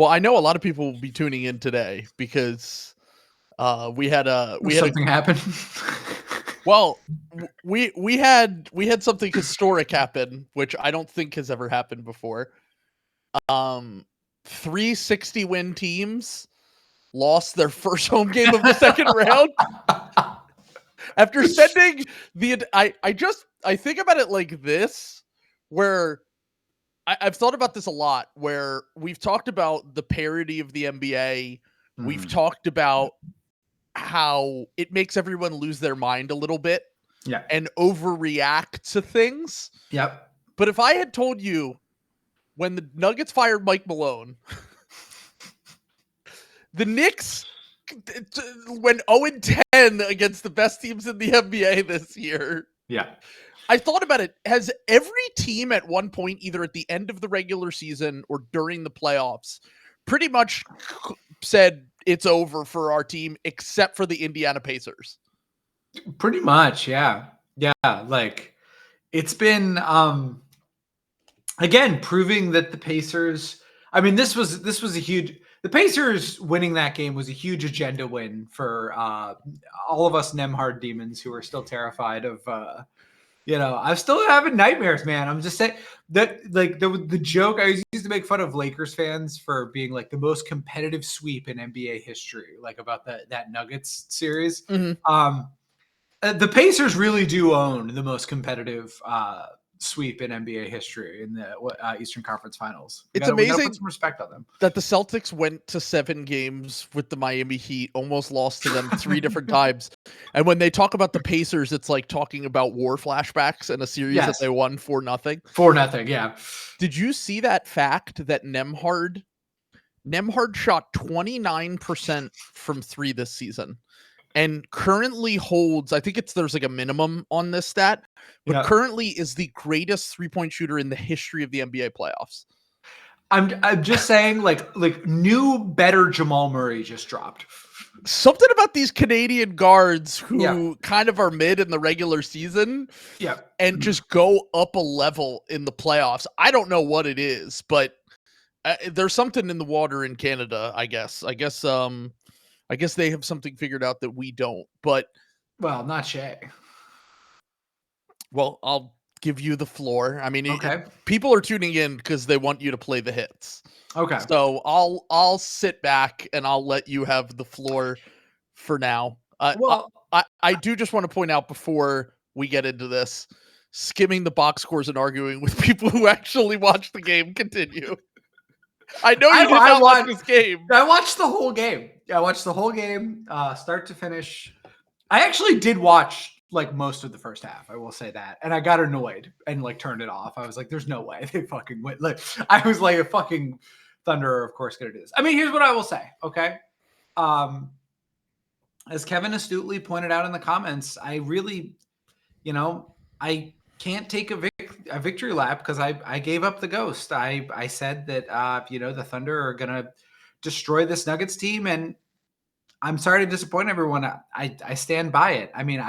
Well, I know a lot of people will be tuning in today because we had something happen. Well, we had something historic happen, which I don't think has ever happened before. 360 win teams lost their first home game of the second round after sending I think about it like this, where I've thought about this a lot, where we've talked about the parity of the NBA. We've talked about how it makes everyone lose their mind a little bit and overreact to things. Yep. But if I had told you when the Nuggets fired Mike Malone, the Knicks went 0-10 against the best teams in the NBA this year. Yeah. I thought about it. Has every team at one point, either at the end of the regular season or during the playoffs, pretty much said it's over for our team, except for the Indiana Pacers? Pretty much, yeah. Yeah, like it's been again proving that the Pacers, I mean, this was the Pacers winning that game was a huge agenda win for all of us Nemhard demons who are still terrified of I'm still having nightmares, man. I'm just saying that, like, the joke I used to make fun of Lakers fans for being like the most competitive sweep in NBA history, like about that Nuggets series. Mm-hmm. The Pacers really do own the most competitive sweep in NBA history in the Eastern Conference Finals. It's amazing. We gotta put some respect on them. That the Celtics went to 7 games with the Miami Heat, almost lost to them 3 different times. And when they talk about the Pacers, it's like talking about war flashbacks in a series that they won 4-0. 4-0, yeah. Did you see that fact that Nemhard shot 29% from 3 this season? And currently holds, I think there's like a minimum on this stat, but currently is the greatest 3-point shooter in the history of the NBA playoffs. I'm just saying, like new better Jamal Murray just dropped. Something about these Canadian guards who kind of are mid in the regular season and just go up a level in the playoffs. I don't know what it is, but there's something in the water in Canada, I guess. I guess they have something figured out that we don't, but... Well, not Shea. Well, I'll give you the floor. I mean, people are tuning in because they want you to play the hits. Okay. So I'll sit back and I'll let you have the floor for now. I do just want to point out before we get into this, skimming the box scores and arguing with people who actually watch the game continue. I know you did not watch this game. I watched the whole game. I watched the whole game, start to finish. I actually did watch like most of the first half. I will say that, and I got annoyed and like turned it off. I was like, "There's no way they fucking win." Like, I was like, "A fucking Thunder, of course, gonna do this." I mean, here's what I will say. Okay, as Kevin astutely pointed out in the comments, I really, I can't take a victory lap because I gave up the ghost. I said that the Thunder are gonna destroy this Nuggets team, and I'm sorry to disappoint everyone. I stand by it. I mean,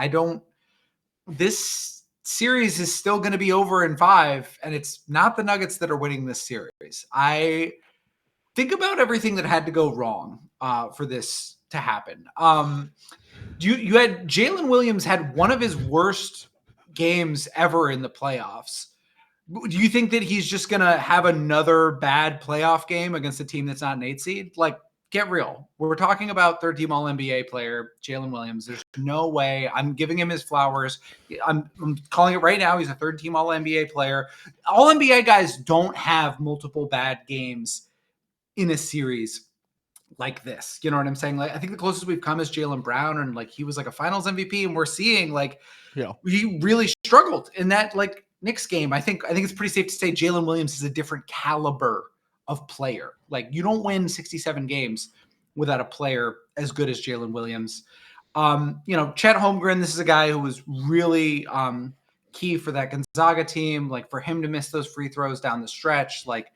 this series is still going to be over in 5, and it's not the Nuggets that are winning this series. I think about everything that had to go wrong for this to happen. You had Jalen Williams had one of his worst games ever in the playoffs. Do you think that he's just going to have another bad playoff game against a team that's not an 8 seed? Like, get real. We're talking about third-team All-NBA player Jalen Williams. There's no way. I'm giving him his flowers. I'm calling it right now. He's a third-team All-NBA player. All-NBA guys don't have multiple bad games in a series like this. You know what I'm saying? Like, I think the closest we've come is Jaylen Brown, and like he was like a Finals MVP, and we're seeing like he really struggled in that like Knicks game. I think it's pretty safe to say Jalen Williams is a different caliber of player. Like, you don't win 67 games without a player as good as Jalen Williams. Chet Holmgren, this is a guy who was really key for that Gonzaga team. Like, for him to miss those free throws down the stretch, like,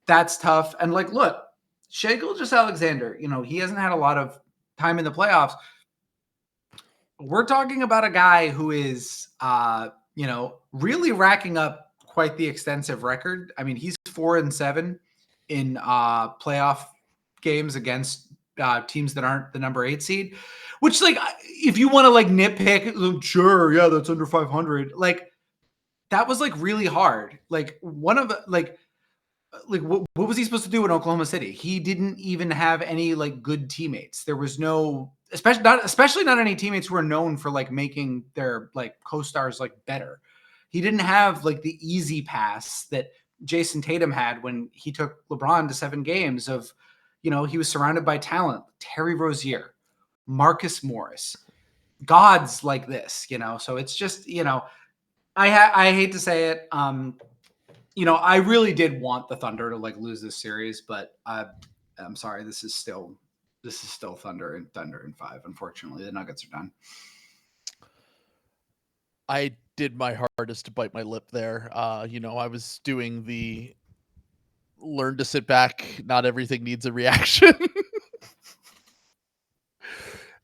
that's tough. And like, look, Shai Gilgeous-Alexander, he hasn't had a lot of time in the playoffs. We're talking about a guy who is, really racking up quite the extensive record. I mean, he's 4-7 in playoff games against teams that aren't the number 8 seed, which, like, if you want to like nitpick, sure, yeah, that's under 500. Like, that was like really hard. Like, one of the like what was he supposed to do in Oklahoma City? He didn't even have any like good teammates. There was no, especially not any teammates who are known for like making their like co-stars like better. He didn't have like the easy pass that Jason Tatum had when he took LeBron to 7 games of, he was surrounded by talent. Terry Rozier, Marcus Morris, gods like this, So it's just, I hate to say it. I really did want the Thunder to like lose this series, but I'm sorry. This is still Thunder in 5. Unfortunately, the Nuggets are done. I did my hardest to bite my lip there. I was doing the learn to sit back. Not everything needs a reaction.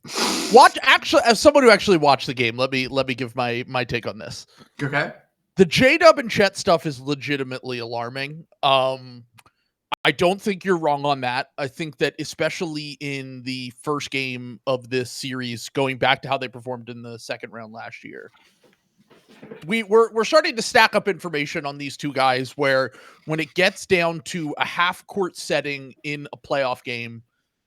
As someone who actually watched the game, let me give my take on this. Okay. The J-Dub and Chet stuff is legitimately alarming. I don't think you're wrong on that. I think that especially in the first game of this series, going back to how they performed in the second round last year, we're starting to stack up information on these two guys where when it gets down to a half-court setting in a playoff game,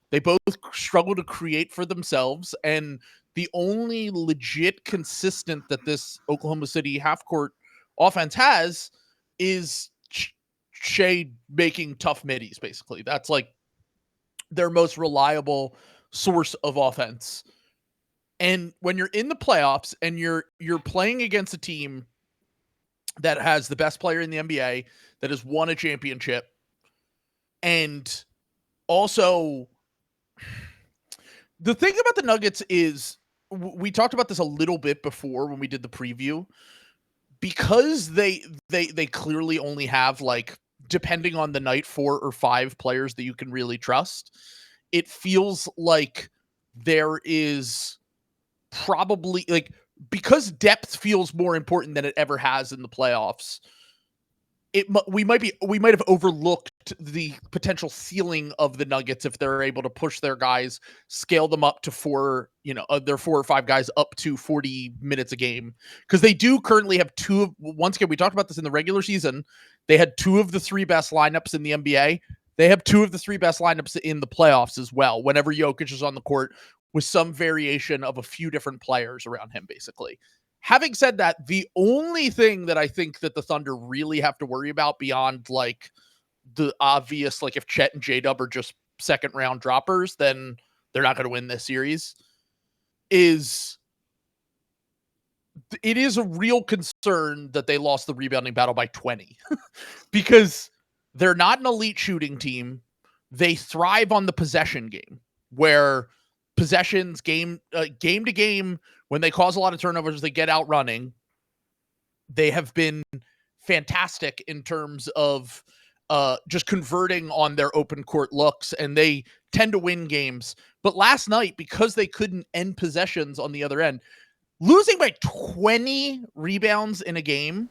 they both struggle to create for themselves, and the only legit consistent that this Oklahoma City half-court offense has is Shea making tough middies, basically. That's like their most reliable source of offense. And when you're in the playoffs and you're playing against a team that has the best player in the NBA, that has won a championship, and also the thing about the Nuggets is, we talked about this a little bit before when we did the preview, because they clearly only have, like, depending on the night, 4 or 5 players that you can really trust. It feels like there is probably, like, because depth feels more important than it ever has in the playoffs, we might have overlooked the potential ceiling of the Nuggets if they're able to push their guys, scale them up to their 4 or 5 guys up to 40 minutes a game. Because they do currently have once again, we talked about this in the regular season, they had 2 of the 3 best lineups in the NBA. They have 2 of the 3 best lineups in the playoffs as well, whenever Jokic is on the court, with some variation of a few different players around him, basically. Having said that, the only thing that I think that the Thunder really have to worry about beyond, like, the obvious, like, if Chet and J-Dub are just second round droppers, then they're not going to win this series, is it is a real concern that they lost the rebounding battle by 20 because they're not an elite shooting team. They thrive on the possession game, where possessions game to game, when they cause a lot of turnovers, they get out running. They have been fantastic in terms of just converting on their open court looks, and they tend to win games. But last night, because they couldn't end possessions on the other end, losing by 20 rebounds in a game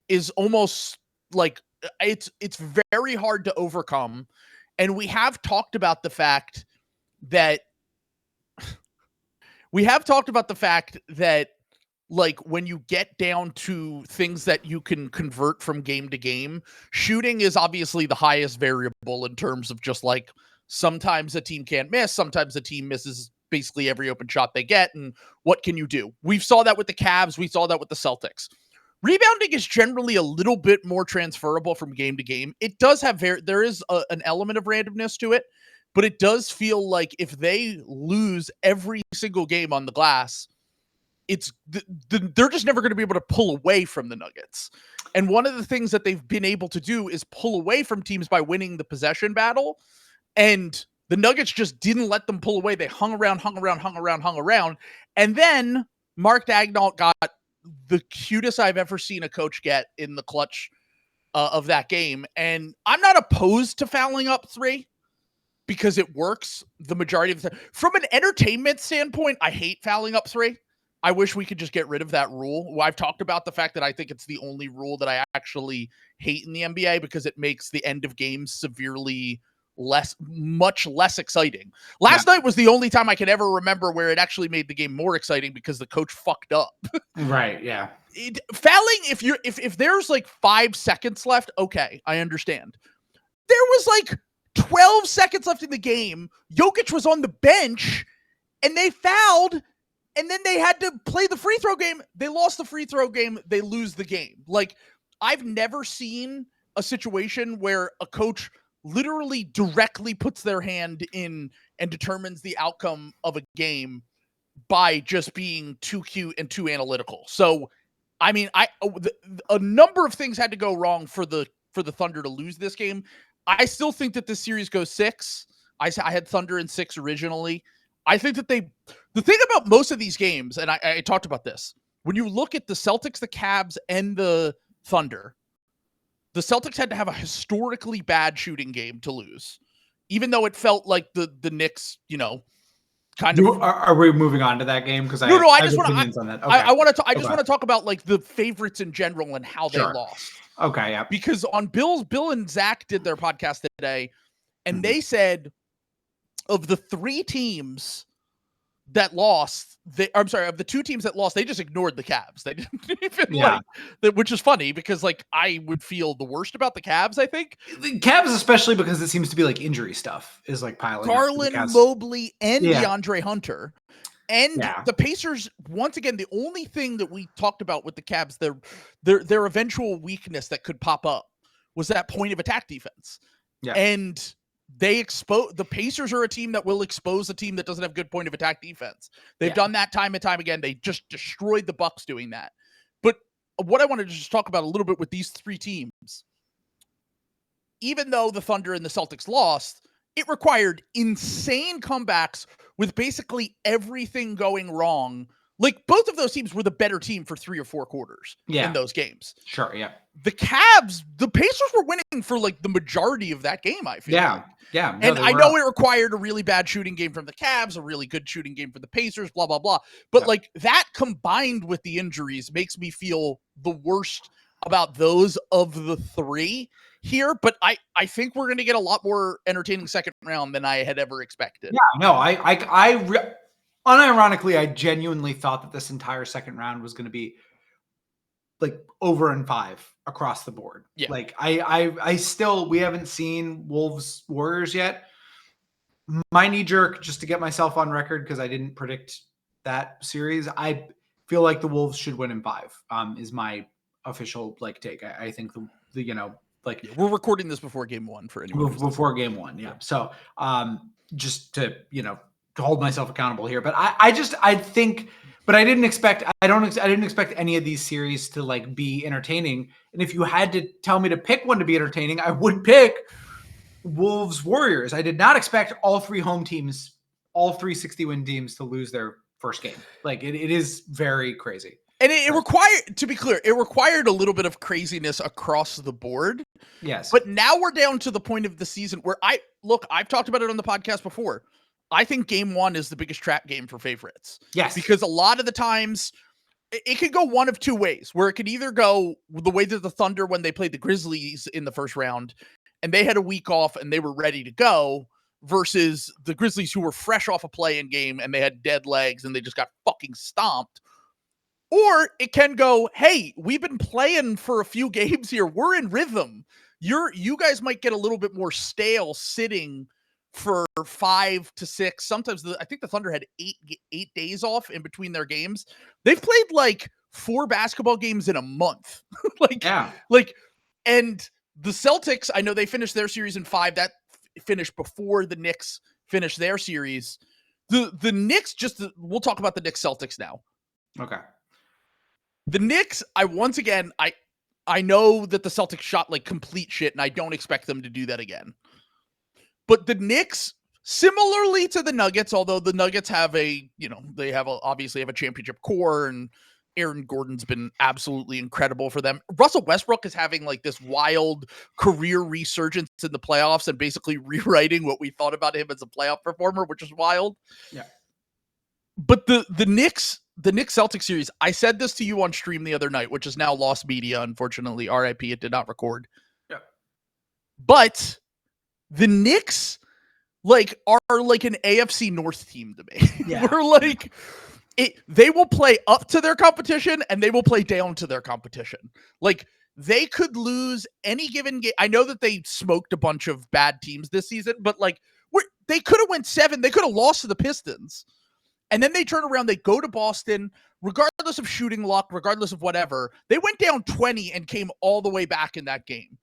is almost like, it's very hard to overcome. And we have talked about the fact that like, when you get down to things that you can convert from game to game, shooting is obviously the highest variable in terms of just, like, sometimes a team can't miss, sometimes a team misses basically every open shot they get, and what can you do? We saw that with the Cavs, we saw that with the Celtics. Rebounding is generally a little bit more transferable from game to game. It does have there is an element of randomness to it, but it does feel like if they lose every single game on the glass, they're just never going to be able to pull away from the Nuggets. And one of the things that they've been able to do is pull away from teams by winning the possession battle. And the Nuggets just didn't let them pull away. They hung around. And then Mark Daigneault got the cutest I've ever seen a coach get in the clutch of that game. And I'm not opposed to fouling up 3, because it works the majority of the time. From an entertainment standpoint, I hate fouling up 3, I wish we could just get rid of that rule. Well, I've talked about the fact that I think it's the only rule that I actually hate in the NBA because it makes the end of games severely much less exciting. Last night was the only time I can ever remember where it actually made the game more exciting because the coach fucked up. Right, yeah. Fouling, if there's like 5 seconds left, okay, I understand. There was like 12 seconds left in the game. Jokic was on the bench and they fouled, and then they had to play the free throw game. They lost the free throw game. They lose the game. Like, I've never seen a situation where a coach literally directly puts their hand in and determines the outcome of a game by just being too cute and too analytical. So, I mean, a number of things had to go wrong for the Thunder to lose this game. I still think that this series goes 6. I had Thunder in 6 originally. I think that the thing about most of these games, and I talked about this, when you look at the Celtics, the Cavs, and the Thunder, the Celtics had to have a historically bad shooting game to lose, even though it felt like the Knicks, Are we moving on to that game? Because I just want opinions on that. Okay. I just want to talk about like the favorites in general and how they lost. Okay, yeah. Because on Bill and Zach did their podcast today, and they said of the 3 teams that lost, of the 2 teams that lost, they just ignored the Cavs. They didn't even which is funny because like I would feel the worst about the Cavs, I think. The Cavs, especially because it seems to be like injury stuff is like piling Garland, up. Mobley, and DeAndre Hunter. And the Pacers, once again, the only thing that we talked about with the Cavs, their eventual weakness that could pop up was that point of attack defense. Yeah. And the Pacers are a team that will expose a team that doesn't have good point of attack defense. They've done that time and time again. They just destroyed the Bucks doing that. But what I wanted to just talk about a little bit with these 3 teams, even though the Thunder and the Celtics lost, it required insane comebacks with basically everything going wrong. Like, both of those teams were the better team for 3 or 4 quarters in those games. Sure, yeah. The Cavs, the Pacers were winning for like the majority of that game, I feel like. Yeah. No, and I know it required a really bad shooting game from the Cavs, a really good shooting game for the Pacers, blah, blah, blah. But like that combined with the injuries makes me feel the worst about those of the 3 here. But I think we're going to get a lot more entertaining second round than I had ever expected. Yeah, no, unironically, I genuinely thought that this entire second round was going to be like over in 5 across the board. Yeah. Like I still, we haven't seen Wolves Warriors yet. My knee jerk, just to get myself on record, because I didn't predict that series, I feel like the Wolves should win in 5, is my official like take. I think we're recording this before game 1 for anyone. Before game 1. Yeah. So just to, to hold myself accountable here, but I think, but I didn't expect any of these series to like be entertaining. And if you had to tell me to pick one to be entertaining, I would pick Wolves Warriors. I did not expect all 3 home teams, all 3 60-win teams to lose their first game. Like it is very crazy. And it required, to be clear, it required a little bit of craziness across the board. Yes. But now we're down to the point of the season where I've talked about it on the podcast before. I think game 1 is the biggest trap game for favorites. Yes. Because a lot of the times it could go one of 2 ways, where it could either go the way that the Thunder, when they played the Grizzlies in the first round and they had a week off and they were ready to go, versus the Grizzlies who were fresh off a play-in game and they had dead legs and they just got fucking stomped. Or it can go, hey, we've been playing for a few games here. We're in rhythm. You guys might get a little bit more stale sitting for 5 to 6. Sometimes I think the Thunder had 8 days off in between their games. They've played like 4 basketball games in a month. And the Celtics, I know they finished their series in 5. That finished before the Knicks finished their series. The Knicks, we'll talk about the Knicks Celtics now. Okay. The Knicks, I know that the Celtics shot like complete shit, and I don't expect them to do that again. But the Knicks, similarly to the Nuggets, although the Nuggets have obviously have a championship core, and Aaron Gordon's been absolutely incredible for them. Russell Westbrook is having like this wild career resurgence in the playoffs and basically rewriting what we thought about him as a playoff performer, which is wild. Yeah. But the Knicks, the Knicks Celtics series, I said this to you on stream the other night, which is now lost media, unfortunately. RIP, it did not record. Yeah. But the Knicks are like an AFC North team to me. Yeah. We're like they will play up to their competition and they will play down to their competition. Like they could lose any given game. I know that they smoked a bunch of bad teams this season, but like they could have went 7. They could have lost to the Pistons. And then they turn around, they go to Boston, regardless of shooting luck, regardless of whatever. They went down 20 and came all the way back in that game.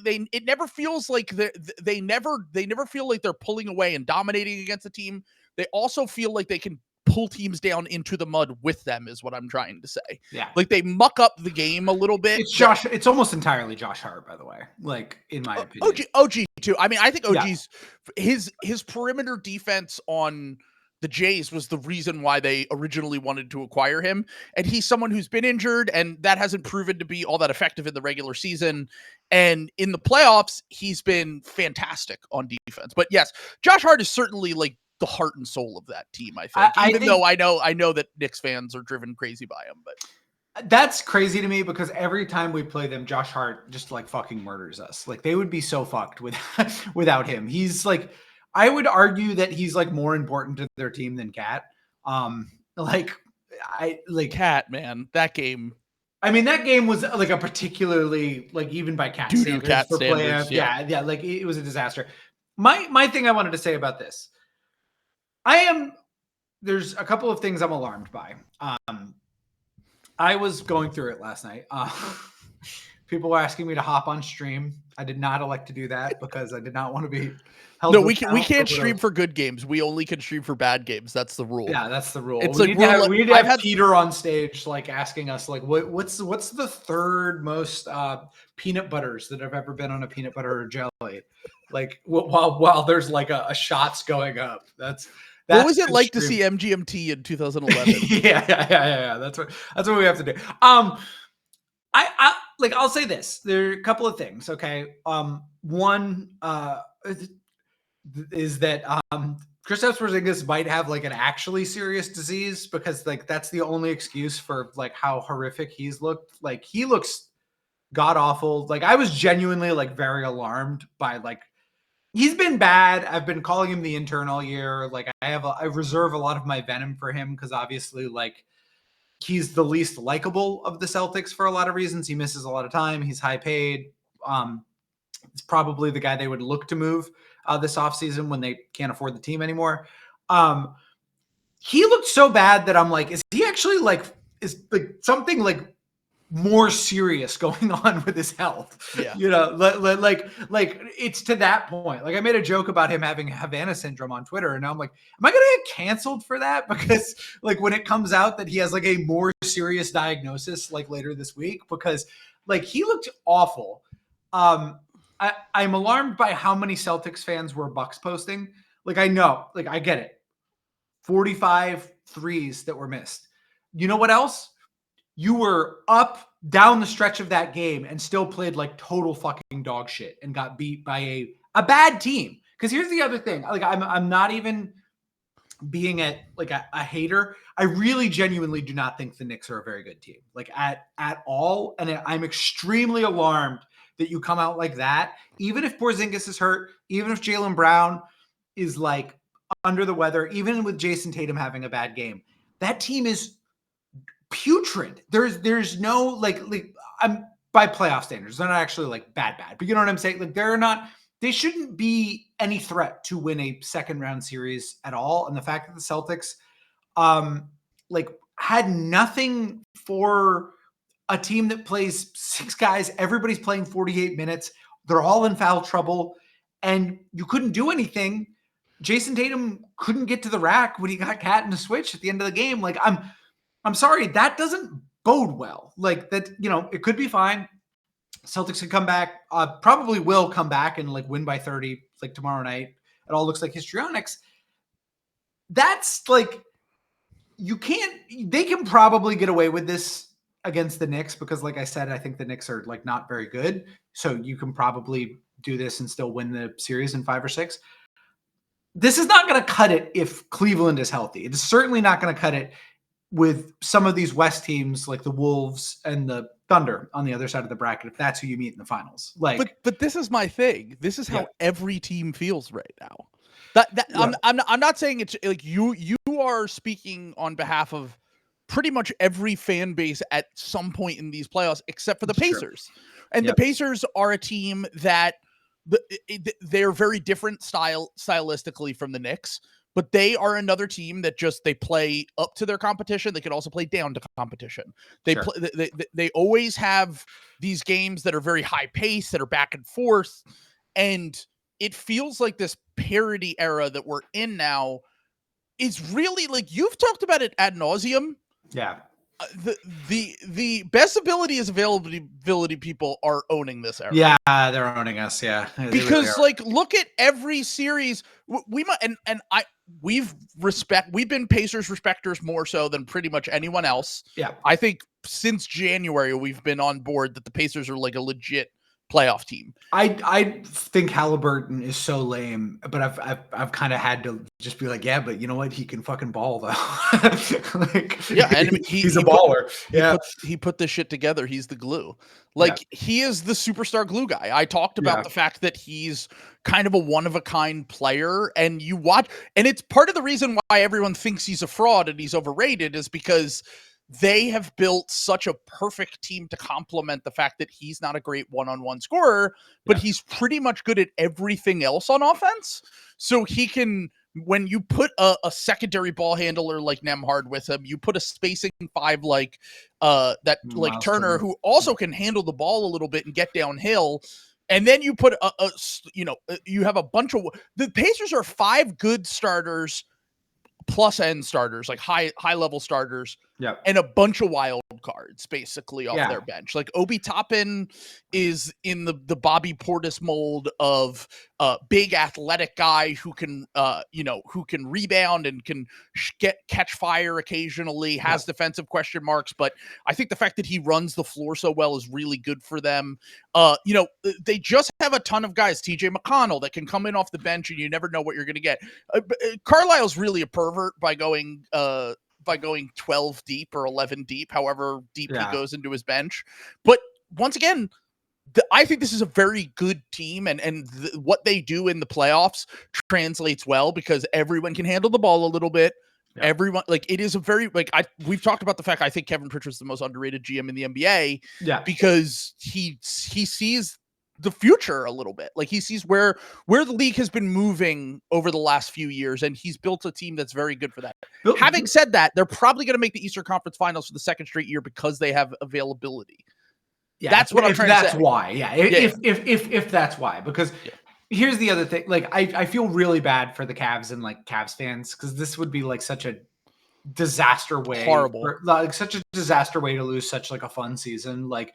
It never feels like they never feel like they're pulling away and dominating against a team. They also feel like they can pull teams down into the mud with them, is what I'm trying to say. Yeah. Like they muck up the game a little bit. It's almost entirely Josh Hart, by the way. Like in my opinion. OG too. I mean, I think OG's his perimeter defense on the Jays was the reason why they originally wanted to acquire him. And he's someone who's been injured, and that hasn't proven to be all that effective in the regular season. And in the playoffs, he's been fantastic on defense. But yes, Josh Hart is certainly like the heart and soul of that team, I think. Even though I know that Knicks fans are driven crazy by him, but that's crazy to me because every time we play them, Josh Hart just like fucking murders us. Like they would be so fucked without him. He's like, I would argue that he's like more important to their team than Cat. Cat, man, that game. I mean, that game was like a particularly like even by Cat standards Cat for standards, playoff. Yeah, like it was a disaster. My thing I wanted to say about this, there's a couple of things I'm alarmed by. I was going through it last night. People were asking me to hop on stream. I did not elect to do that because I did not want to be held. No, we can't stream for good games. We only can stream for bad games. That's the rule. Yeah, that's the rule. It's we need to have Peter on stage, like asking us, like, what's the third most peanut butters that have ever been on a peanut butter or jelly? Like while there's like a shots going up. That's what was it like to see MGMT in 2011? Yeah. That's what we have to do. I'll say this. There are a couple of things. Okay. One is that Kristaps Porzingis might have like an actually serious disease because like that's the only excuse for like how horrific he's looked. Like he looks god awful. Like I was genuinely like very alarmed by like he's been bad. I've been calling him the intern all year. Like I reserve a lot of my venom for him because obviously like he's the least likable of the Celtics for a lot of reasons. He misses a lot of time. He's high paid. It's probably the guy they would look to move this offseason when they can't afford the team anymore. He looked so bad that I'm like, is he actually like, is like something like more serious going on with his health? Yeah. You know, like it's to that point. Like I made a joke about him having Havana syndrome on Twitter. And now I'm like, am I going to get canceled for that? Because like when it comes out that he has like a more serious diagnosis, like later this week, because like he looked awful. I'm alarmed by how many Celtics fans were Bucks posting. Like I know, like I get it. 45 threes that were missed. You know what else? You were up down the stretch of that game and still played like total fucking dog shit and got beat by a bad team. Because here's the other thing. Like I'm not even being a hater. I really genuinely do not think the Knicks are a very good team. Like at all. And I'm extremely alarmed that you come out like that. Even if Porzingis is hurt, even if Jaylen Brown is like under the weather, even with Jason Tatum having a bad game, that team is putrid. There's no like I'm by playoff standards. They're not actually like bad, but you know what I'm saying? Like they shouldn't be any threat to win a second round series at all. And the fact that the Celtics like had nothing for a team that plays 6 guys, everybody's playing 48 minutes. They're all in foul trouble and you couldn't do anything. Jason Tatum couldn't get to the rack when he got Cat in the switch at the end of the game. Like I'm sorry, that doesn't bode well. Like that, you know, it could be fine. Celtics could come back, probably will come back and like win by 30 like tomorrow night. It all looks like histrionics. That's like, they can probably get away with this against the Knicks because like I said, I think the Knicks are like not very good. So you can probably do this and still win the series in 5 or 6. This is not going to cut it if Cleveland is healthy. It is certainly not going to cut it with some of these West teams like the Wolves and the Thunder on the other side of the bracket, if that's who you meet in the finals. Like, but this is my thing. This is how Yeah. every team feels right now. That Yeah. I'm not saying it's like you are speaking on behalf of pretty much every fan base at some point in these playoffs, except for the Sure. Pacers. And Yep. the Pacers are a team that they're very different stylistically from the Knicks, but they are another team that just they play up to their competition. They can also play down to competition. They Sure. they always have these games that are very high pace, that are back and forth, and it feels like this parity era that we're in now is really, like, you've talked about it ad nauseum. Yeah. The best ability is availability people are owning this era. Yeah, they're owning us. Yeah, Because like, look at every series we might, and we've been Pacers respecters more so than pretty much anyone else. Yeah. I think since January we've been on board that the Pacers are like a legit playoff team. I think Halliburton is so lame, but I've kind of had to just be like, yeah, but you know what? He can fucking ball though. Like, yeah, and he's a baller. He put this shit together. He's the glue. Like, he is the superstar glue guy. I talked about the fact that he's kind of a one of a kind player, and you watch, and it's part of the reason why everyone thinks he's a fraud and he's overrated is because they have built such a perfect team to complement the fact that he's not a great one-on-one scorer, but he's pretty much good at everything else on offense. So he can, when you put a secondary ball handler like Nembhard with him, you put a spacing five like that, like Turner, who also can handle the ball a little bit and get downhill. And then you put you have a bunch of, the Pacers are 5 good starters plus end starters, like high level starters, and a bunch of wild cards basically off their bench. Like Obi Toppin is in the Bobby Portis mold of big athletic guy who can who can rebound and can catch fire occasionally, has defensive question marks, but I think the fact that he runs the floor so well is really good for them. They just have a ton of guys, TJ McConnell, that can come in off the bench and you never know what you're going to get. Carlisle's really a pervert by going 12 deep or 11 deep, however deep he goes into his bench. But once again, I think this is a very good team, and what they do in the playoffs translates well because everyone can handle the ball a little bit. Everyone, like, it is a very, like, we've talked about the fact I think Kevin Pritchard's the most underrated GM in the NBA. Because he sees the future a little bit. Like, he sees where the league has been moving over the last few years, and he's built a team that's very good for that. Having said that, they're probably going to make the Eastern Conference Finals for the second straight year because they have availability. Yeah, that's what I'm trying to say. That's why. If that's why, because here's the other thing. Like, I feel really bad for the Cavs and like Cavs fans because this would be like such a disaster way, such a disaster way to lose such like a fun season. Like,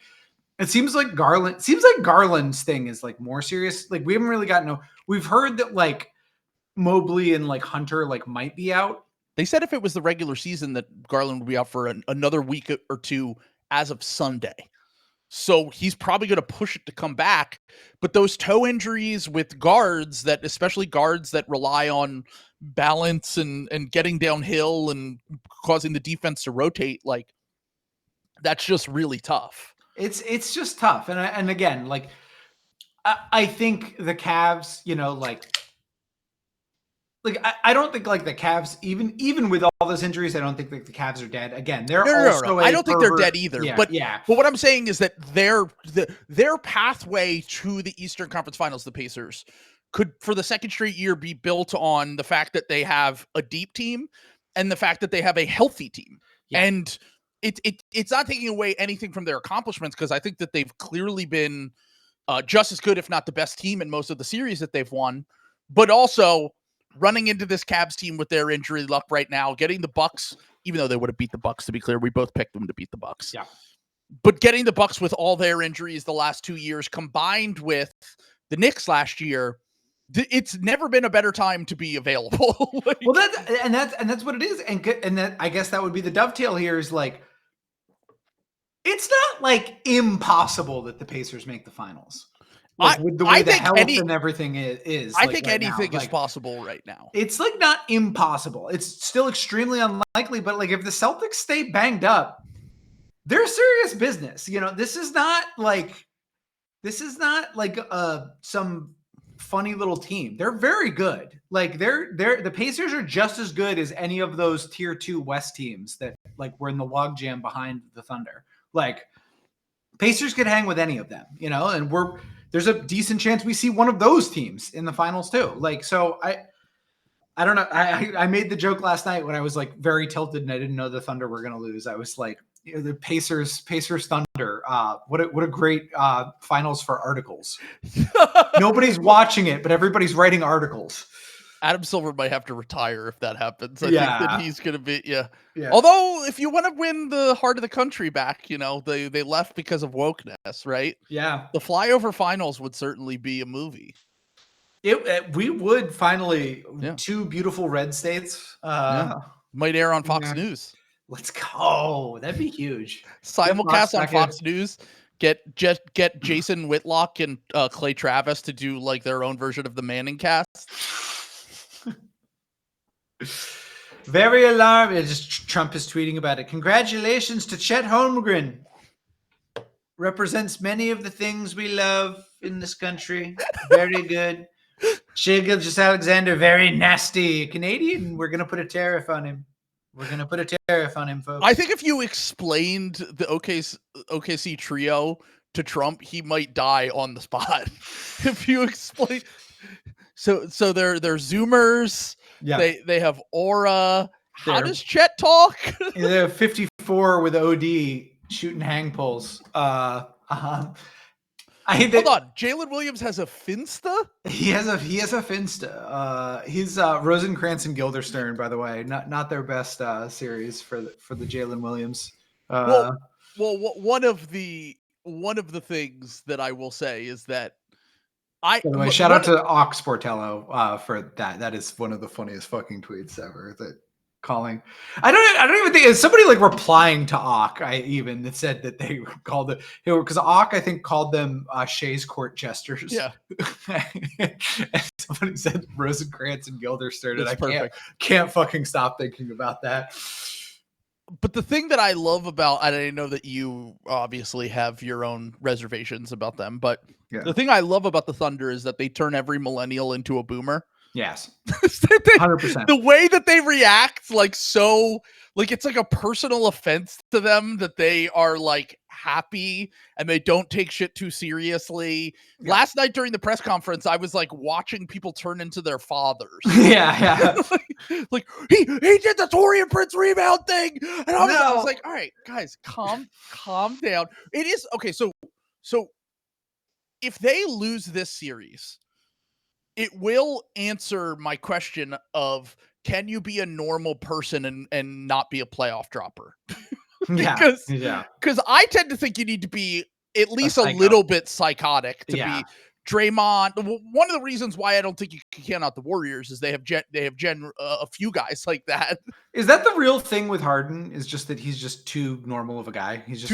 it seems like Garland's thing is like more serious. Like, we haven't really gotten we've heard that like Mobley and like Hunter like might be out. They said if it was the regular season that Garland would be out for another week or two as of Sunday. So he's probably going to push it to come back. But those toe injuries with guards, especially guards that rely on balance and getting downhill and causing the defense to rotate, like, that's just really tough. It's just tough. And again, like, I think the Cavs, I don't think like the Cavs, even with all those injuries, I don't think like the Cavs are dead. Again, they're also I don't think they're dead either. Yeah, but what I'm saying is that their pathway to the Eastern Conference Finals, the Pacers, could for the second straight year be built on the fact that they have a deep team and the fact that they have a healthy team. And it's not taking away anything from their accomplishments because I think that they've clearly been just as good, if not the best team in most of the series that they've won, but also running into this Cavs team with their injury luck right now, getting the Bucks, even though they would have beat the Bucks, to be clear, we both picked them to beat the Bucks. Yeah. But getting the Bucks with all their injuries the last 2 years combined with the Knicks last year, it's never been a better time to be available. Well, that's what it is. And that, I guess that would be the dovetail here is like, it's not like impossible that the Pacers make the finals. like with the way the think health and everything is. I like, think right anything now. is Like, possible right now. it's like not impossible. It's still extremely unlikely, but like if the Celtics stay banged up, they're serious business. You know, this is not like some funny little team. They're very good. Like the Pacers are just as good as any of those tier 2 West teams that like were in the logjam behind the Thunder. Like Pacers could hang with any of them, you know, and there's a decent chance we see one of those teams in the finals too. Like, so I don't know. I made the joke last night when I was like very tilted and I didn't know the Thunder were going to lose. I was like, you know, the Pacers Thunder. What a great finals for articles. Nobody's watching it, but everybody's writing articles. Adam Silver might have to retire if that happens. I think that he's going to be, yeah. Although, if you want to win the heart of the country back, you know, they left because of wokeness, right? Yeah. The flyover finals would certainly be a movie. We would finally, two beautiful red states. Might air on Fox News. Let's go. That'd be huge. Simulcast on Fox News. Get Jason Whitlock and Clay Travis to do like their own version of the Manning cast. Very alarming. Trump is tweeting about it. Congratulations to Chet Holmgren. Represents many of the things we love in this country. Very good. Shea Gilgeous-Alexander, very nasty Canadian. We're gonna put a tariff on him. Folks. I think if you explained the OKC trio to Trump, he might die on the spot. If you explain, so they're Zoomers. Yeah. They have aura. How does Chet talk? They're 54 with OD shooting hang pulls. Hold on, Jalen Williams has a Finsta? He has a Finsta. He's Rosencrantz and Guildenstern, by the way. Not their best series for the Jalen Williams. Well, one of the things that I will say is that by the way, shout out to Ox Sportello for that. That is one of the funniest fucking tweets ever. That calling, I don't even think it's somebody like replying to Ock. That said that they called it because Ock I think called them Shea's court jesters. Yeah, and somebody said Rosencrantz and Guildenstern, and I can't fucking stop thinking about that. But the thing that I love about, and I know that you obviously have your own reservations about them, but the thing I love about the Thunder is that they turn every millennial into a boomer. Yes. 100%. The way that they react, like, so, like, it's like a personal offense to them that they are, like, happy and they don't take shit too seriously. Yeah. Last night during the press conference, I was, like, watching people turn into their fathers. Yeah. like he did the Torian Prince rebound thing. And I was like, all right, guys, calm down. It is, okay, so if they lose this series, it will answer my question of, can you be a normal person and not be a playoff dropper? Because I tend to think you need to be at least a little bit psychotic to be Draymond. One of the reasons why I don't think you can count out the Warriors is they have a few guys like that. Is that the real thing with Harden? Is just that he's just too normal of a guy? He's just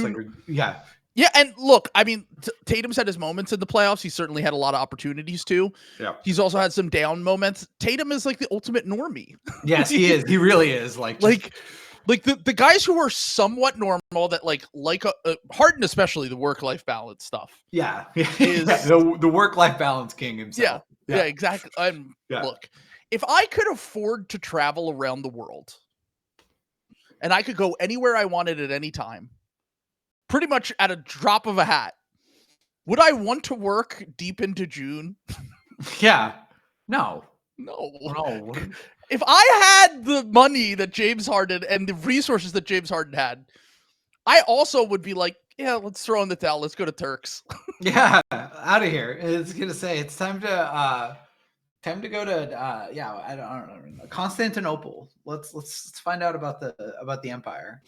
Yeah, and look, I mean, Tatum's had his moments in the playoffs. He certainly had a lot of opportunities too. Yeah. He's also had some down moments. Tatum is like the ultimate normie. Yes, he is. He really is. Like the guys who are somewhat normal that like Harden, especially the work-life balance stuff. Yeah. The work-life balance king himself. Yeah, exactly. Look, if I could afford to travel around the world and I could go anywhere I wanted at any time, pretty much at a drop of a hat, would I want to work deep into June? Yeah. No. If I had the money that James Harden and the resources that James Harden had, I also would be like, yeah, let's throw in the towel. Let's go to Turks. Yeah, out of here. It's gonna say it's time to go to I don't know, Constantinople. Let's find out about the empire.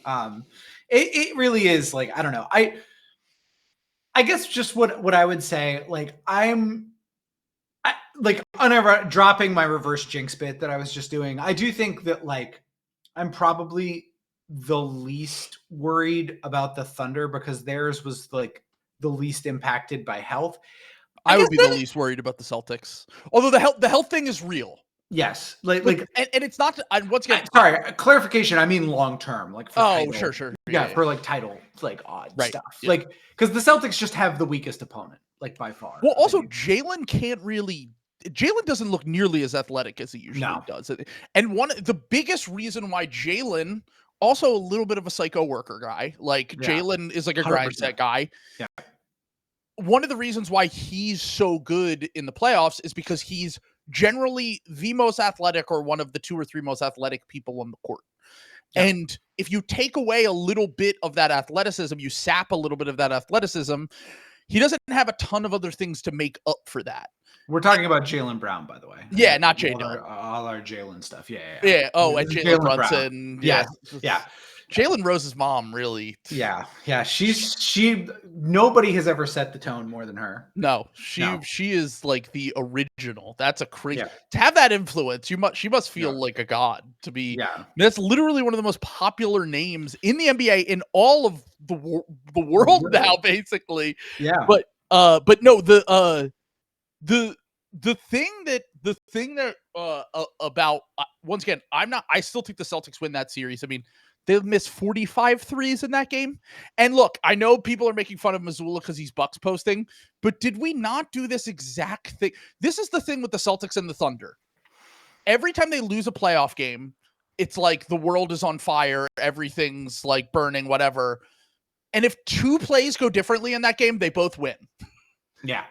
It really is like, I don't know. I guess just what I would say, like dropping my reverse jinx bit that I was just doing. I do think that like I'm probably the least worried about the Thunder because theirs was like the least impacted by health. I would be the least worried about the Celtics. Although the health thing is real. Yes, and it's not. Once again, sorry, clarification. I mean long term, like for title. Sure. Yeah, for like title, like odd stuff. Yeah. Like because the Celtics just have the weakest opponent, like by far. Well, also Jalen can't really. Jalen doesn't look nearly as athletic as he usually does. And the biggest reason why Jalen, also a little bit of a psycho worker guy, like Jalen is like a grind set guy. Yeah. One of the reasons why he's so good in the playoffs is because he's generally the most athletic or one of the 2 or 3 most athletic people on the court. Yeah. And if you take away a little bit of that athleticism, you sap a little bit of that athleticism, he doesn't have a ton of other things to make up for that. We're talking about Jaylen Brown, by the way. Yeah, not Jay Dillon. All our Jalen stuff. Yeah. Oh, and Jalen Brunson. Yeah. Jalen Rose's mom, really. Yeah. She. Nobody has ever set the tone more than her. No, she is like the original. That's a crazy to have that influence. She must feel like a god to be. Yeah, that's literally one of the most popular names in the NBA in all of the world now, basically. Yeah, but no, the thing that about once again, I still think the Celtics win that series. I mean, they missed 45 threes in that game. And look, I know people are making fun of Mazzulla because he's Bucks posting, but did we not do this exact thing? This is the thing with the Celtics and the Thunder. Every time they lose a playoff game, it's like the world is on fire, everything's like burning, whatever. And if 2 plays go differently in that game, they both win. Yeah.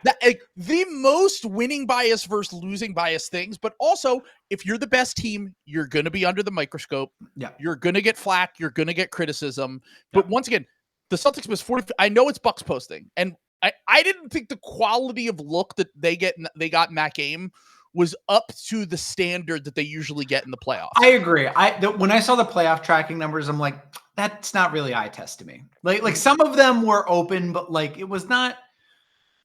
The most winning bias versus losing bias things, but also if you're the best team, you're going to be under the microscope. Yeah. You're going to get flack. You're going to get criticism. But once again, the Celtics missed 40. I know it's Bucks posting. And I didn't think the quality of look that they got in that game was up to the standard that they usually get in the playoffs. I agree. When I saw the playoff tracking numbers, I'm like, that's not really eye test to me. Like some of them were open, but like it was not.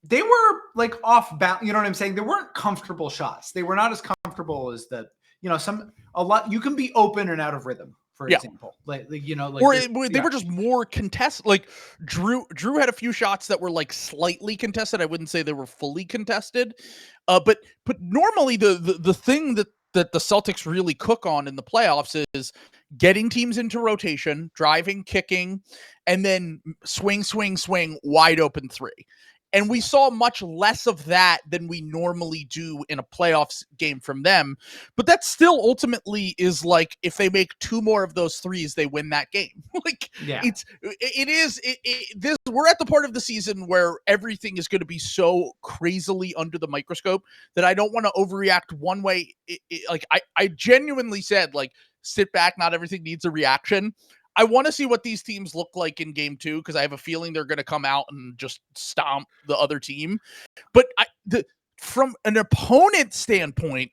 They were like off balance. You know what I'm saying? They weren't comfortable shots. They were not as comfortable as a lot. You can be open and out of rhythm, for example. Like they were just more contested. Like Drew had a few shots that were like slightly contested. I wouldn't say they were fully contested. But normally the thing that the Celtics really cook on in the playoffs is getting teams into rotation, driving, kicking, and then swing, wide open 3. And we saw much less of that than we normally do in a playoffs game from them. But that still ultimately is like, if they make 2 more of those threes, they win that game. We're at the part of the season where everything is going to be so crazily under the microscope that I don't want to overreact one way. I genuinely said, like, sit back. Not everything needs a reaction. I want to see what these teams look like in game 2 because I have a feeling they're going to come out and just stomp the other team. But from an opponent standpoint,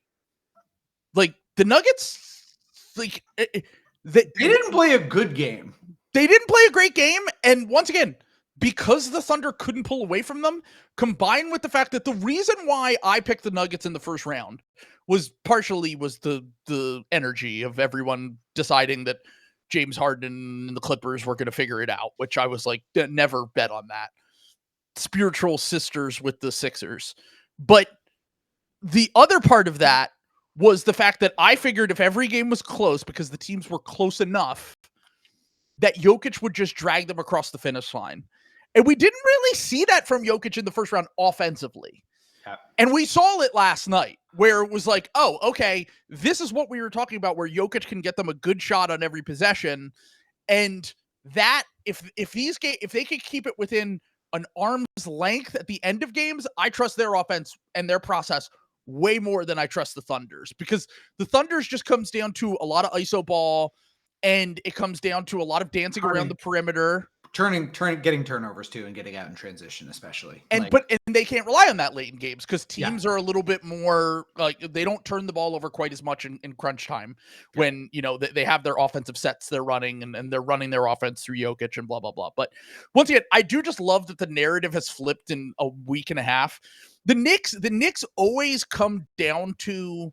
like the Nuggets, like they didn't play a good game. They didn't play a great game. And once again, because the Thunder couldn't pull away from them, combined with the fact that the reason why I picked the Nuggets in the first round was partially the energy of everyone deciding that James Harden and the Clippers were going to figure it out, which I was like, never bet on that. Spiritual sisters with the Sixers. But the other part of that was the fact that I figured if every game was close, because the teams were close enough, that Jokic would just drag them across the finish line. And we didn't really see that from Jokic in the first round offensively. And we saw it last night where it was like, oh, okay, this is what we were talking about, where Jokic can get them a good shot on every possession. And that if they could keep it within an arm's length at the end of games, I trust their offense and their process way more than I trust the Thunder's, because the Thunder's just comes down to a lot of ISO ball, and it comes down to a lot of dancing around the perimeter. Getting turnovers too, and getting out in transition, especially. And they can't rely on that late in games because teams are a little bit more like, they don't turn the ball over quite as much in crunch time when they have their offensive sets they're running and they're running their offense through Jokic and blah blah blah. But once again, I do just love that the narrative has flipped in a week and a half. The Knicks always come down to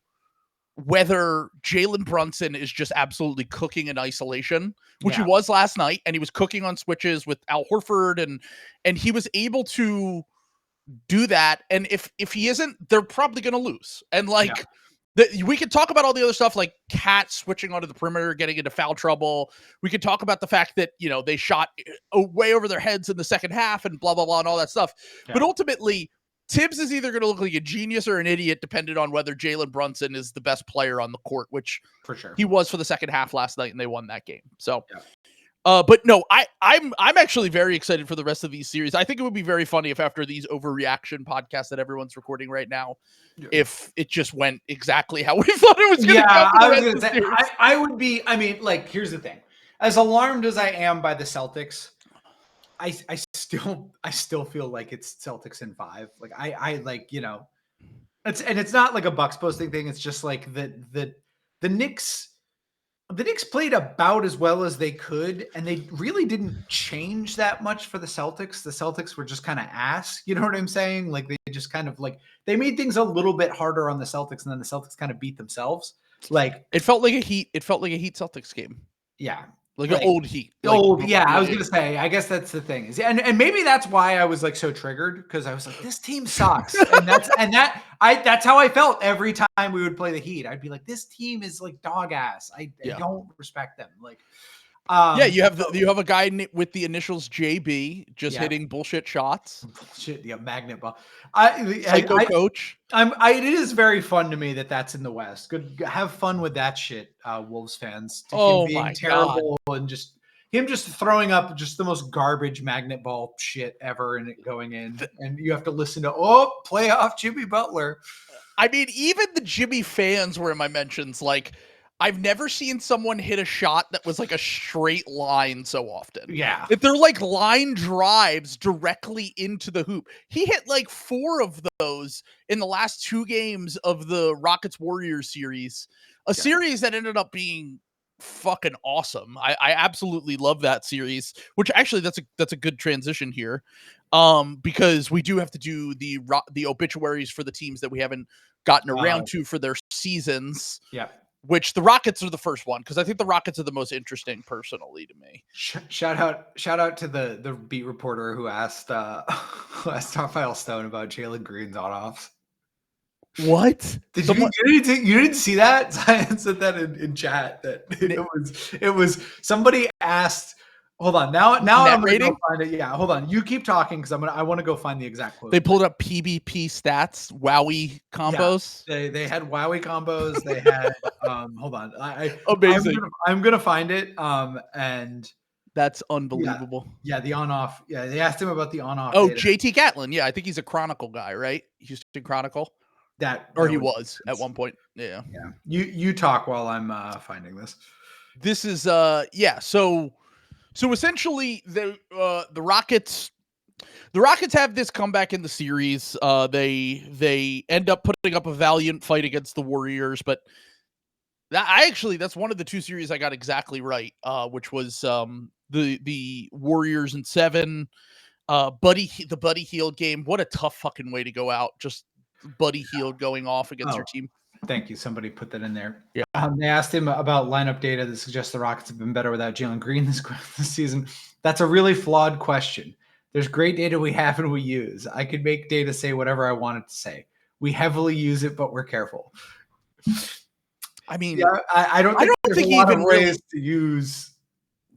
whether Jalen Brunson is just absolutely cooking in isolation, which he was last night, and he was cooking on switches with Al Horford, and he was able to do that. And if he isn't, they're probably going to lose. And like, we could talk about all the other stuff like Cat switching onto the perimeter, getting into foul trouble. We could talk about the fact that, you know, they shot way over their heads in the second half and blah, blah, blah, and all that stuff. Yeah. But ultimately, Tibbs is either going to look like a genius or an idiot, depending on whether Jalen Brunson is the best player on the court, which for sure he was for the second half last night, and they won that game. So, but no, I'm actually very excited for the rest of these series. I think it would be very funny if after these overreaction podcasts that everyone's recording right now, if it just went exactly how we thought it was going to go. I was going to say, I would be. I mean, like, here's the thing: as alarmed as I am by the Celtics, I still feel like it's Celtics in 5. Like I like, you know, it's not like a Bucks posting thing. It's just like the Knicks. The Knicks played about as well as they could, and they really didn't change that much for the Celtics. The Celtics were just kind of ass. You know what I'm saying? Like they just kind of like they made things a little bit harder on the Celtics, and then the Celtics kind of beat themselves. Like it felt like a Heat Celtics game. Yeah. Like an old Heat. I was going to say, I guess that's the thing. And maybe that's why I was like so triggered, because I was like, this team sucks. And that's how I felt every time we would play the Heat. I'd be like, this team is like dog ass. I don't respect them. Like, you have a guy with the initials JB just hitting bullshit shots. Bullshit, magnet ball. Coach. It is very fun to me that's in the West. Good, have fun with that shit, Wolves fans. Him being terrible and just him just throwing up just the most garbage magnet ball shit ever, and it going in, and you have to listen to playoff Jimmy Butler. I mean, even the Jimmy fans were in my mentions. Like, I've never seen someone hit a shot that was like a straight line so often. Yeah. If they're like line drives directly into the hoop. He hit like 4 of those in the last 2 games of the Rockets Warriors series. Series that ended up being fucking awesome. I absolutely love that series, which actually that's a good transition here. Because we do have to do the obituaries for the teams that we haven't gotten around to for their seasons. Yeah. Which the Rockets are the first one, because I think the Rockets are the most interesting personally to me. Shout out to the beat reporter who asked Rafael Stone about Jalen Green's on-offs. What? You didn't see that? I said that in chat that it was somebody asked. Hold on. Now I'm going to go find it. Yeah, hold on. You keep talking because I want to go find the exact quote. They pulled up PBP stats, Wowie combos. Yeah, they had Wowie combos. They had hold on. Amazing. I'm going to find it and that's unbelievable. Yeah, the on-off. Yeah, they asked him about the on-off. Oh, data. JT Gatlin. Yeah, I think he's a Chronicle guy, right? Houston Chronicle. He was at one point. Yeah. Yeah. You talk while I'm finding this. This is So essentially, the Rockets have this comeback in the series. They end up putting up a valiant fight against the Warriors, but that's one of the 2 series I got exactly right, which was the Warriors in 7. The Buddy Hield game. What a tough fucking way to go out. Just Buddy Hield going off against your team. Thank you. Somebody put that in there. Yeah. They asked him about lineup data that suggests the Rockets have been better without Jalen Green this season. That's a really flawed question. There's great data we have and we use. I could make data say whatever I want it to say. We heavily use it, but we're careful. I mean, I don't think there's a lot of ways to use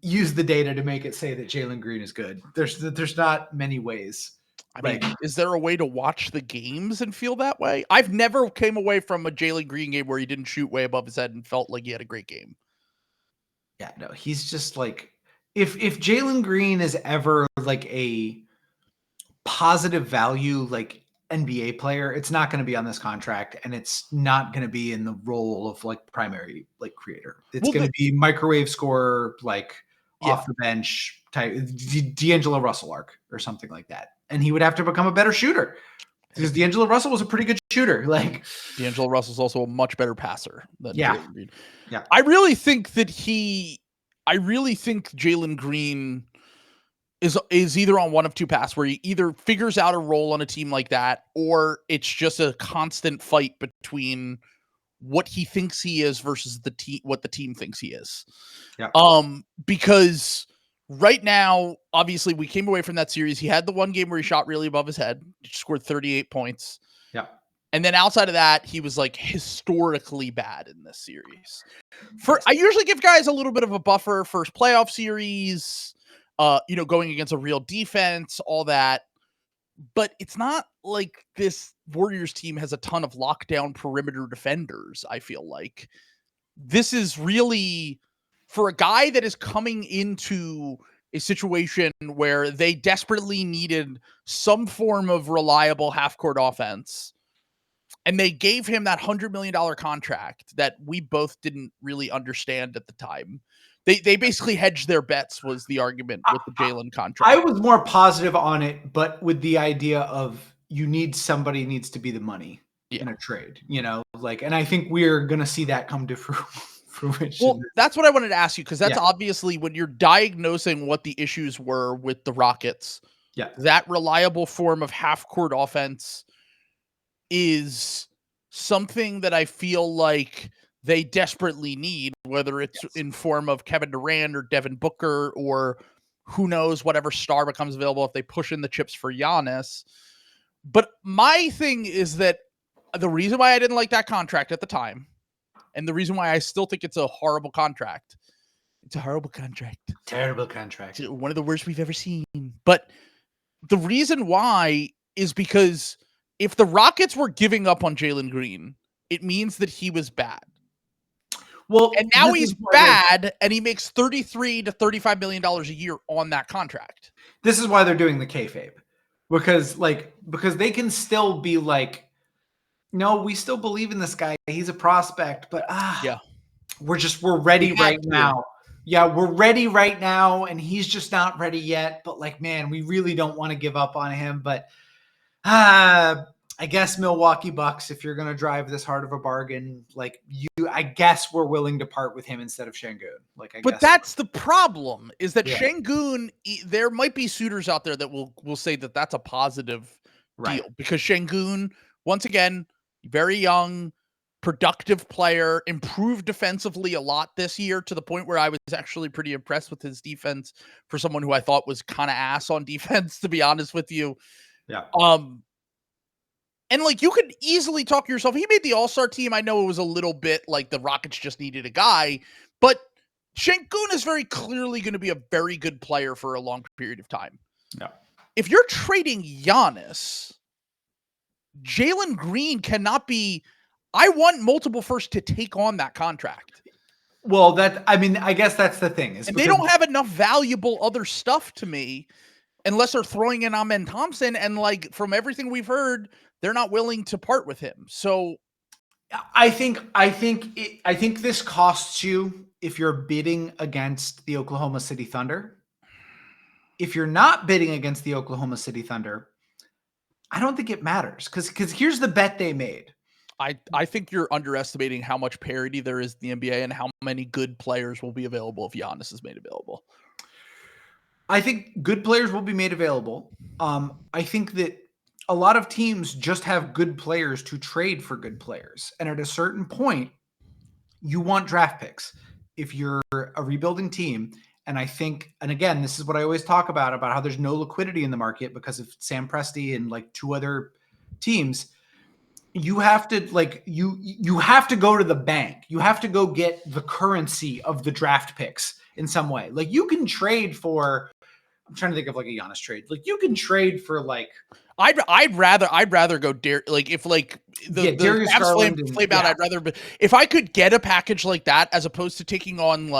the data to make it say that Jalen Green is good. There's not many ways. I mean, is there a way to watch the games and feel that way? I've never came away from a Jalen Green game where he didn't shoot way above his head and felt like he had a great game. Yeah, no, he's just like, if Jalen Green is ever like a positive value, like NBA player, it's not going to be on this contract, and it's not going to be in the role of like primary like creator. It's going to be microwave scorer, like off the bench type, D'Angelo Russell arc or something like that. And he would have to become a better shooter because D'Angelo Russell was a pretty good shooter. Like D'Angelo Russell's also a much better passer than Jalen Green. Yeah. I really think Jalen Green is either on one of 2 paths where he either figures out a role on a team like that, or it's just a constant fight between what he thinks he is versus what the team thinks he is. Yeah. Because right now, obviously, we came away from that series. He had the one game where he shot really above his head, scored 38 points. Yeah. And then outside of that, he was like historically bad in this series. Yes. I usually give guys a little bit of a buffer, first playoff series, going against a real defense, all that. But it's not like this Warriors team has a ton of lockdown perimeter defenders, I feel like. This is really, for a guy that is coming into a situation where they desperately needed some form of reliable half-court offense, and they gave him that $100 million contract that we both didn't really understand at the time. They basically hedged their bets, was the argument with the Jalen contract. I was more positive on it, but with the idea of somebody needs to be the money in a trade, and I think we're going to see that come to fruition. Well, that's what I wanted to ask you, because that's obviously when you're diagnosing what the issues were with the Rockets. Yeah. That reliable form of half-court offense is something that I feel like they desperately need, whether it's in form of Kevin Durant or Devin Booker or who knows, whatever star becomes available if they push in the chips for Giannis. But my thing is that the reason why I didn't like that contract at the time, and the reason why I still think it's a horrible contract, it's a horrible contract. Terrible contract. It's one of the worst we've ever seen. But the reason why is because if the Rockets were giving up on Jalen Green, it means that he was bad. Well, and now he's bad, and he makes $33 to $35 million a year on that contract. This is why they're doing the kayfabe, because they can still be like, no, we still believe in this guy. He's a prospect, but we're ready right now. Yeah, we're ready right now, and he's just not ready yet. But like, man, we really don't want to give up on him. But I guess Milwaukee Bucks, if you're going to drive this hard of a bargain, I guess we're willing to part with him instead of Şengün. But that's the problem, is that Şengün, there might be suitors out there that will say that that's a positive deal, because Şengün, once again, very young, productive player, improved defensively a lot this year to the point where I was actually pretty impressed with his defense for someone who I thought was kind of ass on defense, to be honest with you. Yeah. And you could easily talk yourself. He made the All-Star team. I know it was a little bit like the Rockets just needed a guy, but Şengün is very clearly going to be a very good player for a long period of time. Yeah. If you're trading Giannis, Jalen Green cannot be. I want multiple firsts to take on that contract. Well, I guess that's the thing. And they don't have enough valuable other stuff to me, unless they're throwing in Amen Thompson. And from everything we've heard, they're not willing to part with him. So I think this costs you if you're bidding against the Oklahoma City Thunder. If you're not bidding against the Oklahoma City Thunder, I don't think it matters, because here's the bet they made. I think you're underestimating how much parity there is in the NBA and how many good players will be available if Giannis is made available. I think good players will be made available. I think that a lot of teams just have good players to trade for good players. And at a certain point, you want draft picks if you're a rebuilding team. And I think, and again, this is what I always talk about how there's no liquidity in the market because of Sam Presti and two other teams. You have to you have to go to the bank. You have to go get the currency of the draft picks in some way. You can trade for, I'm trying to think of a Giannis trade. You can trade for I'd rather go if the Darius Garland flame out. I'd rather, if I could get a package like that as opposed to taking on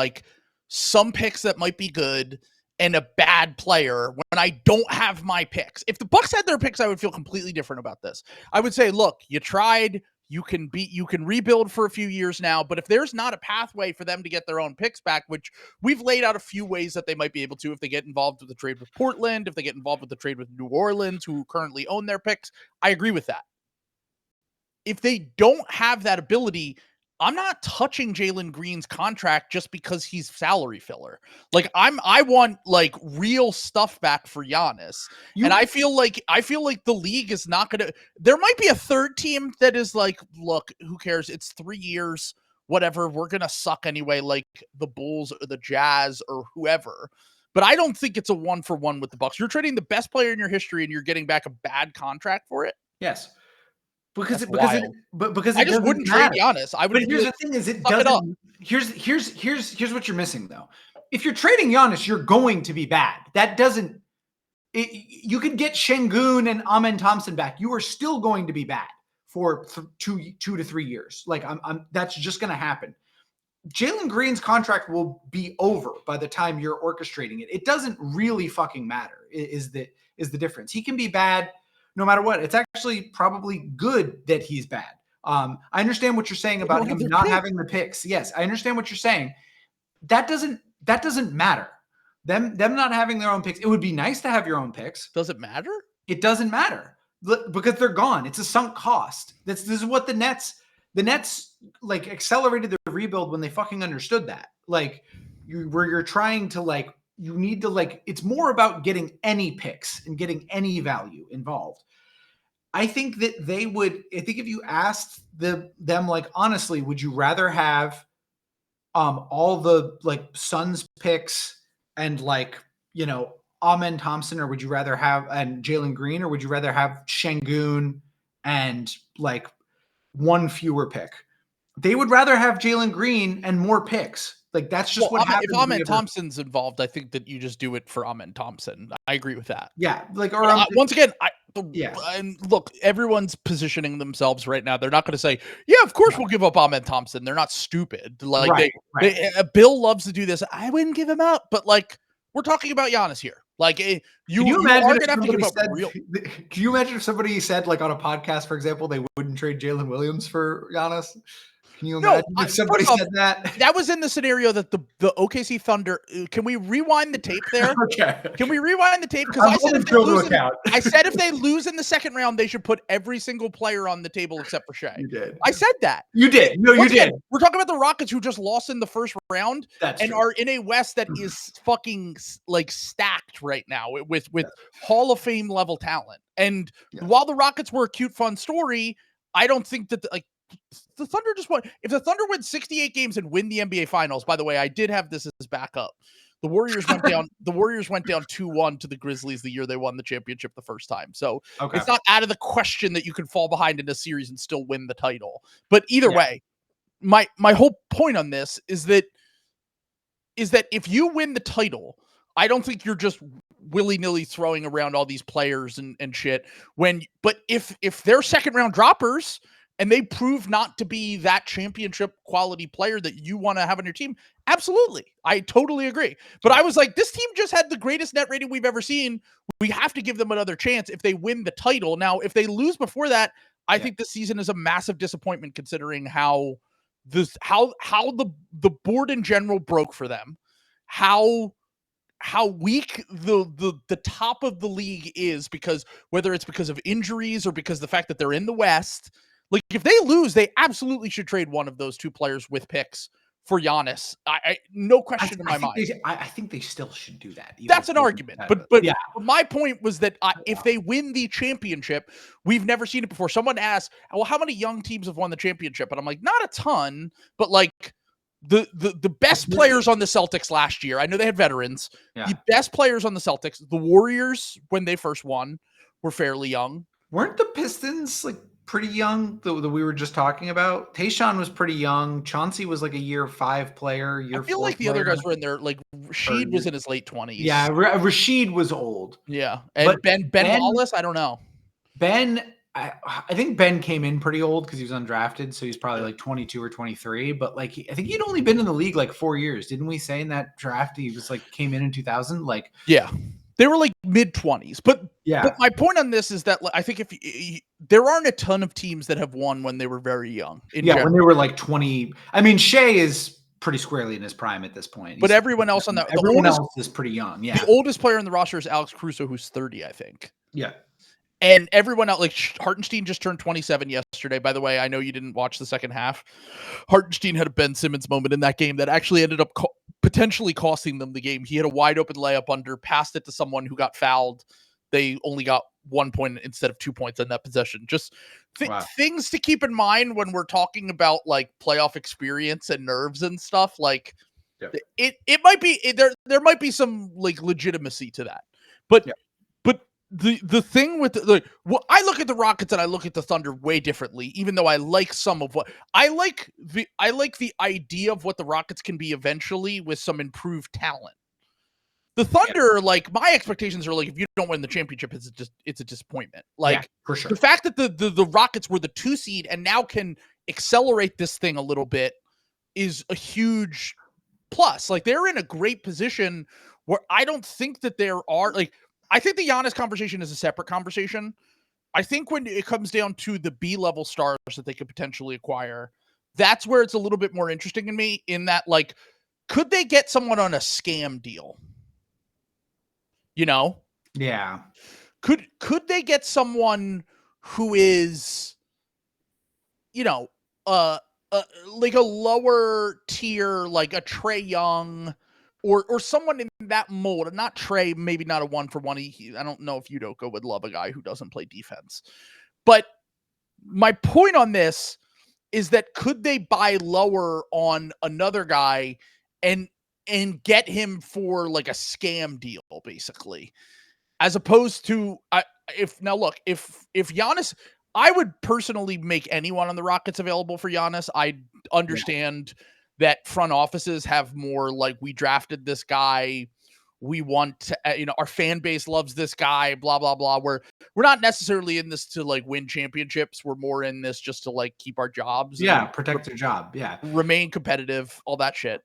some picks that might be good and a bad player when I don't have my picks. If the Bucks had their picks, I would feel completely different about this. I would say, look, you tried, you can rebuild for a few years now, but if there's not a pathway for them to get their own picks back, which we've laid out a few ways that they might be able to, if they get involved with the trade with Portland, if they get involved with the trade with New Orleans, who currently own their picks, I agree with that. If they don't have that ability, I'm not touching Jalen Green's contract just because he's salary filler. I want real stuff back for Giannis. And I feel like the league is not going to, there might be a third team that is look, who cares? It's 3 years, whatever. We're going to suck anyway, the Bulls or the Jazz or whoever. but I don't think it's a 1-for-1 with the Bucks. You're trading the best player in your history and you're getting back a bad contract for it. Yes. Because That's it because it wild. but because I it just doesn't wouldn't trade matter. Giannis. I would But be here's like, the thing: is it suck it up. doesn't. Here's what you're missing though. If you're trading Giannis, you're going to be bad. That doesn't. You could get Şengün and Amen Thompson back. You are still going to be bad for 2 to 3 years. Like that's just going to happen. Jalen Green's contract will be over by the time you're orchestrating it. It doesn't really fucking matter. Is the difference? He can be bad no matter what. It's actually probably good that he's bad. I understand what you're saying about him not having the picks. Yes, I understand what you're saying. That doesn't matter. Them not having their own picks. It would be nice to have your own picks. Does it matter? It doesn't matter because they're gone. It's a sunk cost. This is what the Nets like accelerated the rebuild when they fucking understood that. Like you're trying to like, you need to like, it's more about getting any picks and getting any value involved. I think that I think if you asked them like, honestly, would you rather have all the like Suns picks and like, Amen Thompson, or would you rather have and Jalen Green, or would you rather have Şengün and like one fewer pick? They would rather have Jalen Green and more picks. Like that's just what happens. If Amen Thompson's involved, I think that you just do it for Amen Thompson. I agree with that. Yeah, like once again, and look, everyone's positioning themselves right now. They're not going to say, "Yeah, of course we'll give up Amen Thompson." They're not stupid. Like Bill loves to do this. I wouldn't give him up, but like we're talking about Giannis here. Like Can you imagine if somebody said like on a podcast, for example, they wouldn't trade Jalen Williams for Giannis? Can you imagine if somebody said that? That was in the scenario that the OKC Thunder. Can we rewind the tape there? Okay. Can we rewind the tape? Because I said if they lose in the second round, they should put every single player on the table except for Shai. You did. I said that. You did. No, you did. We're talking about the Rockets who just lost in the first round are in a West that is fucking like stacked right now with Hall of Fame level talent. And while the Rockets were a cute, fun story, I don't think that the Thunder just won. If the Thunder win 68 games and win the NBA Finals, by the way, I did have this as backup. The Warriors went down. The Warriors went down 2-1 to the Grizzlies the year they won the championship the first time. So it's not out of the question that you can fall behind in a series and still win the title. But either way, my whole point on this is that if you win the title, I don't think you're just willy-nilly throwing around all these players and shit. But if they're second round droppers and they prove not to be that championship quality player that you want to have on your team, absolutely. I totally agree. But I was like, this team just had the greatest net rating we've ever seen. We have to give them another chance if they win the title. Now, if they lose before that, I think this season is a massive disappointment considering how the board in general broke for them, how weak the top of the league is, because whether it's because of injuries or because of the fact that they're in the West. Like, if they lose, they absolutely should trade one of those two players with picks for Giannis. No question in my mind. I think they still should do that. That's an argument. But my point was that if they win the championship, we've never seen it before. Someone asked, well, how many young teams have won the championship? And I'm like, not a ton, but like the best players on the Celtics last year, I know they had veterans. Yeah. The best players on the Celtics, the Warriors, when they first won, were fairly young. Weren't the Pistons like pretty young that we were just talking about? Tayshaun was pretty young. Chauncey was like a year 5 player. I feel like the other guys were in there. Like Rashid was in his late 20s. Yeah, Rashid was old. Yeah, and Ben Wallace, I don't know. I think Ben came in pretty old because he was undrafted, so he's probably like 22 or 23. But like, I think he'd only been in the league like 4 years. Didn't we say in that draft he was like came in 2000? Like, yeah. They were like mid-20s. But my point on this is that I think there aren't a ton of teams that have won when they were very young. When they were like 20. I mean, Shai is pretty squarely in his prime at this point. But everyone else else is pretty young. Yeah. The oldest player on the roster is Alex Caruso, who's 30, I think. Yeah. And everyone else, like Hartenstein just turned 27 yesterday. By the way, I know you didn't watch the second half. Hartenstein had a Ben Simmons moment in that game that actually ended up potentially costing them the game. He had a wide open layup under, passed it to someone who got fouled. They only got 1 point instead of 2 points on that possession. Just things to keep in mind when we're talking about like playoff experience and nerves and stuff. Like, Yep. It might be there might be some like legitimacy to that, but Yep. but the thing with I look at the Rockets and I look at the Thunder way differently. Even though I like some of what I like the idea of what the Rockets can be eventually with some improved talent. The Thunder, like my expectations are like if you don't win the championship, it's a disappointment. Like for sure. The fact that the Rockets were the 2 seed and now can accelerate this thing a little bit is a huge plus. Like they're in a great position where I don't think that there are like I think the Giannis conversation is a separate conversation. I think when it comes down to the B-level stars that they could potentially acquire, that's where it's a little bit more interesting in me in that like could they get someone on a scam deal? You know? Yeah. Could they get someone who is, you know, like a lower tier, like a Trae Young or someone in that mold, and not Trae, maybe not a 1-for-1. I don't know if Udoka would love a guy who doesn't play defense. But my point on this is that could they buy lower on another guy and get him for like a scam deal, basically, as opposed to if Giannis, I would personally make anyone on the Rockets available for Giannis. I understand that front offices have more like we drafted this guy, we want to, our fan base loves this guy, blah blah blah. We're not necessarily in this to like win championships. We're more in this just to like keep our jobs. Yeah, protect their job. Yeah, remain competitive. All that shit.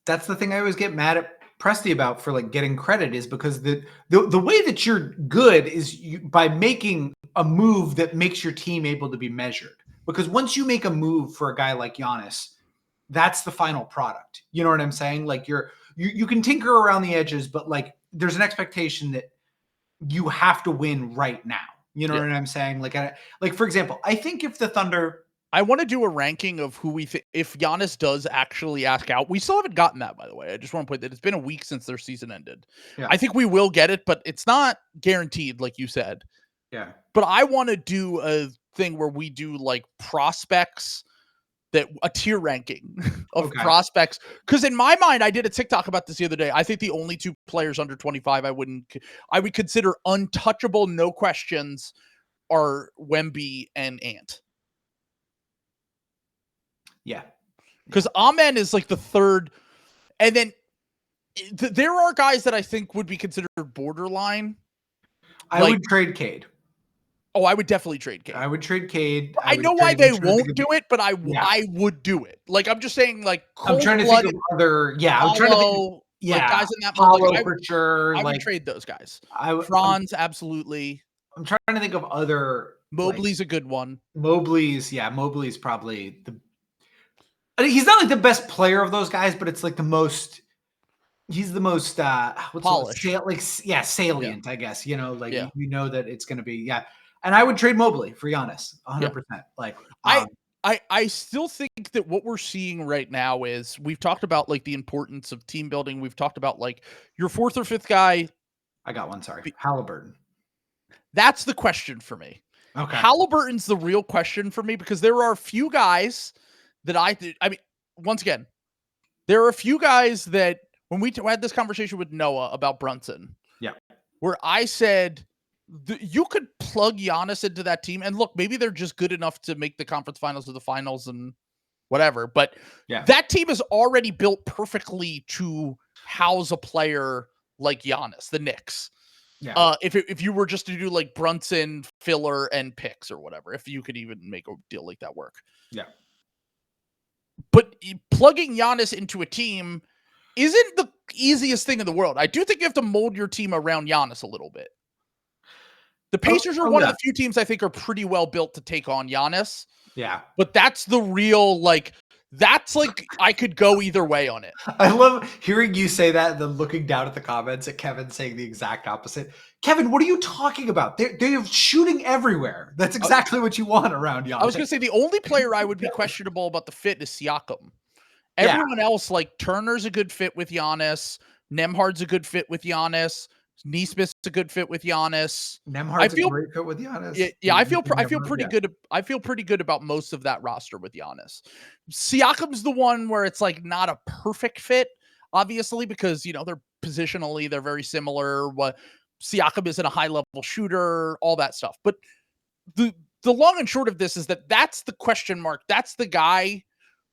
That's the thing I always get mad at Presti about for like getting credit is because the way that you're good is by making a move that makes your team able to be measured. Because once you make a move for a guy like Giannis, that's the final product. You know what I'm saying? Like you can tinker around the edges, but like there's an expectation that you have to win right now. You know what I'm saying? Like for example, I think if the Thunder, I want to do a ranking of who we think if Giannis does actually ask out. We still haven't gotten that, by the way. I just want to point that it's been a week since their season ended. Yeah. I think we will get it, but it's not guaranteed, like you said. Yeah. But I want to do a thing where we do like prospects, that a tier ranking of prospects. Because in my mind, I did a TikTok about this the other day. I think the only 2 players under 25 I would consider untouchable, no questions, are Wemby and Ant. Yeah. Because Amen is like the third. And then there are guys that I think would be considered borderline. I would trade Cade. Oh, I would definitely trade Cade. I would trade Cade. I know why they won't do it, but I would do it. Like, I'm just saying, like, I'm trying to think of other, I'm trying to think, like guys in that Paulo like, for sure. I would trade those guys. Franz, absolutely. I'm trying to think of other. Mobley's a good one. Mobley's probably he's not like the best player of those guys, but it's like the most. He's the most polished, salient, I guess. You know, like you know that it's going to be And I would trade Mobley for Giannis, 100%. Like I still think that what we're seeing right now is we've talked about like the importance of team building. We've talked about like your 4th or 5th guy. I got one. Sorry, Halliburton. That's the question for me. Okay, Halliburton's the real question for me because there are a few guys that I mean, once again, there are a few guys that when we had this conversation with Noah about Brunson, where I said you could plug Giannis into that team, and look, maybe they're just good enough to make the conference finals or the finals and whatever. But that team is already built perfectly to house a player like Giannis, the Knicks. Yeah. If you were just to do like Brunson, filler, and picks or whatever, if you could even make a deal like that work. Yeah. But plugging Giannis into a team isn't the easiest thing in the world. I do think you have to mold your team around Giannis a little bit. The Pacers are one of the few teams I think are pretty well built to take on Giannis. Yeah. But that's the real, like, that's like, I could go either way on it. I love hearing you say that and then looking down at the comments at Kevin saying the exact opposite. Kevin, what are you talking about? They're shooting everywhere. That's exactly what you want around Giannis. I was going to say the only player I would be questionable about the fit is Siakam. Everyone else, like Turner's a good fit with Giannis. Nemhard's a good fit with Giannis. Neesmith's a good fit with Giannis. Nemhard's a great fit with Giannis. Yeah, I feel pretty good. I feel pretty good about most of that roster with Giannis. Siakam's the one where it's like not a perfect fit, obviously, because they're positionally they're very similar. What Siakam isn't a high level shooter, all that stuff. But the long and short of this is that's the question mark. That's the guy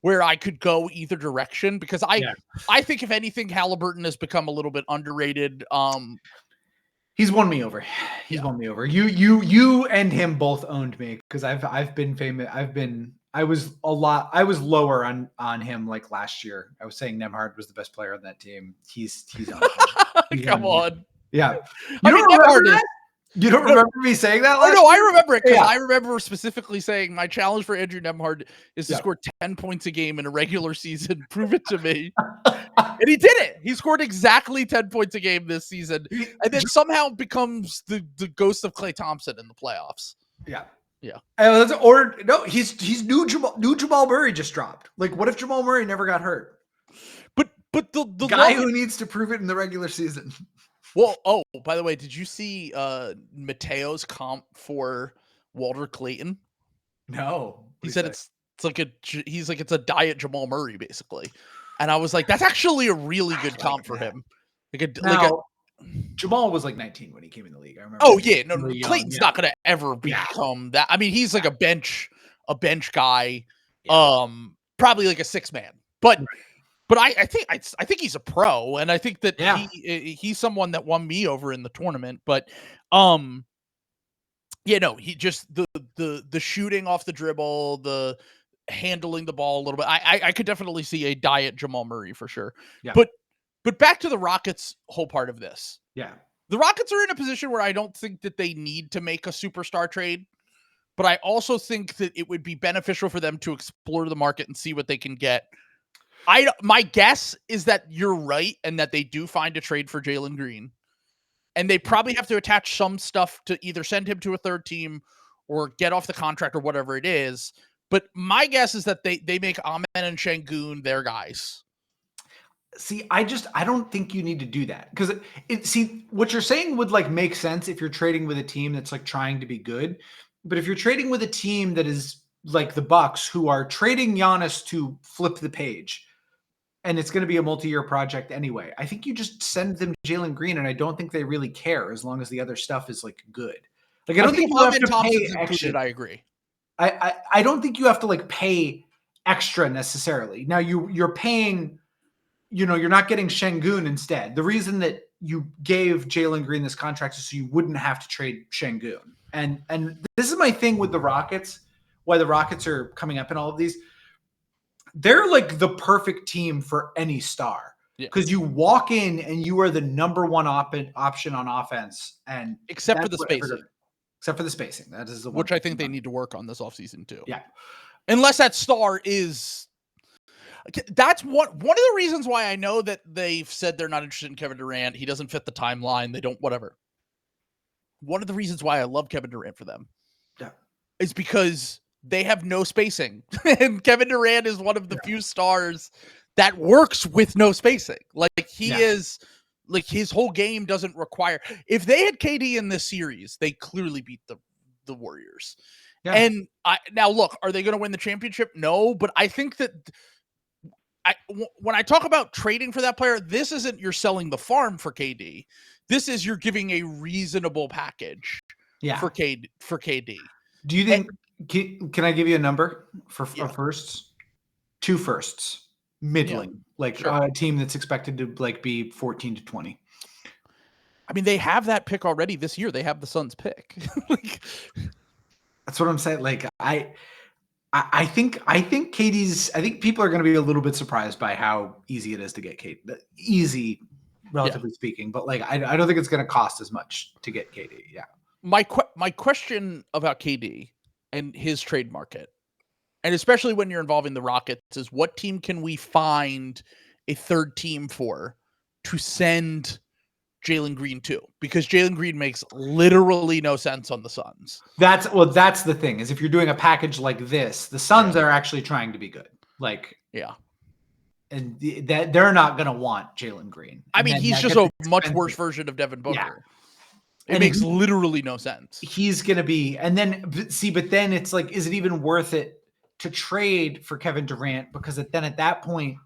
where I could go either direction, because I think if anything, Halliburton has become a little bit underrated. He's won me over. He's won me over. You and him both owned me, because I've been famous. I was lower on him like last year. I was saying Nemhard was the best player on that team. He's on. Come on. Yeah. You don't remember me saying that last year? I remember it, because I remember specifically saying my challenge for Andrew Nemhard is to score 10 points a game in a regular season. Prove it to me. And he did it. He scored exactly 10 points a game this season, and then somehow becomes the ghost of Klay Thompson in the playoffs. Yeah. Yeah. He's new Jamal Murray just dropped. Like, what if Jamal Murray never got hurt? But the guy who needs to prove it in the regular season. Well, by the way, did you see Mateo's comp for Walter Clayton? No. He said it's a diet Jamal Murray, basically. And I was like, that's actually a really good comp for him. Jamal was like 19 when he came in the league. I remember. Oh yeah, no, Clayton's not gonna ever become that. I mean, he's like a bench guy, probably like a 6-man. But I think he's a pro, and I think that he's someone that won me over in the tournament. But he just the shooting off the dribble, the handling the ball a little bit. I could definitely see a diet Jamal Murray for sure. Yeah. But back to the Rockets' whole part of this. Yeah. The Rockets are in a position where I don't think that they need to make a superstar trade, but I also think that it would be beneficial for them to explore the market and see what they can get. My guess is that you're right, and that they do find a trade for Jalen Green, and they probably have to attach some stuff to either send him to a third team or get off the contract or whatever it is. But my guess is that they make Amen and Şengün their guys. See, I don't think you need to do that, because what you're saying would like make sense if you're trading with a team that's like trying to be good. But if you're trading with a team that is like the Bucks, who are trading Giannis to flip the page, and it's going to be a multi-year project anyway, I think you just send them Jalen Green, and I don't think they really care as long as the other stuff is like good. Like, I don't think you have to pay extra. I agree. I don't think you have to like pay extra necessarily. Now you're paying, you're not getting Şengün instead. The reason that you gave Jalen Green this contract is so you wouldn't have to trade Şengün. And this is my thing with the Rockets, why the Rockets are coming up in all of these. They're like the perfect team for any star, because you walk in and you are the number one option on offense, and except for the spacing. Except for the spacing. That is the one which I think they need to work on this offseason too. Yeah. Unless that star is... That's one of the reasons why I know that they've said they're not interested in Kevin Durant. He doesn't fit the timeline. They don't, whatever. One of the reasons why I love Kevin Durant for them is because they have no spacing. And Kevin Durant is one of the few stars that works with no spacing. Like, he is... Like, his whole game doesn't require... If they had KD in this series, they clearly beat the Warriors. Yeah. And now, look, are they going to win the championship? No, but I think that... when I talk about trading for that player, this isn't you're selling the farm for KD. This is you're giving a reasonable package for KD. Do you think... Can I give you a number for firsts? 2 firsts. Middling, a team that's expected to like be 14 to 20. I mean, they have that pick already this year. They have the Suns pick. That's what I'm saying. Like, I think KD's. I think people are going to be a little bit surprised by how easy it is to get KD. Easy, relatively speaking, but like I don't think it's going to cost as much to get KD. Yeah. My question about KD and his trade market, and especially when you're involving the Rockets, is what team can we find a third team for to send Jalen Green to? Because Jalen Green makes literally no sense on the Suns. That's the thing, is if you're doing a package like this, the Suns are actually trying to be good. Like, and that they're not going to want Jalen Green. I And mean, then he's that just gets a much expensive. worse version of Devin Booker. Yeah. It makes literally no sense. He's going to be, and then but then it's like, is it even worth it to trade for Kevin Durant? Because then at that point,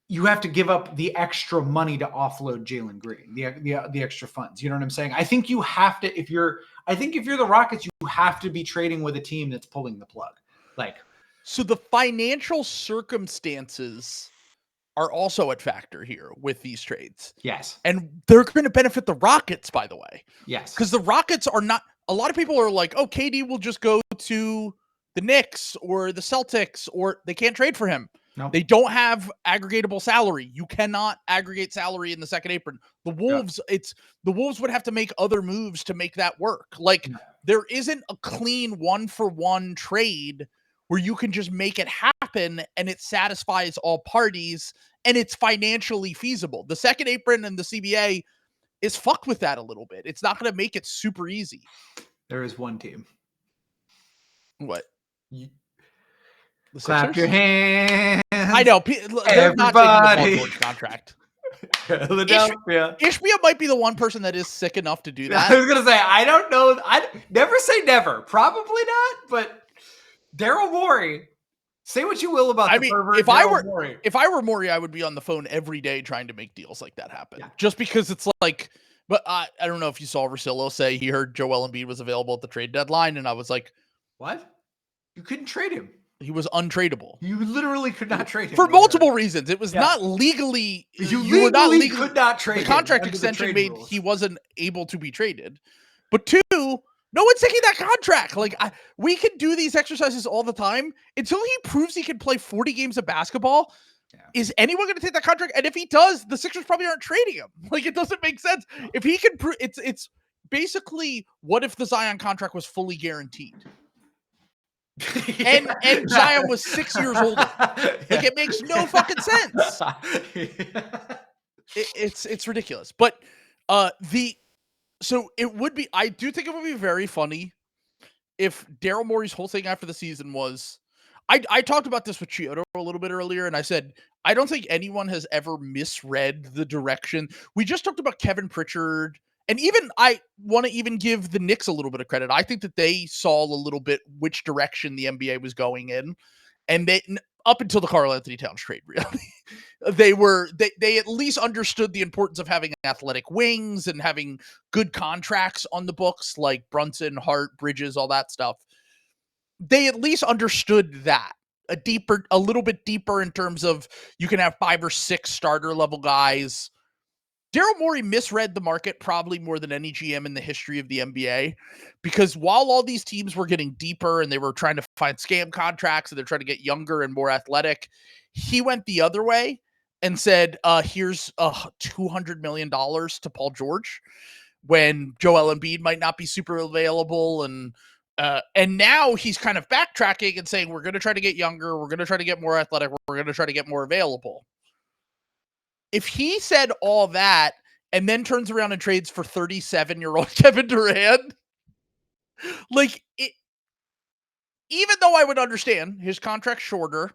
you have to give up the extra money to offload Jalen Green, the extra funds. You know what I'm saying? I think you have to, if you're the Rockets, you have to be trading with a team that's pulling the plug. Like, so the financial circumstances are also at factor here with these trades. Yes. And they're going to benefit the Rockets, by the way. Yes. Because the Rockets are not, a lot of people are like, oh, KD will just go to the Knicks or the Celtics, or they can't trade for him. Nope. They don't have aggregatable salary. You cannot aggregate salary in the second apron. The Wolves, the Wolves would have to make other moves to make that work. Like, there isn't a clean 1-for-1 trade where you can just make it happen and it satisfies all parties and it's financially feasible. The second apron and the CBA is fucked with that a little bit. It's not going to make it super easy. There is one team. What? The Clap Sixers? your hands. I know. They're not taking the Paul George contract. Philadelphia. Ishbia might be the one person that is sick enough to do that. I was going to say, I don't know. I never say never. Probably not, but Daryl Morey, say what you will about pervert if I were Morey, I would be on the phone every day trying to make deals like that happen. Yeah. Just because it's like, but I don't know if you saw Russillo say he heard Joel Embiid was available at the trade deadline, and I was like, what? You couldn't trade him. He was untradeable. You literally could not trade him. For multiple reasons. It was not legally. You were not legally could not trade him. The contract extension made he wasn't able to be traded. But two, no one's taking that contract. Like, we can do these exercises all the time until he proves he can play 40 games of basketball. Yeah. Is anyone going to take that contract? And if he does, the Sixers probably aren't trading him. Like, it doesn't make sense. If he can prove, it's basically, what if the Zion contract was fully guaranteed? And Zion was 6 years older. Like, it makes no fucking sense. It's ridiculous. But so it would be, I do think it would be very funny if Daryl Morey's whole thing after the season was, I talked about this with Chiodo a little bit earlier, and I said, I don't think anyone has ever misread the direction. We just talked about Kevin Pritchard, and even I want to even give the Knicks a little bit of credit. I think that they saw a little bit which direction the NBA was going in, and they, up until the Karl Anthony Towns trade, really, they at least understood the importance of having athletic wings and having good contracts on the books, like Brunson, Hart, Bridges, all that stuff. They at least understood that a little bit deeper in terms of you can have 5 or 6 starter level guys. Daryl Morey misread the market probably more than any GM in the history of the NBA, because while all these teams were getting deeper and they were trying to find scam contracts and they're trying to get younger and more athletic, he went the other way and said, here's $200 million to Paul George when Joel Embiid might not be super available. And now he's kind of backtracking and saying, we're going to try to get younger. We're going to try to get more athletic. We're going to try to get more available. If he said all that and then turns around and trades for 37-year-old Kevin Durant, like, even though I would understand his contract's shorter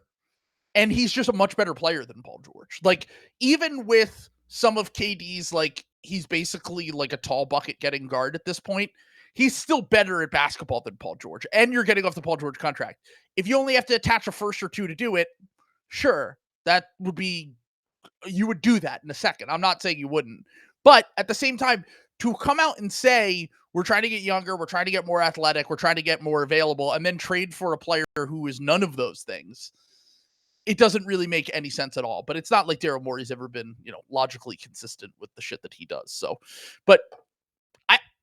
and he's just a much better player than Paul George, like, even with some of KD's, like, he's basically like a tall bucket getting guard at this point, he's still better at basketball than Paul George, and you're getting off the Paul George contract. If you only have to attach a first or two to do it, sure, that would be, you would do that in a second. I'm not saying you wouldn't. But at the same time, to come out and say, we're trying to get younger, we're trying to get more athletic, we're trying to get more available, and then trade for a player who is none of those things, it doesn't really make any sense at all. But it's not like Daryl Morey's ever been, logically consistent with the shit that he does. So, but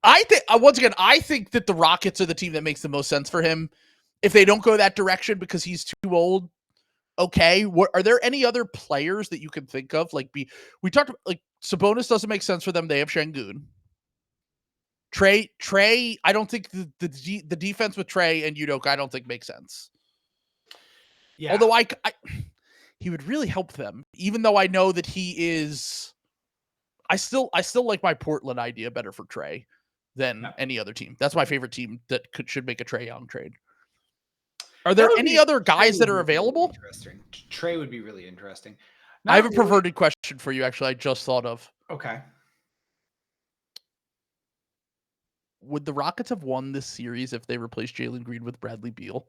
I think, once again, I think that the Rockets are the team that makes the most sense for him. If they don't go that direction because he's too old, okay. Are there any other players that you can think of? Like, we talked about, like, Sabonis doesn't make sense for them. They have Şengün. Trey, I don't think the defense with Trey and Udoka, I don't think makes sense. Yeah. Although he would really help them, even though I know that he is. I still like my Portland idea better for Trey than any other team. That's my favorite team that should make a Trey Young trade. Are there any other guys that are available? Really interesting. Trey would be really interesting. I have a perverted question for you, actually, I just thought of. Okay. Would the Rockets have won this series if they replaced Jalen Green with Bradley Beal?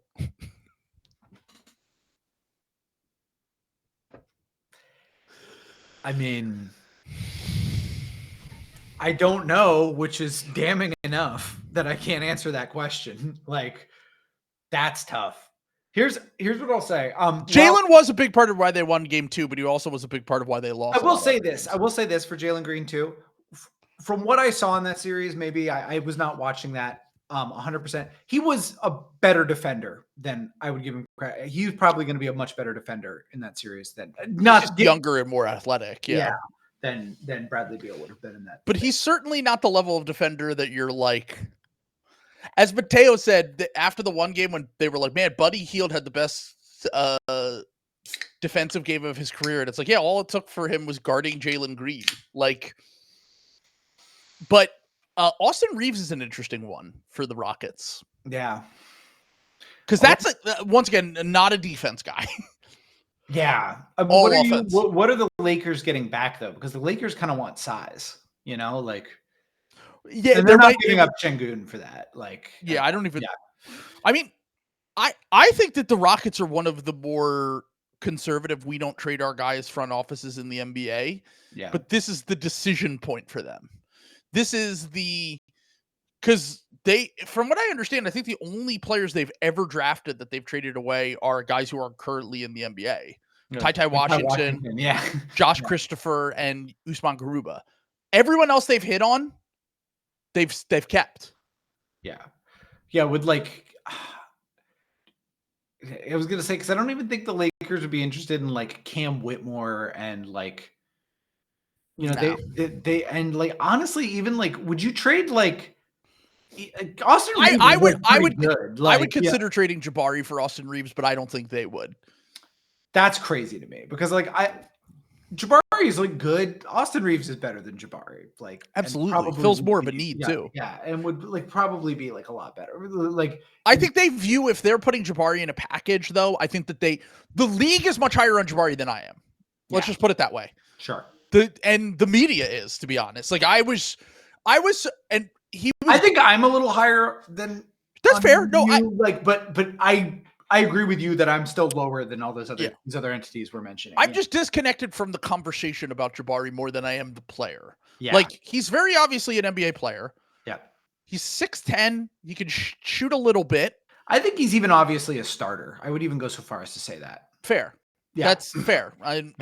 I mean, I don't know, which is damning enough that I can't answer that question. Like, that's tough. Here's what I'll say. Jalen was a big part of why they won game 2, but he also was a big part of why they lost. I will say this for Jalen Green too. From what I saw in that series, maybe I was not watching that 100%. He was a better defender than I would give him credit. He's probably going to be a much better defender in that series than younger and more athletic. Yeah. Than Bradley Beal would have been in that. But he's certainly not the level of defender that you're like. As Mateo said after the one game when they were like, man, Buddy Hield had the best defensive game of his career. And it's like, yeah, all it took for him was guarding Jalen Green. Like, but Austin Reeves is an interesting one for the Rockets. Yeah. Because that's, once again, not a defense guy. Yeah. All offense. What are the Lakers getting back, though? Because the Lakers kind of want size, like... Yeah, and they're not giving up Şengün for that. Like, yeah, I don't even... Yeah. I mean, I think that the Rockets are one of the more conservative, we don't trade our guys front offices in the NBA. Yeah. But this is the decision point for them. This is because they, from what I understand, I think the only players they've ever drafted that they've traded away are guys who are currently in the NBA. Yeah. Ty Washington, yeah. Josh Christopher, and Usman Garuba. Everyone else they've hit on, they've kept. Yeah. Yeah, with like... I was gonna say, because I don't even think the Lakers would be interested in like Cam Whitmore and like, they and like honestly, even like, would you trade like Austin Reeves? I would consider trading Jabari for Austin Reeves, but I don't think they would. That's crazy to me because like Jabari is like good. Austin Reeves is better than Jabari. Like absolutely fills more of a need too. Yeah, and would like probably be like a lot better. Like I think they view if they're putting Jabari in a package, though. I think that the league is much higher on Jabari than I am. Let's just put it that way. Sure. The media is, to be honest. Like I was, and he was. I think I'm a little higher than. That's fair. No, but I agree with you that I'm still lower than all these other entities we're mentioning. I'm just disconnected from the conversation about Jabari more than I am the player. Yeah. Like, he's very obviously an NBA player. Yeah. He's 6'10". He can shoot a little bit. I think he's even obviously a starter. I would even go so far as to say that. Fair. Yeah. That's fair. I'm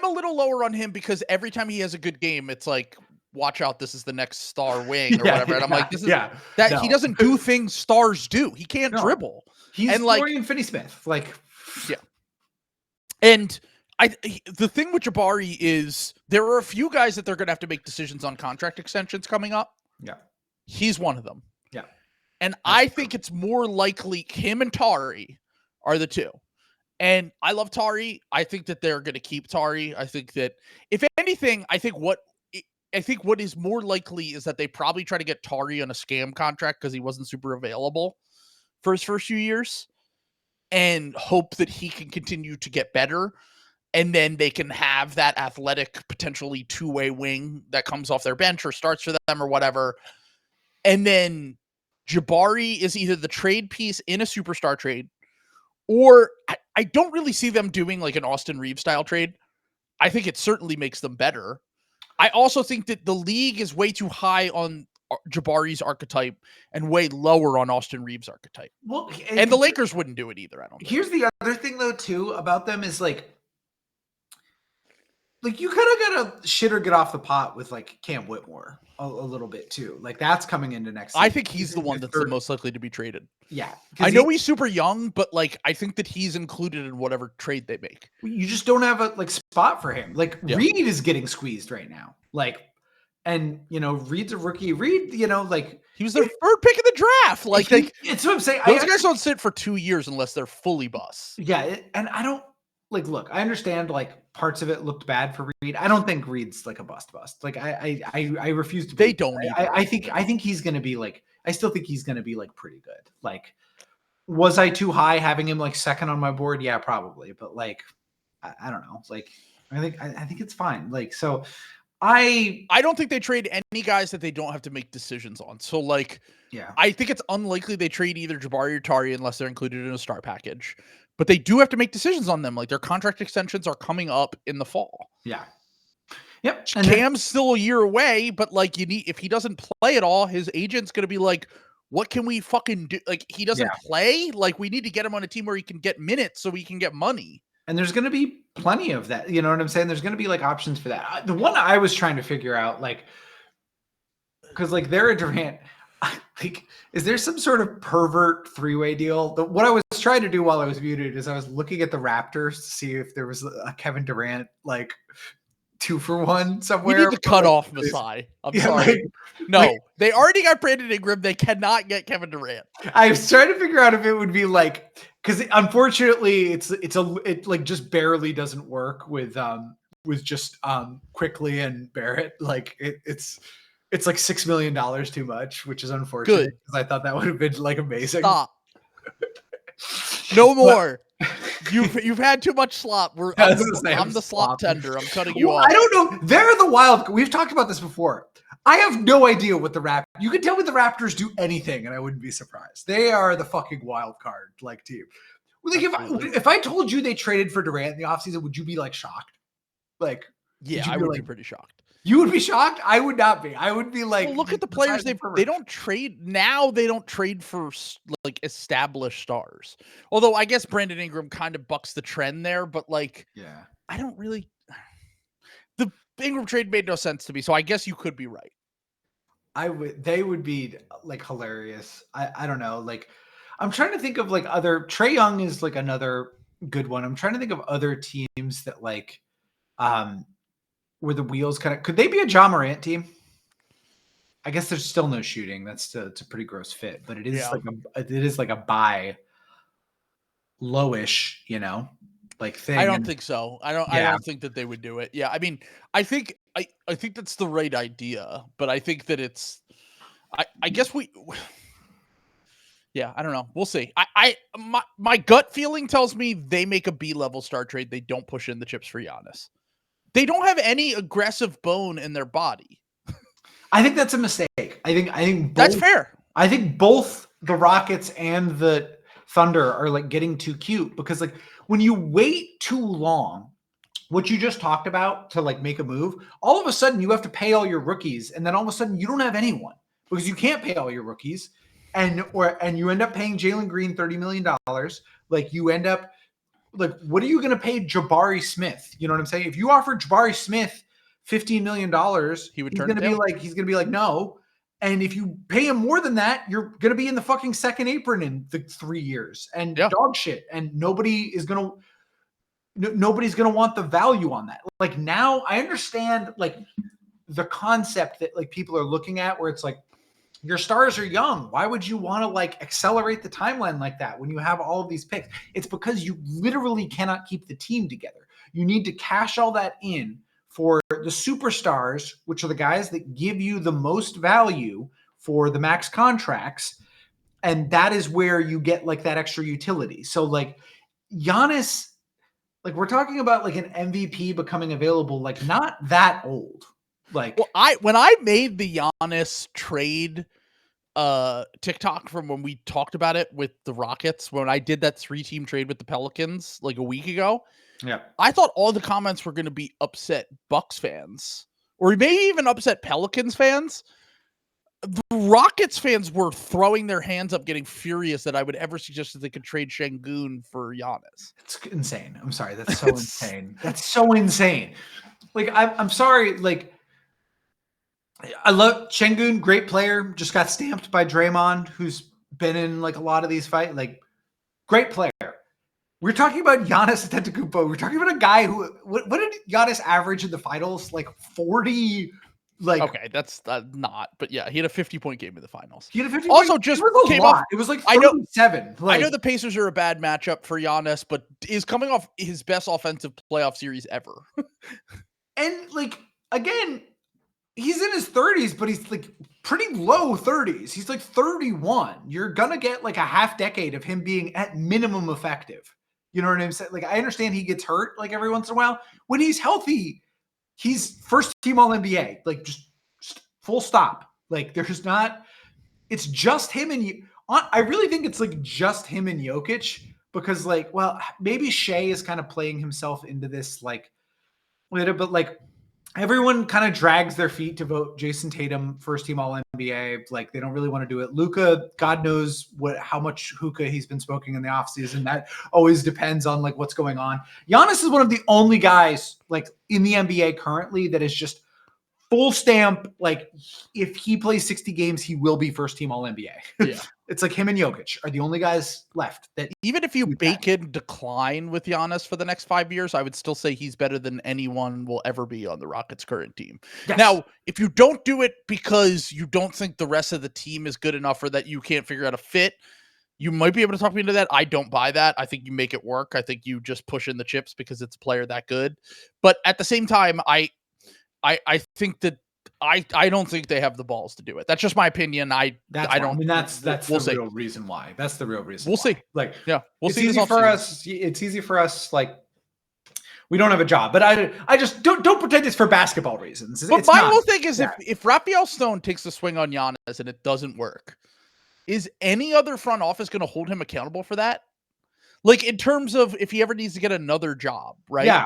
a little lower on him because every time he has a good game, it's like, watch out, this is the next star wing or whatever. And I'm like, he doesn't do things stars do. He can't dribble. He's Dorian Finney-Smith. Like, yeah. And the thing with Jabari is there are a few guys that they're going to have to make decisions on contract extensions coming up. Yeah. He's one of them. Yeah. And I think it's more likely him and Tari are the two. And I love Tari. I think that they're going to keep Tari. I think that if anything, I think what is more likely is that they probably try to get Tari on a scam contract because he wasn't super available for his first few years and hope that he can continue to get better. And then they can have that athletic, potentially two-way wing that comes off their bench or starts for them or whatever. And then Jabari is either the trade piece in a superstar trade, or I don't really see them doing like an Austin Reeves style trade. I think it certainly makes them better. I also think that the league is way too high on Jabari's archetype and way lower on Austin Reeves' archetype. Well, and the Lakers wouldn't do it either, I don't think. Here's the other thing, though, too, about them is like you kind of got to shit or get off the pot with like Cam Whitmore a little bit, too. Like that's coming into next season. I think he's the one that's the most likely to be traded. Yeah. I know he's super young, but like I think that he's included in whatever trade they make. You just don't have a spot for him. Like Reed is getting squeezed right now. Like, and Reed's a rookie. Reed, like he was their third pick in the draft. Like it's what I'm saying. Those guys don't sit for 2 years unless they're fully bust. Yeah, and I don't look. I understand parts of it looked bad for Reed. I don't think Reed's like a bust. Like I refuse to. They don't. I think he's gonna be I still think he's gonna be pretty good. Like, Was I too high having him like second on my board? Yeah, probably. But like, I don't know. Like, I think it's fine. Like, so I don't think they trade any guys that they don't have to make decisions on. So like, yeah. I think it's unlikely they trade either Jabari or Tari unless they're included in a star package. But they do have to make decisions on them. Like their contract extensions are coming up in the fall. Yeah. Yep. And Cam's still a year away, but like if he doesn't play at all, his agent's gonna be like, what can we fucking do? Like he doesn't play. Like we need to get him on a team where he can get minutes so he can get money. And there's going to be plenty of that. You know what I'm saying? There's going to be like options for that. The one I was trying to figure out, like, because like they're a Durant, like, is there some sort of pervert three-way deal? What I was trying to do while I was muted is I was looking at the Raptors to see if there was a Kevin Durant like 2-for-1 somewhere. We need to cut off Masai. I'm sorry. No, they already got Brandon Ingram. They cannot get Kevin Durant. I was trying to figure out if it would be like, because unfortunately it like just barely doesn't work with just Quickly and Barrett. Like it's like $6 million too much, which is unfortunate because I thought that would have been like amazing. Stop. No more. You've had too much slop. I'm the slop tender. I'm cutting you off. I don't know. They're the wild. We've talked about this before. I have no idea what the Raptors. You could tell me the Raptors do anything, and I wouldn't be surprised. They are the fucking wild card like team. Like if I told you they traded for Durant in the offseason, would you be like shocked? Like yeah, I would be pretty shocked. You would be shocked? I would not be. I would be like, well, look at the players they don't trade now. They don't trade for like established stars. Although I guess Brandon Ingram kind of bucks the trend there, but like, yeah, I don't really. The Ingram trade made no sense to me, so I guess you could be right. They would be like hilarious. I don't know. Like, I'm trying to think of like other. Trae Young is like another good one. I'm trying to think of other teams that like, where the wheels kind of could they be a Ja Morant team? I guess there's still no shooting. It's a pretty gross fit, but it is like a buy lowish, you know, like thing. I don't think so. I don't think that they would do it. Yeah, I mean, I think that's the right idea, but I think that it's. I guess we. Yeah, I don't know. We'll see. My gut feeling tells me they make a B-level star trade. They don't push in the chips for Giannis. They don't have any aggressive bone in their body. I think that's a mistake. I think that's fair. I think both the Rockets and the Thunder are like getting too cute because like when you wait too long, what you just talked about to like make a move, all of a sudden you have to pay all your rookies, and then all of a sudden you don't have anyone because you can't pay all your rookies, and you end up paying Jalen Green $30 million. Like you end up. Like, what are you going to pay Jabari Smith? You know what I'm saying? If you offer Jabari Smith $15 million, he's going to be like, no. And if you pay him more than that, you're going to be in the fucking second apron in the 3 years and dog shit. And nobody's going to want the value on that. Like now I understand like the concept that like people are looking at where it's like, your stars are young. Why would you want to like accelerate the timeline like that when you have all of these picks? It's because you literally cannot keep the team together. You need to cash all that in for the superstars, which are the guys that give you the most value for the max contracts. And that is where you get like that extra utility. So like Giannis, like we're talking about like an MVP becoming available, like not that old. Like, well, when I made the Giannis trade TikTok from when we talked about it with the Rockets, when I did that 3-team trade with the Pelicans like a week ago, I thought all the comments were going to be upset Bucks fans or maybe even upset Pelicans fans. The Rockets fans were throwing their hands up, getting furious that I would ever suggest that they could trade Şengün for Giannis. It's insane. I'm sorry. That's so insane. That's so insane. Like, I'm sorry. Like, I love Şengün, great player. Just got stamped by Draymond, who's been in like a lot of these fights. Like, great player. We're talking about Giannis Antetokounmpo. We're talking about a guy who what did Giannis average in the finals? Like 40. Like, okay, that's not. But yeah, he had a 50-point game in the finals. He had a 50. Also, just came off. It was like 37. I know the Pacers are a bad matchup for Giannis, but is coming off his best offensive playoff series ever. And like again. he's in his 30s, but he's like pretty low 30s. He's like 31. You're gonna get like a half decade of him being at minimum effective. You know what I'm saying? Like I understand he gets hurt like every once in a while. When he's healthy, he's first team All NBA. Like just full stop. Like there's not. It's just him and you. I really think it's like just him and Jokic because like, well, maybe Shea is kind of playing himself into this like little bit like everyone kind of drags their feet to vote Jason Tatum first team All NBA. Like they don't really want to do it. Luka, God knows how much hookah he's been smoking in the offseason. That always depends on like what's going on. Giannis is one of the only guys like in the NBA currently that is just full stamp. Like if he plays 60 games, he will be first team All NBA. Yeah. It's like him and Jokic are the only guys left that even if you bake in decline with Giannis for the next 5 years, I would still say he's better than anyone will ever be on the Rockets' current team. Yes. Now, if you don't do it because you don't think the rest of the team is good enough or that you can't figure out a fit, you might be able to talk me into that. I don't buy that. I think you make it work. I think you just push in the chips because it's a player that good. But at the same time, I think that I don't think they have the balls to do it. That's just my opinion. I don't. I mean, that's we'll the real reason why. That's the real reason. We'll see. Like, yeah, we'll it's see. Easy for us. It's easy for us. Like, we don't have a job, but I just don't pretend it's for basketball reasons. But my whole thing is if Raphael Stone takes a swing on Giannis and it doesn't work, is any other front office going to hold him accountable for that? Like in terms of if he ever needs to get another job, right? Yeah.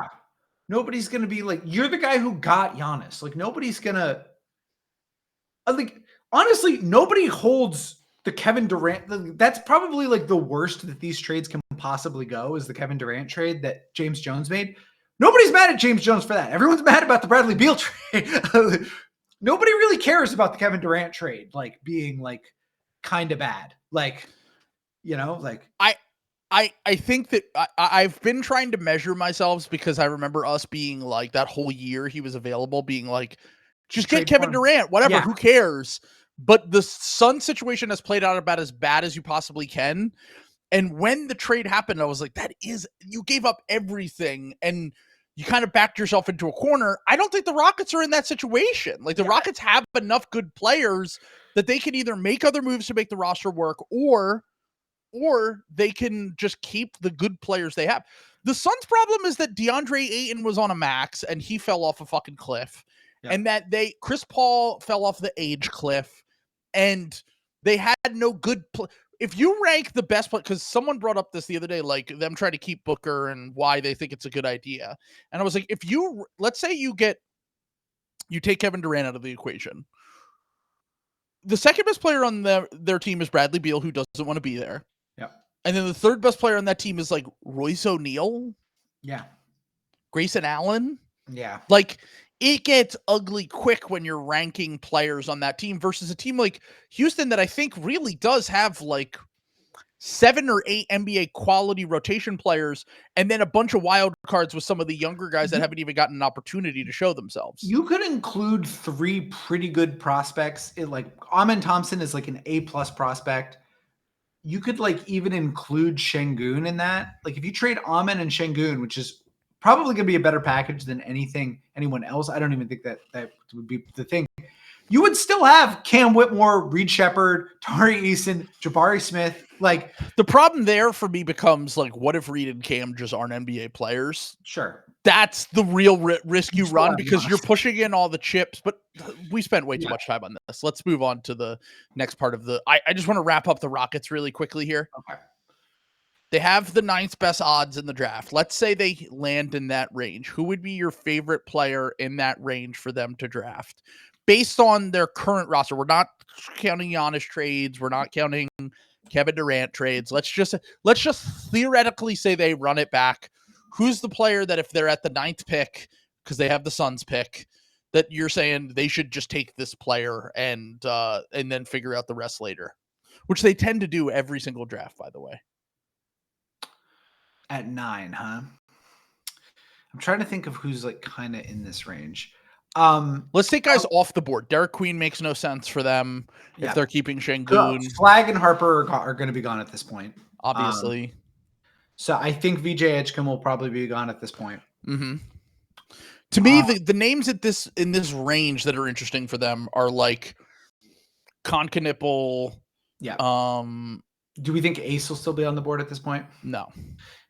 Nobody's going to be like, you're the guy who got Giannis. Like, nobody's going to, like, honestly, nobody holds the Kevin Durant. That's probably like the worst that these trades can possibly go is the Kevin Durant trade that James Jones made. Nobody's mad at James Jones for that. Everyone's mad about the Bradley Beal trade. Nobody really cares about the Kevin Durant trade, like being like kind of bad. Like, you know, like I think that I've been trying to measure myself because I remember us being like that whole year he was available being like, just get Kevin Durant, whatever, who cares? But the Sun situation has played out about as bad as you possibly can. And when the trade happened, I was like, you gave up everything and you kind of backed yourself into a corner. I don't think the Rockets are in that situation. Like the Rockets have enough good players that they can either make other moves to make the roster work or they can just keep the good players they have. The Suns' problem is that DeAndre Ayton was on a max and he fell off a fucking cliff. Yeah. And that Chris Paul fell off the age cliff and they had no good if you rank the best player, because someone brought up this the other day, like them trying to keep Booker and why they think it's a good idea. And I was like, let's say you take Kevin Durant out of the equation. The second best player on their team is Bradley Beal, who doesn't want to be there. Yeah. And then the third best player on that team is like Royce O'Neal. Yeah. Grayson Allen. Yeah. Like it gets ugly quick when you're ranking players on that team versus a team like Houston that I think really does have like 7 or 8 NBA quality rotation players and then a bunch of wild cards with some of the younger guys that haven't even gotten an opportunity to show themselves. You could include 3 pretty good prospects. Like Amen Thompson is like an A+ prospect. You could like even include Şengün in that. Like if you trade Amen and Şengün, which is probably going to be a better package than anyone else. I don't even think that would be the thing. You would still have Cam Whitmore, Reed Shepherd, Tari Eason, Jabari Smith. Like the problem there for me becomes like, what if Reed and Cam just aren't NBA players? Sure. That's the real risk you run because you're pushing in all the chips, but we spent way too much time on this. Let's move on to the next part of I just want to wrap up the Rockets really quickly here. Okay. They have the 9th best odds in the draft. Let's say they land in that range. Who would be your favorite player in that range for them to draft? Based on their current roster, we're not counting Giannis trades. We're not counting Kevin Durant trades. Let's just theoretically say they run it back. Who's the player that if they're at the 9th pick, because they have the Suns pick, that you're saying they should just take this player and then figure out the rest later, which they tend to do every single draft, by the way. At 9, huh? I'm trying to think of who's like kind of in this range. Let's take guys off the board. Derek Queen makes no sense for them if they're keeping Şengün. Flag and Harper are going to be gone at this point. Obviously. So I think VJ Edgecombe will probably be gone at this point. Mm-hmm. To me, the names in this range that are interesting for them are like Concanipple. Yeah. Um, Do we think Ace will still be on the board at this point? no.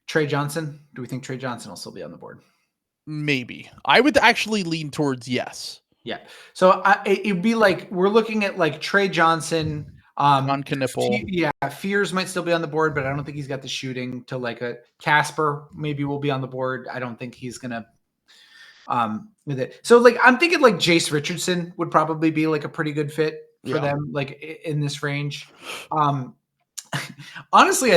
Trey Johnson? Do we think Trey Johnson will still be on the board? Maybe. I would actually lean towards yes. Yeah. So it'd be like we're looking at like Trey Johnson. Concanipple. Yeah, Fears might still be on the board, but I don't think he's got the shooting to like a Casper. Maybe will be on the board. I don't think he's gonna with it. So like I'm thinking like Jace Richardson would probably be like a pretty good fit for them, like in this range. Honestly,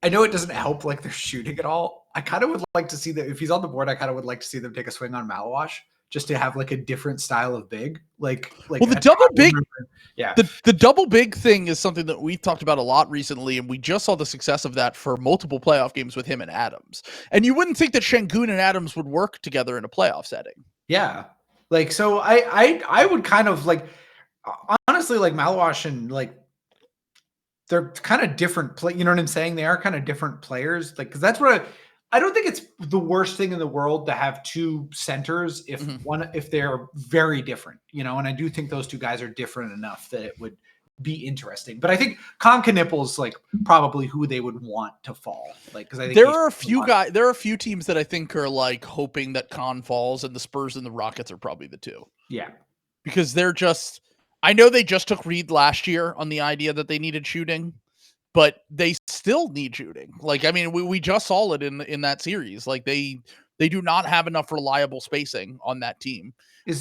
I know it doesn't help like their shooting at all. I kind of would like to see that if he's on the board, I kind of would like to see them take a swing on Malawash just to have like a different style of big. Like well, the double big, yeah. The double big thing is something that we've talked about a lot recently, and we just saw the success of that for multiple playoff games with him and Adams. And you wouldn't think that Şengün and Adams would work together in a playoff setting. Yeah, like so I would kind of like honestly like Malawash and like they're kind of different you know what I'm saying? They are kind of different players. Like, cause that's what I don't think it's the worst thing in the world to have two centers if they're very different, you know, and I do think those two guys are different enough that it would be interesting. But I think Concanipple's like probably who they would want to fall. Like, cause I think there are a few teams that I think are like hoping that Con falls, and the Spurs and the Rockets are probably the two. Yeah. Because they're just, I know they just took Reed last year on the idea that they needed shooting, but they still need shooting. Like, I mean, we just saw it in that series. Like they do not have enough reliable spacing on that team. Is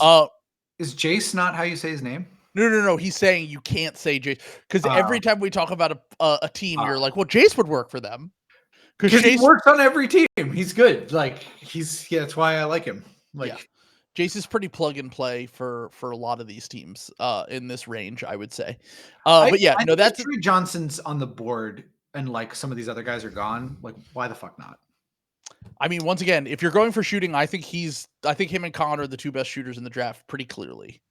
Jace not how you say his name? No. He's saying you can't say Jace because every time we talk about a team, you're like, well, Jace would work for them because he works on every team. He's good. Like that's why I like him. Like. Yeah. Jace is pretty plug and play for a lot of these teams in this range, I would say. But yeah, no, that's Trey Johnson's on the board, and like some of these other guys are gone. Like, why the fuck not? I mean, once again, if you're going for shooting, I think him and Con are the two best shooters in the draft, pretty clearly.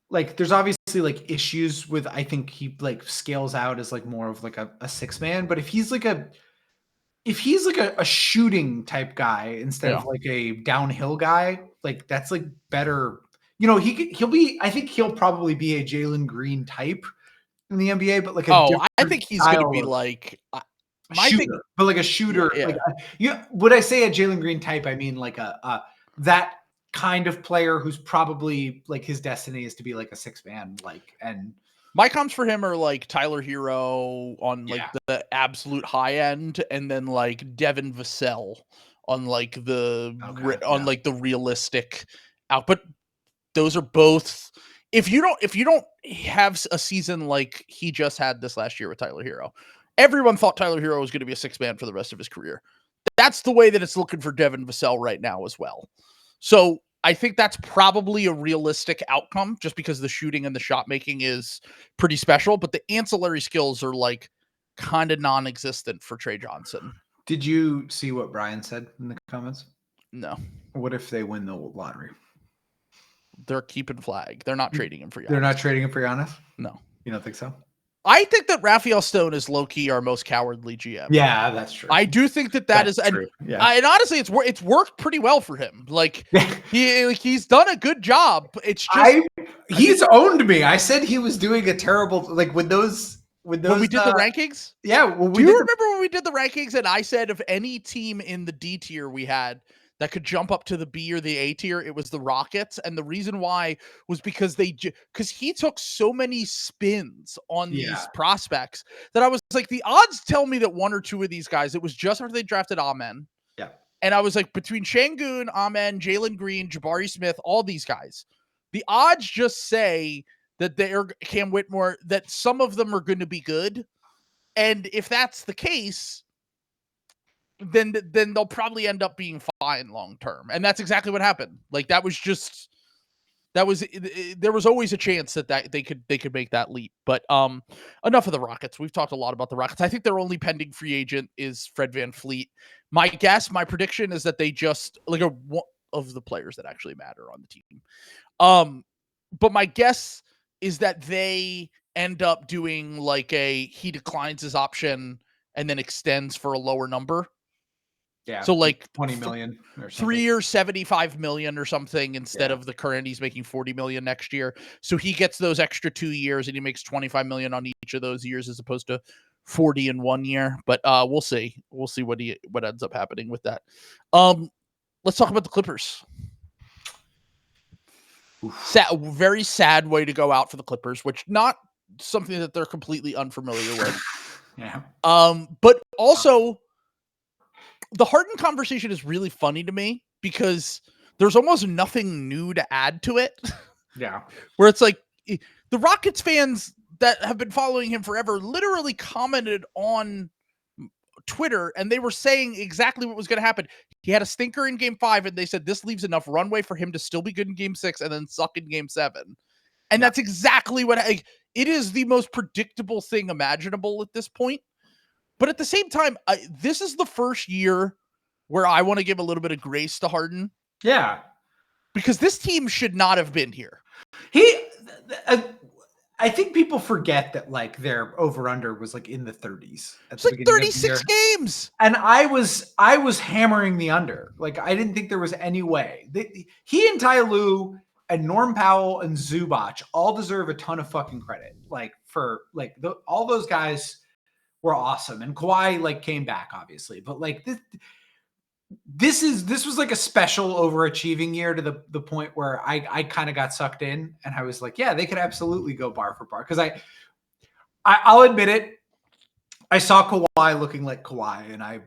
Like, there's obviously like issues with. I think he like scales out as like more of like a six man, but if he's like a shooting type guy instead of like a downhill guy, like that's like better. You know, I think he'll probably be a Jalen Green type in the NBA, but like I think he's going to be like but like a shooter. Yeah. Like, would I say a Jalen Green type? I mean like a that kind of player who's probably like his destiny is to be like a six man, like and. My comps for him are like Tyler Hero on like the absolute high end, and then like Devin Vassell on like the realistic out. But those are both. If you don't have a season like he just had this last year with Tyler Hero, everyone thought Tyler Hero was going to be a six man for the rest of his career. That's the way that it's looking for Devin Vassell right now as well. So I think that's probably a realistic outcome just because the shooting and the shot making is pretty special, but the ancillary skills are like kind of non-existent for Trey Johnson. Did you see what Brian said in the comments? No. What if they win the lottery? They're keeping Flag. They're not trading him for Giannis. They're not trading him for Giannis? No. You don't think so? I think that Raphael Stone is low-key our most cowardly GM. Yeah, that's true. I do think that is true. And honestly, it's worked pretty well for him. Like he's done a good job. It's just he's owned me. I said he was doing a terrible when we did the rankings. Yeah, do you remember when we did the rankings and I said if any team in the D tier we had that could jump up to the B or the A tier, it was the Rockets. And the reason why was because he took so many spins on these prospects that I was like, the odds tell me that one or two of these guys, it was just after they drafted Amen. Yeah. And I was like, between Şengün, Amen, Jalen Green, Jabari Smith, all these guys, the odds just say that they're Cam Whitmore, that some of them are going to be good. And if that's the case, then they'll probably end up being fine long term. And that's exactly what happened. Like there was always a chance that they could make that leap. But enough of the Rockets. We've talked a lot about the Rockets. I think their only pending free agent is Fred VanVleet. My prediction is that they just like are one of the players that actually matter on the team. But my guess is that they end up doing like he declines his option and then extends for a lower number. Yeah. So like 20 million or 3 something. years, 75 million or something instead Yeah. of the current. He's making 40 million next year. So he gets those extra 2 years and he makes 25 million on each of those years as opposed to 40 in 1 year. But we'll see. We'll see what ends up happening with that. Let's talk about the Clippers. Very sad way to go out for the Clippers, which not something that they're completely unfamiliar with. Yeah. But also the Harden conversation is really funny to me because there's almost nothing new to add to it. Yeah. Where it's like the Rockets fans that have been following him forever literally commented on Twitter and they were saying exactly what was going to happen. He had a stinker in game 5 and they said this leaves enough runway for him to still be good in game 6 and then suck in game 7. And that's exactly what it is, the most predictable thing imaginable at this point. But at the same time, this is the first year where I want to give a little bit of grace to Harden. Yeah. Because this team should not have been here. I think people forget that like their over-under was like in the 30s. It's like 36 games. And I was hammering the under. Like I didn't think there was any way. He and Ty Lue and Norm Powell and Zubac all deserve a ton of fucking credit. Like for like all those guys were awesome. And Kawhi like came back obviously. But like this was like a special overachieving year to the point where I kind of got sucked in and I was like, yeah, they could absolutely go bar for bar. Cause I'll admit it. I saw Kawhi looking like Kawhi and I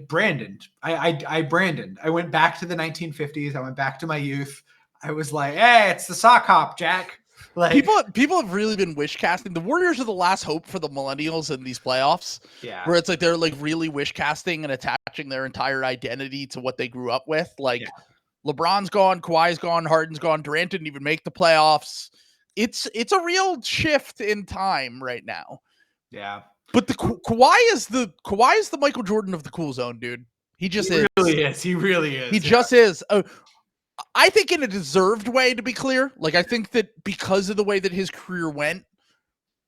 branded. I went back to the 1950s. I went back to my youth. I was like, hey, it's the sock hop, Jack. Like people have really been wish casting. The Warriors are the last hope for the millennials in these playoffs. Yeah. Where it's like they're like really wish casting and attaching their entire identity to what they grew up with. Like LeBron's gone, Kawhi's gone, Harden's gone, Durant didn't even make the playoffs. It's a real shift in time right now. Yeah. But the Kawhi is the Michael Jordan of the cool zone, dude. He just is. He really is. He just is. I think in a deserved way, to be clear. Like, I think that because of the way that his career went,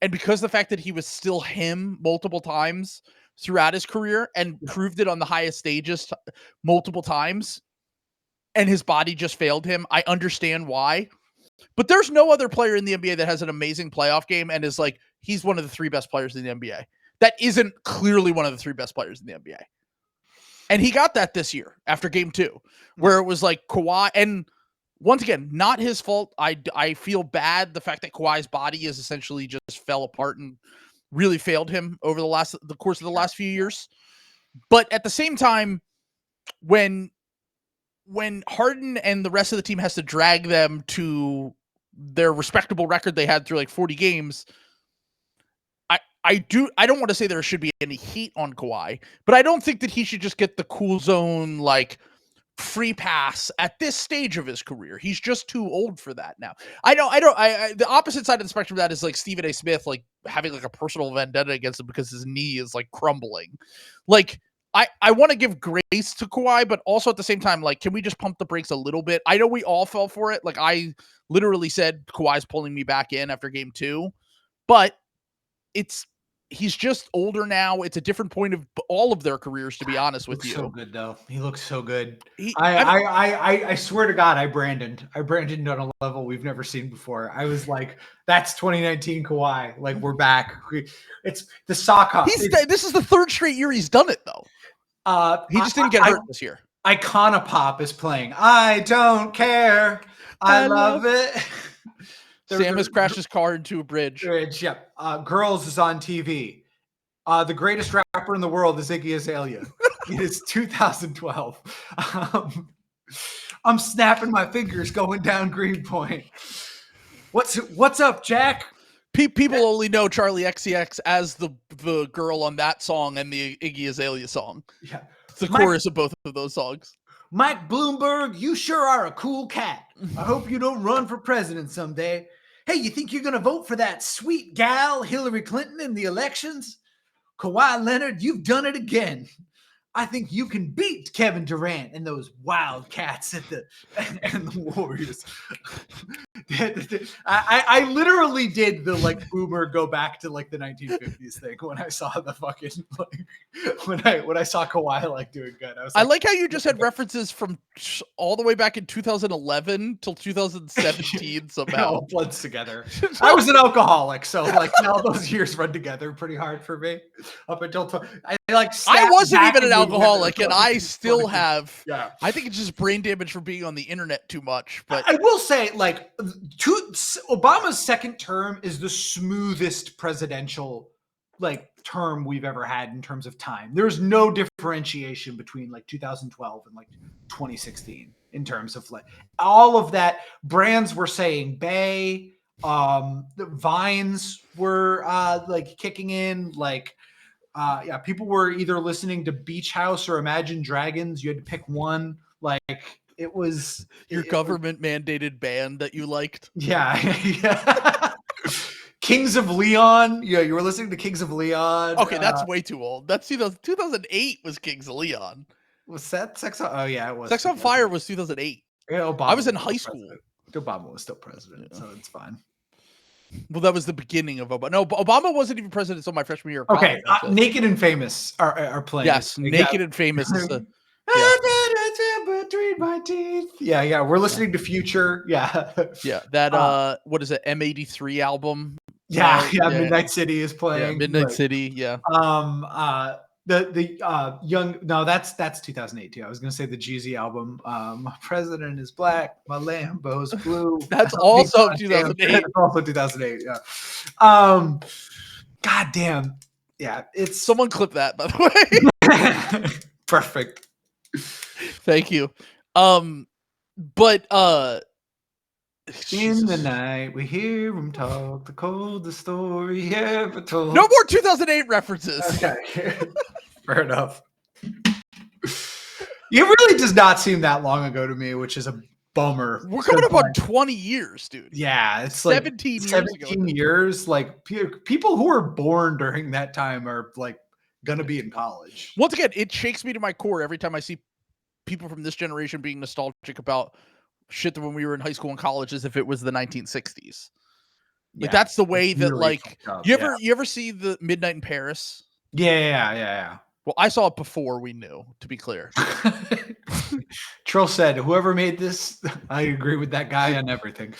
and because of the fact that he was still him multiple times throughout his career and proved it on the highest stages multiple times, and his body just failed him, I understand why. But there's no other player in the NBA that has an amazing playoff game and is like, he's one of the 3 best players in the NBA. That isn't clearly one of the 3 best players in the NBA. And he got that this year after game 2, where it was like Kawhi, and once again, not his fault. I feel bad the fact that Kawhi's body is essentially just fell apart and really failed him over the course of the last few years. But at the same time, when Harden and the rest of the team has to drag them to their respectable record they had through like 40 games, I don't want to say there should be any heat on Kawhi, but I don't think that he should just get the cool zone, like free pass at this stage of his career. He's just too old for that now. The opposite side of the spectrum of that is like Stephen A. Smith, like having like a personal vendetta against him because his knee is like crumbling. Like I want to give grace to Kawhi, but also at the same time, like, can we just pump the brakes a little bit? I know we all fell for it. Like I literally said, Kawhi's pulling me back in after game 2, but he's just older now. It's a different point of all of their careers, to be honest with you. So good though. He looks so good. I swear to God, I branded on a level we've never seen before. I was like, that's 2019 Kawhi. Like we're back. It's the sock hop. This is the 3rd straight year he's done it though. He just didn't get hurt this year. Iconopop is playing. I don't care. I love it. Sam has crashed his car into a bridge. Yep. Girls is on TV. The greatest rapper in the world is Iggy Azalea. It is 2012. I'm snapping my fingers going down Greenpoint. What's up, Jack? People only know Charlie XCX as the girl on that song and the Iggy Azalea song. Yeah. It's the chorus of both of those songs. Mike Bloomberg, you sure are a cool cat. I hope you don't run for president someday. Hey, you think you're going to vote for that sweet gal, Hillary Clinton, in the elections? Kawhi Leonard, you've done it again. I think you can beat Kevin Durant and those Wildcats and the Warriors. I literally did the like boomer go back to like the 1950s thing when I saw the fucking like when I saw Kawhi like doing good. I like how you just had references from all the way back in 2011 till 2017 somehow. It all blends together. I was an alcoholic, so like all those years run together pretty hard for me. Up until I wasn't even an alcoholic, and I still have. Yeah, I think it's just brain damage from being on the internet too much. But I will say, like, Obama's second term is the smoothest presidential like term we've ever had in terms of time. There's no differentiation between like 2012 and like 2016 in terms of like all of that. Brands were saying Bay, the Vines were like kicking in, like yeah, people were either listening to Beach House or Imagine Dragons. You had to pick one. Like it was your government mandated band that you liked. Yeah, yeah. Kings of Leon. Yeah, you were listening to Kings of Leon. Okay, that's way too old. That's 2008 was Kings of Leon. Was that Sex on? Oh yeah, it was. Sex on Fire was 2008. Yeah, Obama I was in high school. President. Obama was still president, so it's fine. Well, that was the beginning of Obama. No, Obama wasn't even president until my freshman year of college. Okay, Naked and Famous are playing. Yes, Naked and Famous is the. Between my teeth. Yeah, we're listening to Future. Yeah, that what is it? M83 album. Yeah, Midnight City is playing. Yeah, Midnight City. Yeah. The young that's 2008 too. I was gonna say the Jeezy album. My president is black, my Lambo's blue. That's also 2008. That's also 2008. Yeah. God damn. Yeah, it's someone clip that by the way. Perfect. Thank you. But in the night we hear him talk, the coldest story ever told. No more 2008 references. Okay. Fair enough. It really does not seem that long ago to me, which is a bummer. We're coming up on 20 years, dude. Yeah, it's 17 like 17 years. Like people who were born during that time are like gonna be in college. Once again, it shakes me to my core every time I see people from this generation being nostalgic about shit that when we were in high school and college as if it was the 1960s. Like that's the way that really like you ever see the Midnight in Paris? Yeah. Well, I saw it before we knew, to be clear. Trill said, whoever made this, I agree with that guy on everything.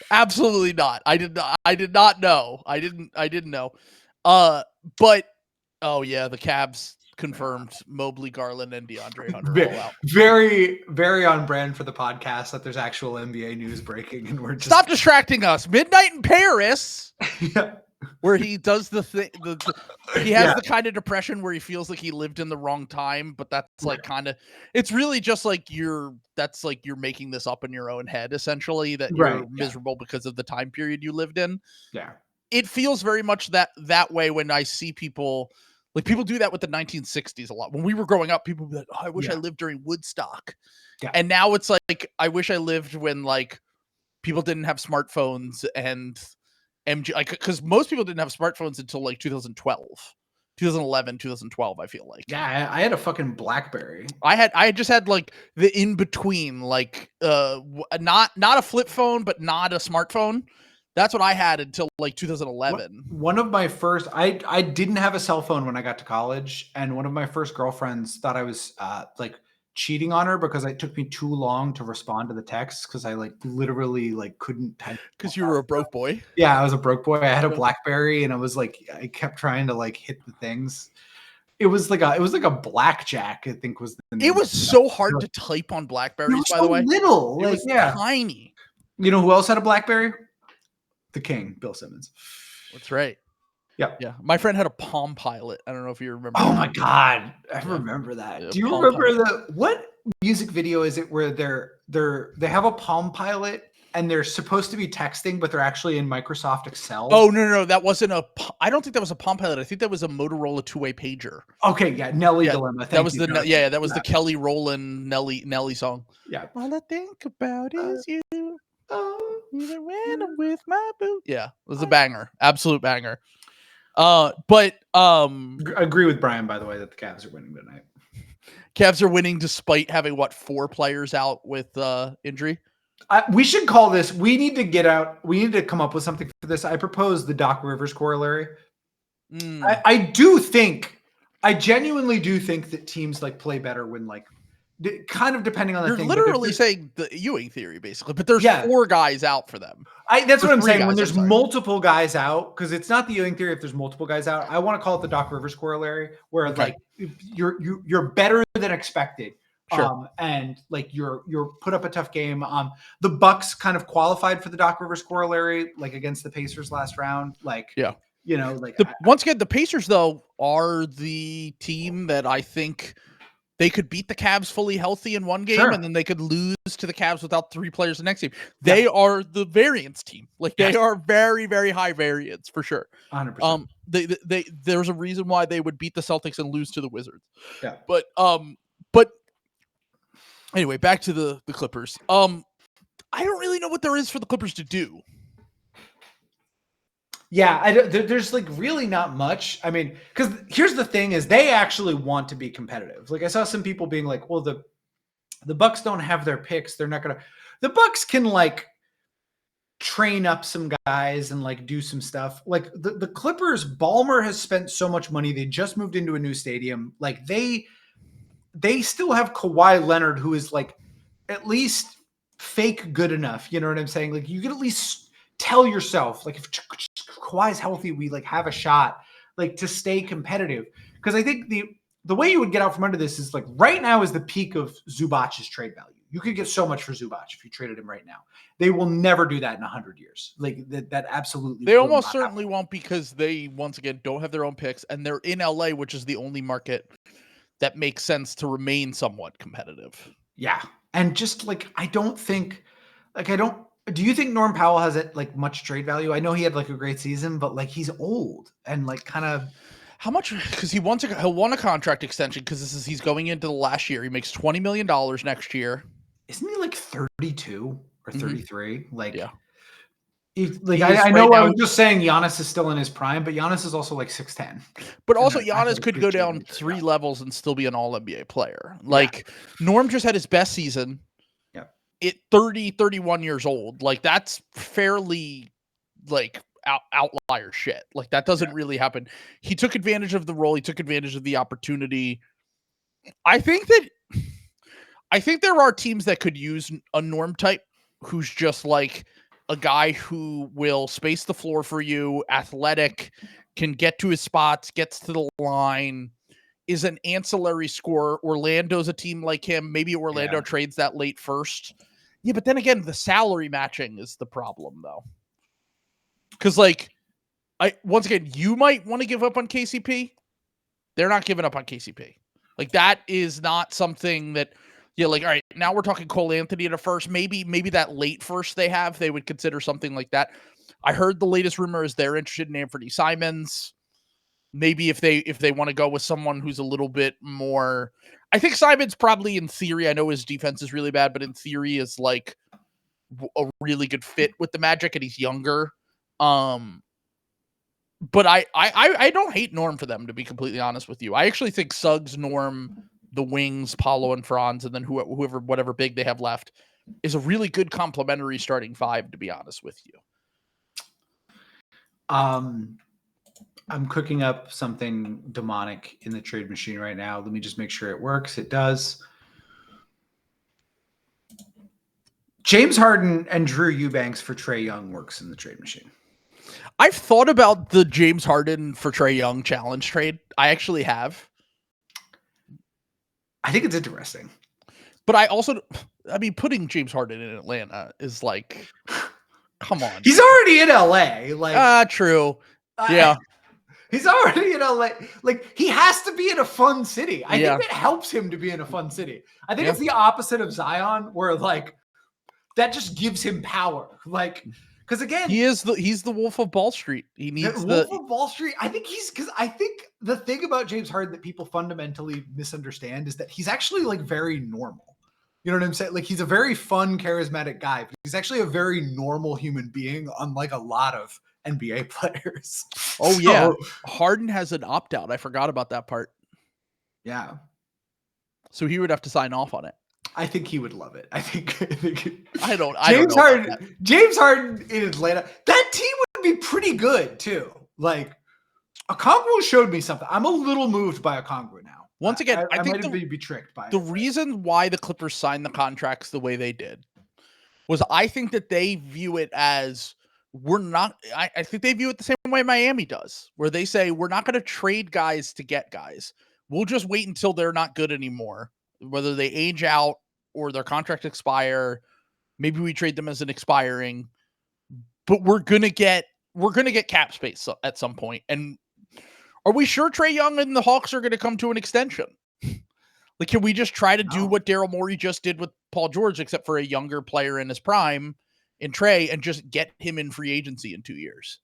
Absolutely not. I did not know. I didn't know. But oh yeah, the Cavs confirmed Mobley, Garland, and DeAndre Hunter all out. Very, very on brand for the podcast that there's actual NBA news breaking, and we're just stop distracting us. Midnight in Paris, yeah. Where he does the thing. He has the kind of depression where he feels like he lived in the wrong time, but that's like kind of. It's really just like you're making this up in your own head, essentially. That you're miserable because of the time period you lived in. Yeah, it feels very much that way when I see people. Like people do that with the 1960s a lot. When we were growing up, people would be like, "Oh, I wish I lived during Woodstock." Yeah. And now it's like, I wish I lived when like people didn't have smartphones and MG, like, because most people didn't have smartphones until like 2011, 2012. I feel like. Yeah, I had a fucking BlackBerry. I just had like the in between, like not a flip phone, but not a smartphone. That's what I had until like 2011. One of my first, I didn't have a cell phone when I got to college, and one of my first girlfriends thought I was like cheating on her because it took me too long to respond to the texts because I like literally like couldn't type. Because you were a broke boy. Yeah, I was a broke boy. I had a BlackBerry, and I was like, I kept trying to like hit the things. It was like a blackjack, I think was the name. It was so hard to type on BlackBerries, by the way. Little, it was tiny. You know who else had a BlackBerry? The King, Bill Simmons. That's right. Yeah. My friend had a Palm Pilot. I don't know if you remember. Oh my God, I remember that. Do you remember what music video is it where they have a Palm Pilot and they're supposed to be texting, but they're actually in Microsoft Excel? Oh no, that wasn't I don't think that was a Palm Pilot. I think that was a Motorola two-way pager. Okay, yeah, Nelly Dilemma. That was the Kelly Rowland Nelly song. Yeah. All I think about is you. Even when I'm with my boo. Yeah, it was a banger. Absolute banger. But agree with Brian, by the way, that the Cavs are winning tonight. Cavs are winning despite having 4 players out with injury. We should call this. We need to get out. We need to come up with something for this. I propose the Doc Rivers corollary. I do think, I genuinely do think that teams like play better when like, kind of depending on the You're thing. literally saying the Ewing theory, basically, but there's 4 guys out for them. That's what I'm saying. Guys, when there's multiple guys out, because it's not the Ewing theory. If there's multiple guys out, I want to call it the Doc Rivers corollary, where like you're better than expected. Sure. And like you're put up a tough game. The Bucks kind of qualified for the Doc Rivers corollary, like against the Pacers last round. Like, you know, like once again, the Pacers though are the team that I think they could beat the Cavs fully healthy in one game, and then they could lose to the Cavs without 3 players the next game. They are the variance team. Like they are very, very high variance for sure. 100%. There's a reason why they would beat the Celtics and lose to the Wizards. Yeah. But anyway, back to the Clippers. I don't really know what there is for the Clippers to do. Yeah, there's like really not much. I mean, because here's the thing: is they actually want to be competitive. Like I saw some people being like, "Well, the Bucks don't have their picks. They're not gonna." The Bucks can like train up some guys and like do some stuff. Like the Clippers, Ballmer has spent so much money. They just moved into a new stadium. Like they still have Kawhi Leonard, who is like at least fake good enough. You know what I'm saying? Like you can at least tell yourself, like if Kawhi's healthy, we like have a shot, like to stay competitive. Because I think the way you would get out from under this is like right now is the peak of Zubac's trade value. You could get so much for Zubac if you traded him right now. They will never do that in 100 years. Like that absolutely. They almost certainly won't, because they once again don't have their own picks, and they're in LA, which is the only market that makes sense to remain somewhat competitive. Yeah, and just like I don't think, like I don't. Do you think Norm Powell has it like much trade value? I know he had like a great season, but like he's old and like kind of. How much? Because he'll want a contract extension because he's going into the last year. He makes $20 million next year. Isn't he like 32 or 33? Mm-hmm. Like, yeah. I know I was just saying Giannis is still in his prime, but Giannis is also like 6'10". But also Giannis could go down 3 levels and still be an all-NBA player. Like Norm just had his best season. At 31 years old. Like that's fairly like outlier shit. Like that doesn't really happen. He took advantage of the role. He took advantage of the opportunity. I think there are teams that could use a Norm type who's just like a guy who will space the floor for you, athletic, can get to his spots, gets to the line, is an ancillary scorer. Orlando's a team like him. Maybe Orlando trades that late first. Yeah, but then again, the salary matching is the problem, though. Because, like, once again, you might want to give up on KCP. They're not giving up on KCP. Like, that is not something that, like, all right, now we're talking Cole Anthony at a first. Maybe that late first they would consider something like that. I heard the latest rumor is they're interested in Anthony Simons. Maybe if they want to go with someone who's a little bit more. I think Simons probably, in theory, I know his defense is really bad, but in theory is like a really good fit with the Magic, and he's younger. But I don't hate Norm for them, to be completely honest with you. I actually think Suggs, Norm, the wings, Paolo and Franz, and then whatever big they have left is a really good complementary starting 5, to be honest with you. I'm cooking up something demonic in the trade machine right now. Let me just make sure it works. It does. James Harden and Drew Eubanks for Trae Young works in the trade machine. I've thought about the James Harden for Trae Young challenge trade. I actually have. I think it's interesting. But putting James Harden in Atlanta is like, come on. He's already in LA. Like, true. Yeah. He's already in LA. Like, he has to be in a fun city. I think it helps him to be in a fun city. I think it's the opposite of Zion, where like that just gives him power. Like, because again, he's the Wolf of Wall Street. He needs the Wolf of Wall Street. I think the thing about James Harden that people fundamentally misunderstand is that he's actually like very normal. You know what I'm saying? Like, he's a very fun, charismatic guy. But he's actually a very normal human being, unlike a lot of NBA players. Oh, yeah. Harden has an opt-out. I forgot about that part. Yeah. So he would have to sign off on it. I think he would love it. I think I don't know about that. James Harden in Atlanta. That team would be pretty good too. Like Okongwu showed me something. I'm a little moved by Okongwu now. Once again, I think might be tricked by the it. reason why the Clippers signed the contracts the way they did was I think that they view it as I think they view it the same way Miami does, where they say we're not going to trade guys to get guys. We'll just wait until they're not good anymore, whether they age out or their contract expire. Maybe we trade them as an expiring, but we're gonna get cap space at some point. And are we sure Trae Young and the Hawks are going to come to an extension? Like, can we just try to do what Daryl Morey just did with Paul George, except for a younger player in his prime in Trae, and just get him in free agency in 2 years?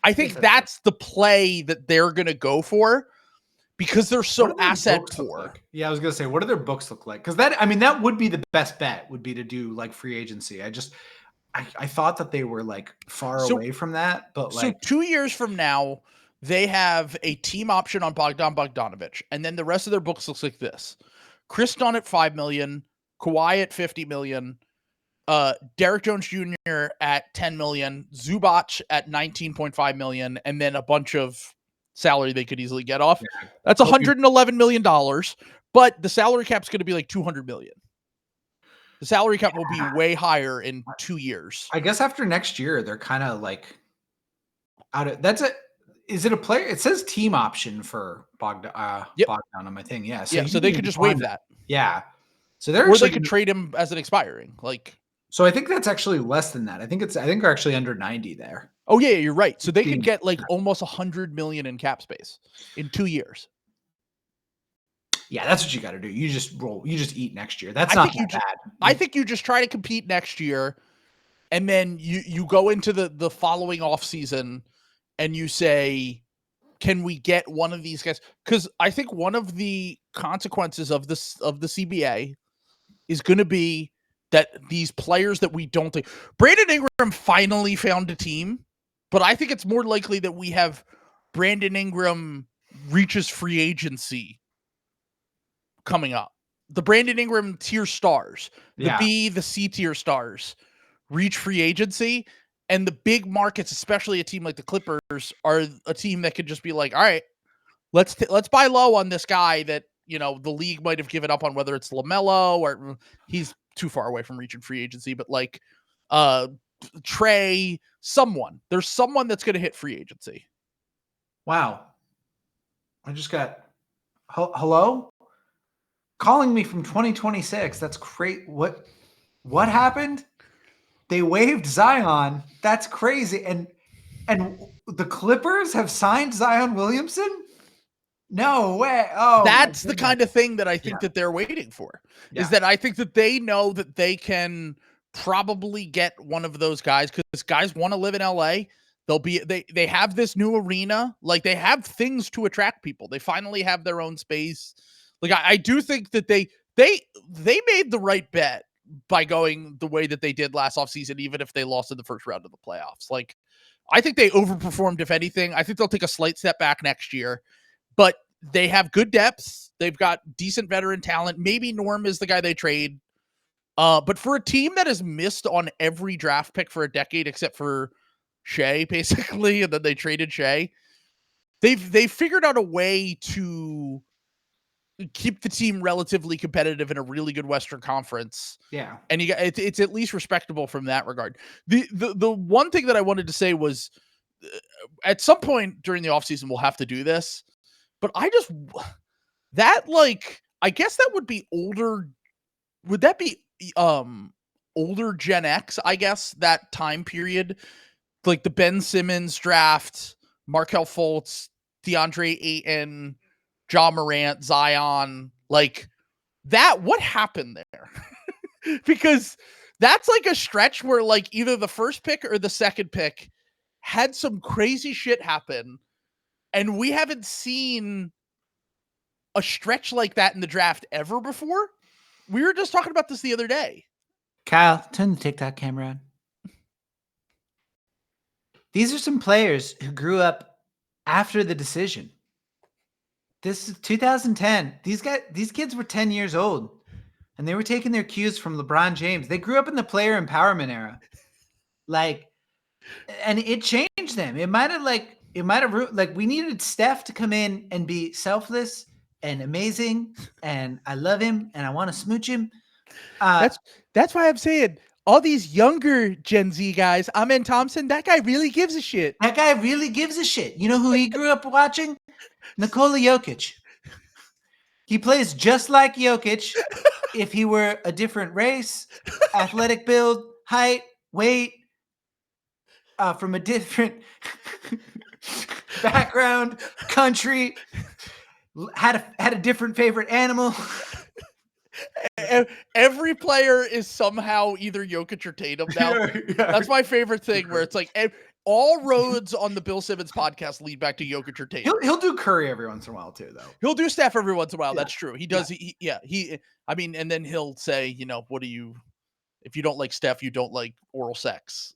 I think that's the play that they're going to go for because they're so asset poor. Like? Yeah, I was going to say, what do their books look like? Because that would be the best bet, would be to do like free agency. I thought that they were like far away from that, but like 2 years from now, they have a team option on Bogdanović, and then the rest of their books looks like this: Chris Dunn at $5 million, Kawhi at $50 million, Derek Jones Jr. at $10 million, Zubac at $19.5 million, and then a bunch of salary they could easily get off. Yeah. That's $111 million, but the salary cap's going to be like $200 million. The salary cap will be way higher in 2 years. I guess after next year, they're kind of like out of that's it. Is it a player? It says team option for Bogdan on my thing. Yeah. So they could just waive that. Yeah. So they could trade him as an expiring. So I think that's actually less than that. I think they're actually under 90 there. Oh yeah, you're right. So they could get like almost $100 million in cap space in 2 years. Yeah, that's what you got to do. You just eat next year. That's not bad. I think you just try to compete next year, and then you go into the following offseason and you say, can we get one of these guys? Because I think one of the consequences of the CBA is going to be that these players that we don't think Brandon Ingram finally found a team, but I think it's more likely that we have Brandon Ingram reaches free agency coming up. The Brandon Ingram tier stars, the B, the C tier stars reach free agency. And the big markets, especially a team like the Clippers, are a team that could just be like, all right, let's buy low on this guy that, the league might have given up on, whether it's LaMelo or he's too far away from reaching free agency, but like Trae, there's someone that's going to hit free agency. Wow. I just got hello? Calling me from 2026. That's great. What happened? They waived Zion. That's crazy. And the Clippers have signed Zion Williamson? No way. Oh, that's the kind of thing that I think that they're waiting for. Yeah. Is that I think that they know that they can probably get one of those guys, because guys want to live in LA. They have this new arena. Like, they have things to attract people. They finally have their own space. Like, I do think that they made the right bet by going the way that they did last offseason, even if they lost in the first round of the playoffs. Like, I think they overperformed, if anything. I think they'll take a slight step back next year, but they have good depth. They've got decent veteran talent. Maybe Norm is the guy they trade. But for a team that has missed on every draft pick for a decade, except for Shea, basically, and then they traded Shea, they've figured out a way to keep the team relatively competitive in a really good Western Conference. Yeah. And it's at least respectable from that regard. The one thing that I wanted to say was, at some point during the offseason, we'll have to do this, but I guess that would be older. Would that be older Gen X, I guess, that time period? Like the Ben Simmons draft, Markelle Fultz, DeAndre Ayton, Ja Morant, Zion, like that. What happened there? Because that's like a stretch where like either the first pick or the second pick had some crazy shit happen, and we haven't seen a stretch like that in the draft ever before. We were just talking about this the other day. Kyle, turn the TikTok camera on. These are some players who grew up after the decision. This is 2010. These kids were 10 years old. and they were taking their cues from LeBron James. They grew up in the player empowerment era. And it changed them. It might have we needed Steph to come in and be selfless and amazing, and I love him and I want to smooch him. That's why I'm saying all these younger Gen Z guys, Amen Thompson, that guy really gives a shit. That guy really gives a shit. You know who he grew up watching? Nikola Jokic. He plays just like Jokic if he were a different race, athletic build, height, weight, from a different background, country, had a different favorite animal. Every player is somehow either Jokic or Tatum now. That's my favorite thing, where it's like all roads on the Bill Simmons podcast lead back to Jokic or Tatum. He'll do Curry every once in a while too, though. He'll do Steph every once in a while. Yeah. That's true. He does. I mean, and then he'll say, you know, what do you? If you don't like Steph, you don't like oral sex.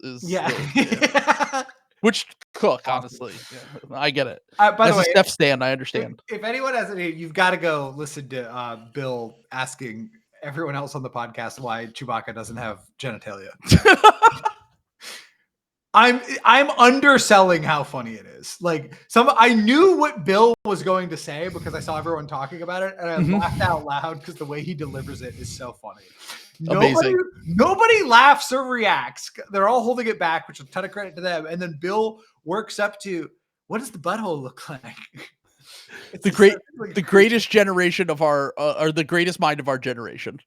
Which cook, honestly. Yeah, I get it. By the way, a Steph stan, I understand. If anyone has any, you've got to go listen to Bill asking everyone else on the podcast why Chewbacca doesn't have genitalia. I'm underselling how funny it is. Like I knew what Bill was going to say because I saw everyone talking about it, and I laughed out loud because the way he delivers it is so funny. Amazing. Nobody laughs or reacts. They're all holding it back, which is a ton of credit to them. And then Bill works up to, what does the butthole look like? The greatest generation of our, or the greatest mind of our generation.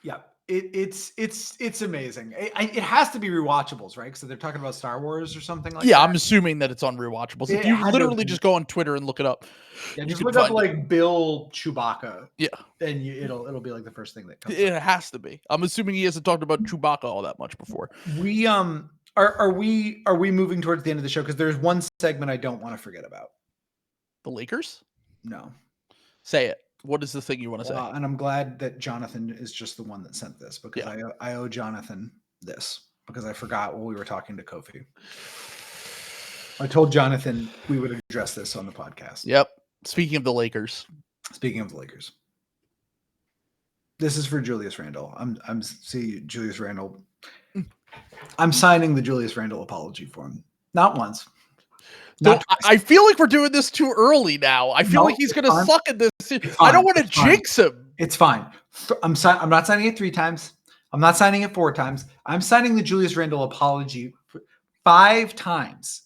Yeah, it's amazing. It has to be rewatchables, right? So they're talking about Star Wars or something like that. Yeah, I'm assuming that it's on rewatchables. If you literally just go on Twitter and look it up. Yeah, just look up like Bill Chewbacca. Yeah, and it'll be like the first thing that comes. It has to be. I'm assuming he hasn't talked about Chewbacca all that much before. We are we moving towards the end of the show? Because there's one segment I don't want to forget about. The Lakers? No. Say it. What is the thing you want to say? And I'm glad that Jonathan is just the one that sent this, because I owe Jonathan this, because I forgot while we were talking to Kofi. I told Jonathan we would address this on the podcast. Yep. Speaking of the Lakers. This is for Julius Randle. I'm see Julius Randle. I'm signing the Julius Randle apology form. Not once. I feel like we're doing this too early now. I feel like he's going to suck at this. I don't want to jinx him. It's fine. I'm not signing it 3 times. I'm not signing it 4 times. I'm signing the Julius Randle apology 5 times.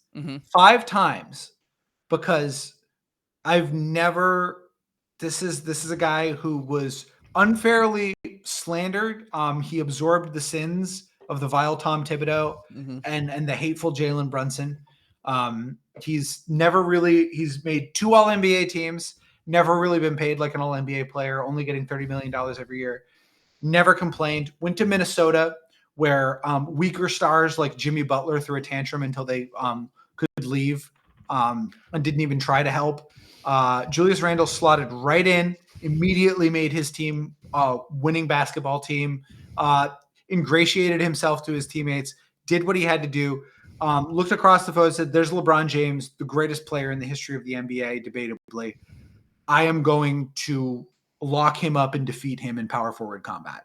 5 times, because I've never. This is a guy who was unfairly slandered. He absorbed the sins of the vile Tom Thibodeau and the hateful Jalen Brunson. He's made 2 All-NBA teams, never really been paid like an All-NBA player, only getting $30 million every year. Never complained. Went to Minnesota, where weaker stars like Jimmy Butler threw a tantrum until they could leave, and didn't even try to help. Julius Randle slotted right in, immediately made his team winning basketball team, ingratiated himself to his teammates, did what he had to do. Looked across the photo, said, there's LeBron James, the greatest player in the history of the NBA, debatably. I am going to lock him up and defeat him in power forward combat.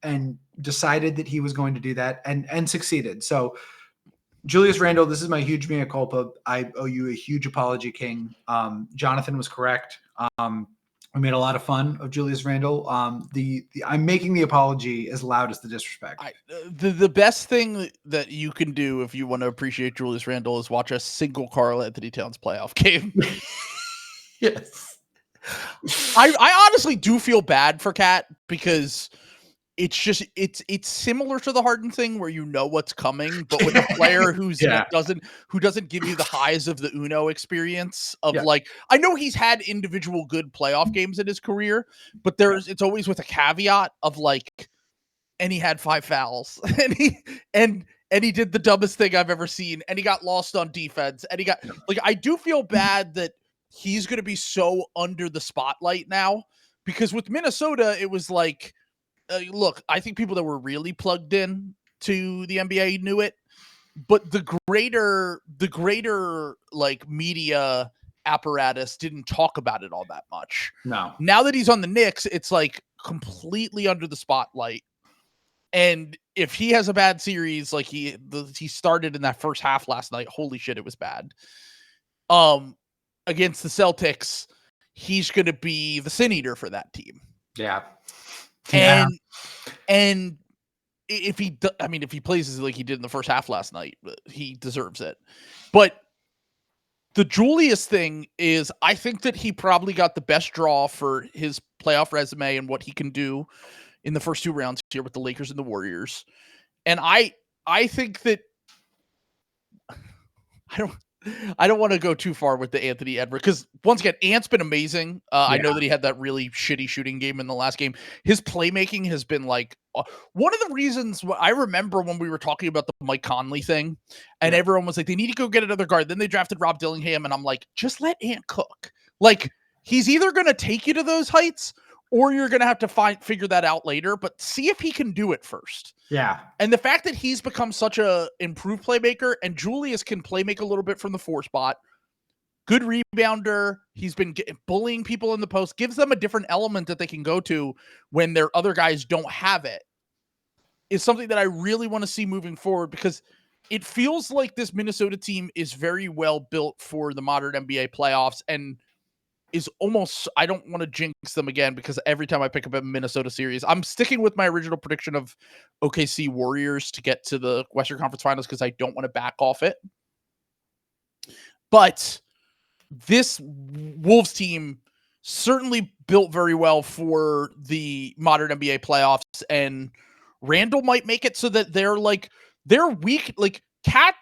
And decided that he was going to do that, and succeeded. So Julius Randle, this is my huge mea culpa. I owe you a huge apology, King. Jonathan was correct. I made a lot of fun of Julius Randle. I'm making the apology as loud as the disrespect. The best thing that you can do if you want to appreciate Julius Randle is watch a single Karl Anthony Towns playoff game. Yes. I honestly do feel bad for Cat, because it's just it's similar to the Harden thing, where you know what's coming, but with a player who doesn't give you the highs of the Uno experience of like, I know he's had individual good playoff games in his career, but it's always with a caveat of like, and he had 5 fouls, and he did the dumbest thing I've ever seen, and he got lost on defense, and he got like, I do feel bad that he's going to be so under the spotlight now, because with Minnesota it was like, look, I think people that were really plugged in to the NBA knew it, but the greater like media apparatus didn't talk about it all that much. No. Now that he's on the Knicks, it's like completely under the spotlight. And if he has a bad series like he started in that first half last night, holy shit, it was bad. Against the Celtics, he's going to be the sin eater for that team. Yeah. And if he plays like he did in the first half last night, he deserves it. But the Julius thing is, I think that he probably got the best draw for his playoff resume and what he can do in the first 2 rounds here with the Lakers and the Warriors. And I think that I don't want to go too far with the Anthony Edwards, because once again, Ant's been amazing. I know that he had that really shitty shooting game in the last game. His playmaking has been like one of the reasons. I remember when we were talking about the Mike Conley thing, and everyone was like, they need to go get another guard. Then they drafted Rob Dillingham, and I'm like, just let Ant cook. Like, he's either going to take you to those heights, or you're going to have to figure that out later, but see if he can do it first. Yeah. And the fact that he's become such a improved playmaker, and Julius can play make a little bit from the 4 spot, good rebounder, he's been bullying people in the post, gives them a different element that they can go to when their other guys don't have it, is something that I really want to see moving forward, because it feels like this Minnesota team is very well built for the modern NBA playoffs, and is almost, I don't want to jinx them again, because every time I pick up a Minnesota series, I'm sticking with my original prediction of OKC Warriors to get to the Western Conference Finals, because I don't want to back off it. But this Wolves team certainly built very well for the modern NBA playoffs, and Randall might make it so that they're weak. Like Cat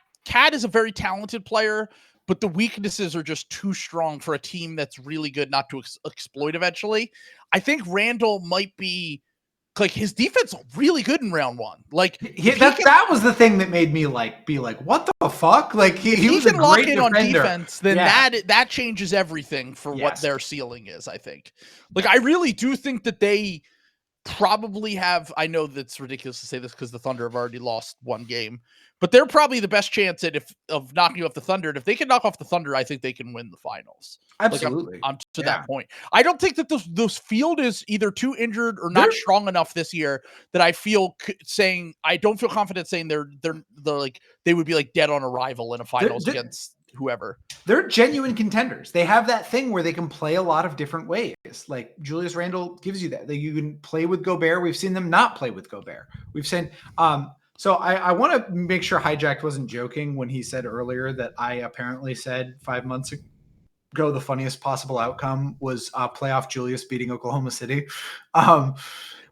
is a very talented player, but the weaknesses are just too strong for a team that's really good not to exploit eventually. I think Randall might be, like, his defense really good in round 1. Like, that was the thing that made me be like, what the fuck? Like, he was a great lock in defender. On defense, then that changes everything for what their ceiling is, I think. Like, I really do think that they probably have, I know that's ridiculous to say this because the Thunder have already lost 1 game, but they're probably the best chance of knocking off the Thunder. And if they can knock off the Thunder, I think they can win the finals. Absolutely. Like, I'm to that point. I don't think that this field is either too injured or not strong enough this year that I feel saying, I don't feel confident saying they're like, they would be like dead on arrival in a finals against whoever. They're genuine contenders. They have that thing where they can play a lot of different ways. Like, Julius Randle gives you that. You can play with Gobert. We've seen them not play with Gobert. We've seen, so I want to make sure Hijacked wasn't joking when he said earlier that I apparently said 5 months ago the funniest possible outcome was playoff Julius beating Oklahoma City.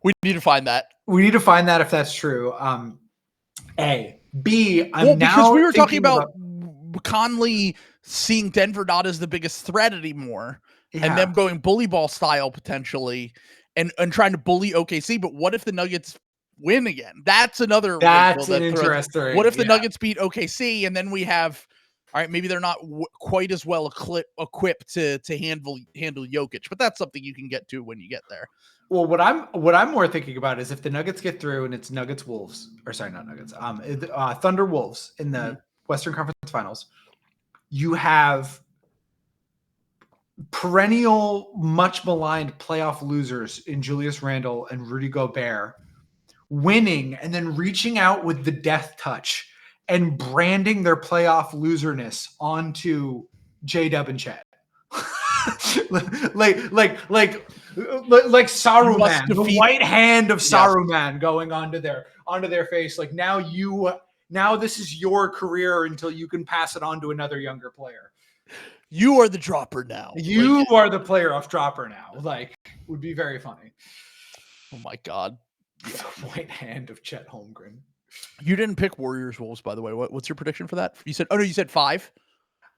We need to find that. We need to find that if that's true. A. B. Because we were talking about Conley seeing Denver not as the biggest threat anymore, and them going bully ball style potentially, and trying to bully OKC. But what if the Nuggets win again? That's another. That's an interesting. What if the Nuggets beat OKC, and then we have, all right, maybe they're not quite as well equipped to handle Jokic, but that's something you can get to when you get there. Well, what I'm more thinking about is if the Nuggets get through and it's Nuggets Wolves, or sorry, not Nuggets, Thunder Wolves in the Western Conference Finals, you have perennial, much maligned playoff losers in Julius Randle and Rudy Gobert winning and then reaching out with the death touch and branding their playoff loserness onto J-Dub and Chet. like Saruman, the white hand of Saruman going onto their face. Like, now this is your career until you can pass it on to another younger player. You are the dropper now. You are the player off dropper now. Like, would be very funny. Oh my God. Yeah. White hand of Chet Holmgren. You didn't pick Warriors Wolves, by the way. What's your prediction for that? You said 5.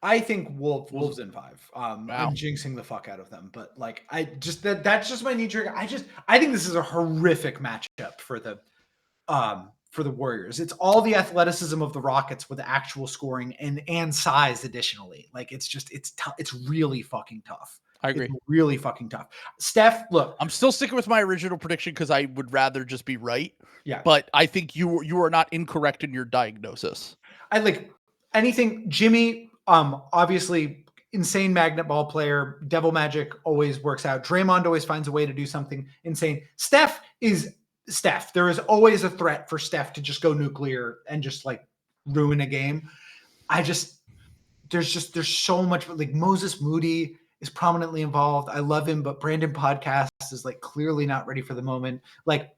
I think Wolves in 5. I'm jinxing the fuck out of them, but like, that's just my knee jerk. I think this is a horrific matchup for the Warriors. It's all the athleticism of the Rockets with actual scoring and size additionally. Like, it's tough. It's really fucking tough. I agree. It's really fucking tough. Steph, look, I'm still sticking with my original prediction because I would rather just be right. Yeah. But I think you are not incorrect in your diagnosis. I like anything. Jimmy, obviously insane magnet ball player. Devil magic always works out. Draymond always finds a way to do something insane. Steph is Steph. There is always a threat for Steph to just go nuclear and just like ruin a game. There's so much, like Moses Moody is prominently involved. I love him, but Brandon Podcast is like clearly not ready for the moment. Like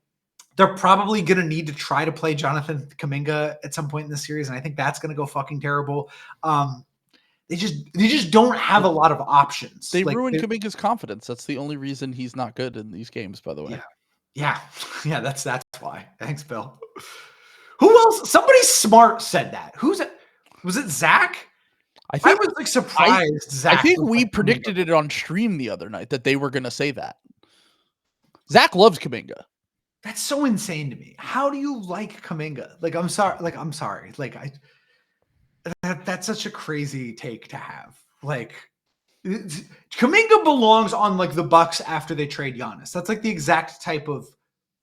they're probably going to need to try to play Jonathan Kuminga at some point in the series. And I think that's going to go fucking terrible. They just don't have a lot of options. They ruined Kuminga's confidence. That's the only reason he's not good in these games, by the way. Yeah. That's why. Thanks, Bill. Who else? Somebody smart said that. Who's it? Was it Zach? I was like surprised. Zach. I think we predicted it on stream the other night that they were going to say that. Zach loves Kuminga. That's so insane to me. How do you like Kuminga? Like, I'm sorry. Like, that's such a crazy take to have. Like, Kuminga belongs on like the Bucks after they trade Giannis. That's like the exact type of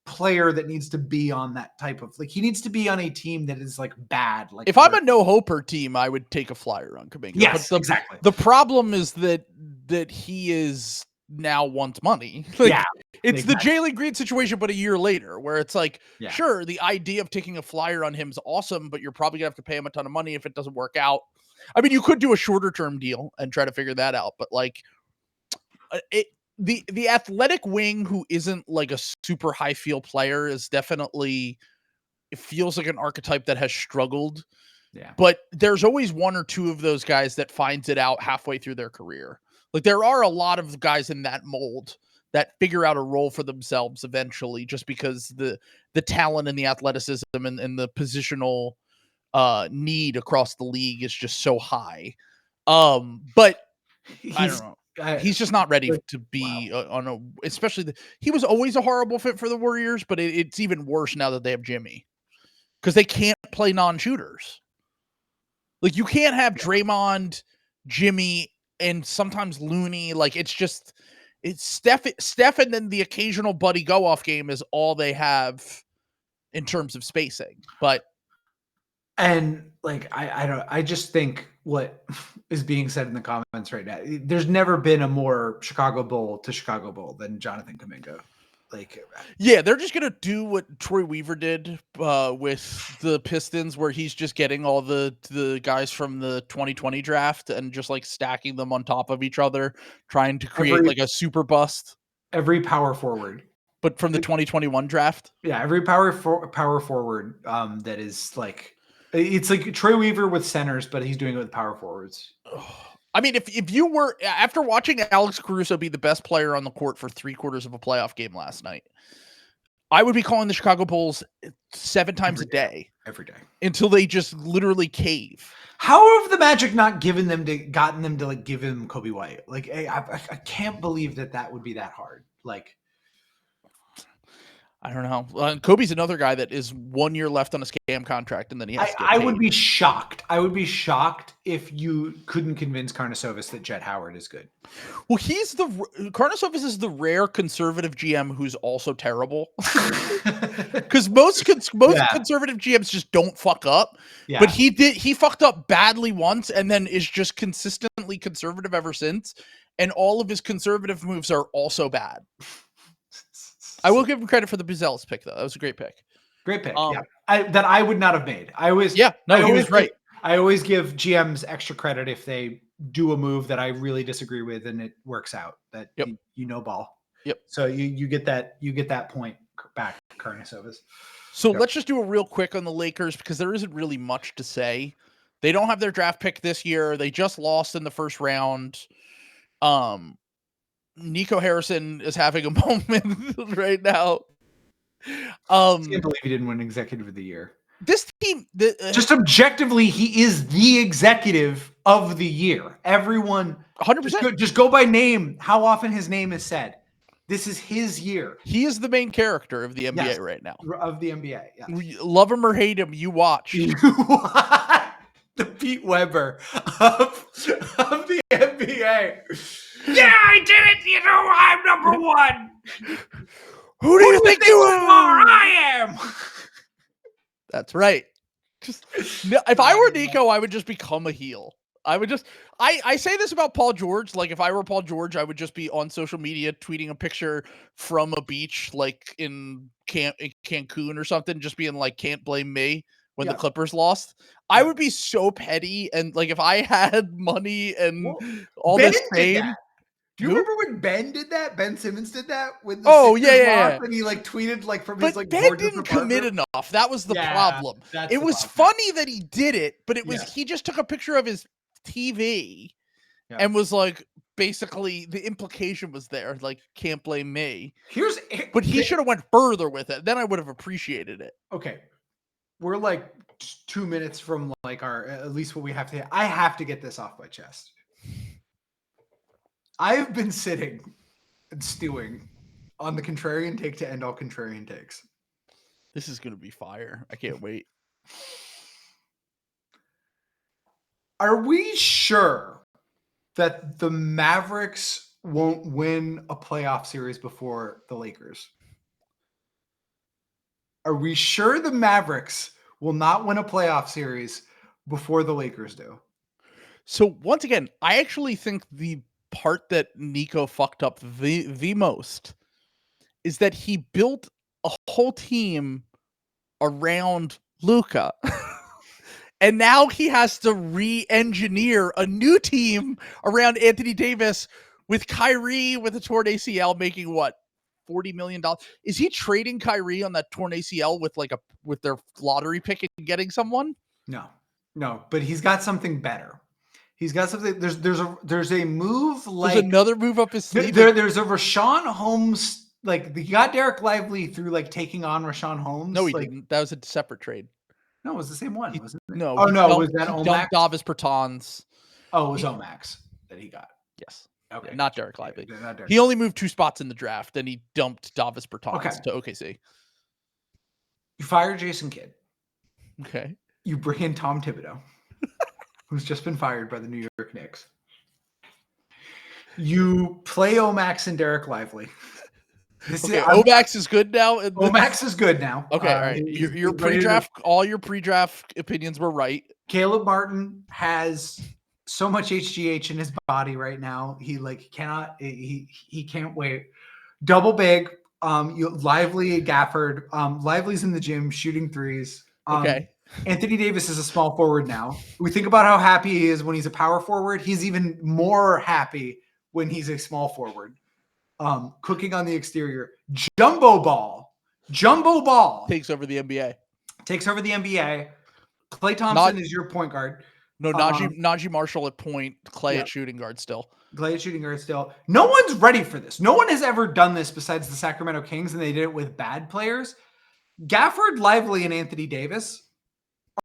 player that needs to be on that type of, like, he needs to be on a team that is like bad. Like, if I'm a no-hoper team, I would take a flyer on Kuminga. Yes, but exactly. The problem is that he is now wants money. Like, it's exactly the Jalen Green situation, but a year later, where it's like, sure, the idea of taking a flyer on him is awesome, but you're probably gonna have to pay him a ton of money if it doesn't work out. I mean, you could do a shorter term deal and try to figure that out, but like, the athletic wing who isn't like a super high feel player is definitely, it feels like an archetype that has struggled. Yeah. But there's always one or two of those guys that finds it out halfway through their career. Like, there are a lot of guys in that mold that figure out a role for themselves eventually, just because the talent and the athleticism and the positional need across the league is just so high. But I don't know. He's just not ready to be on a, especially he was always a horrible fit for the Warriors, but it's even worse now that they have Jimmy, because they can't play non-shooters. Like, you can't have Draymond, Jimmy, and sometimes Looney. Like, it's Steph, and then the occasional Buddy go-off game is all they have in terms of spacing. But like, I just think what is being said in the comments right now, there's never been a more Chicago Bull to Chicago Bull than Jonathan Kuminga. Like, yeah, they're just gonna do what Troy Weaver did with the Pistons, where he's just getting all the guys from the 2020 draft and just like stacking them on top of each other, trying to create like a super bust. Every power forward, but from the 2021 draft. Yeah, every power forward that is like, it's like Troy Weaver with centers, but he's doing it with power forwards. I mean, if you were, after watching Alex Caruso be the best player on the court for 3/4 of a playoff game last night, I would be calling the Chicago Bulls 7 times a day. Every day. Until they just literally cave. How have the Magic not gotten them to like give him Kobe White? Like, I can't believe that would be that hard. Like, I don't know. Kobe's another guy that is 1 year left on a scam contract, and then he has to get I paid. would be shocked. I would be shocked if you couldn't convince Karnisovas that Jet Howard is good. Well, Karnisovas is the rare conservative GM who's also terrible. Because most conservative GMs just don't fuck up. Yeah. But he fucked up badly once and then is just consistently conservative ever since. And all of his conservative moves are also bad. I will give him credit for the Buzelis pick, though. That was a great pick. Great pick. That I would not have made. He was right. I always give GMs extra credit if they do a move that I really disagree with and it works out. That ball. Yep. So you get that point back, Karnisovas. So let's just do a real quick on the Lakers, because there isn't really much to say. They don't have their draft pick this year. They just lost in the first round. Nico Harrison is having a moment right now. I can't believe he didn't win Executive of the Year. This team, just objectively, he is the Executive of the Year. Everyone, 100%. Just go by name. How often his name is said. This is his year. He is the main character of the NBA right now. Of the NBA, yes. Love him or hate him, you watch. The Pete Weber of the NBA. Yeah, I did it. You know, I'm number one. Who do you think you are? I am. That's right. If I were Nico, I would just become a heel. I say this about Paul George. Like, if I were Paul George, I would just be on social media tweeting a picture from a beach, like in Cancun or something, just being like, "Can't blame me," when the Clippers lost. I would be so petty, and like if I had money and all Ben this did fame. that. Do you remember when Ben did that? Ben Simmons did that with the Sixers loss, and he like tweeted like from his like. Ben didn't commit enough. That was the problem. It was funny that he did it, but it was he just took a picture of his TV and was like, basically the implication was there, like, can't blame me. But he should have went further with it. Then I would have appreciated it. Okay, we're like 2 minutes from like our at least what we have to. I have to get this off my chest. I've been sitting and stewing on the contrarian take to end all contrarian takes. This is going to be fire. I can't wait. Are we sure that the Mavericks won't win a playoff series before the Lakers? Are we sure the Mavericks will not win a playoff series before the Lakers do? So once again, I actually think the part that Nico fucked up the most is that he built a whole team around Luka. And now he has to re-engineer a new team around Anthony Davis with Kyrie with a torn ACL making what? $40 million. Is he trading Kyrie on that torn ACL with their lottery pick and getting someone? No, but he's got something better. He's got something. There's a move like there's another move up his sleeve. There's a Rashawn Holmes, like he got Derek Lively through like taking on Rashawn Holmes. No, he didn't. That was a separate trade. No, it was the same one, wasn't it? No. Was that Omax? Davis Bertans. Oh, it was Omax that he got. Yes. Okay. Yeah, not Derek Lively. Yeah, not Derek. He only moved 2 spots in the draft, then he dumped Davis Bertans to OKC. You fire Jason Kidd. Okay. You bring in Tom Thibodeau, who's just been fired by the New York Knicks. You play Omax and Derek Lively. Omax is good now. Omax is good now. Okay, all right. Your pre-draft, all your pre-draft opinions were right. Caleb Martin has so much HGH in his body right now. He like cannot. He can't wait. Double big. Lively Gafford. Lively's in the gym shooting threes. Okay. Anthony Davis is a small forward now. We think about how happy he is when he's a power forward. He's even more happy when he's a small forward. Cooking on the exterior. Jumbo ball. Takes over the NBA. Klay Thompson is your point guard. No, Najee Marshall at point. Klay at shooting guard still. No one's ready for this. No one has ever done this besides the Sacramento Kings, and they did it with bad players. Gafford, Lively, and Anthony Davis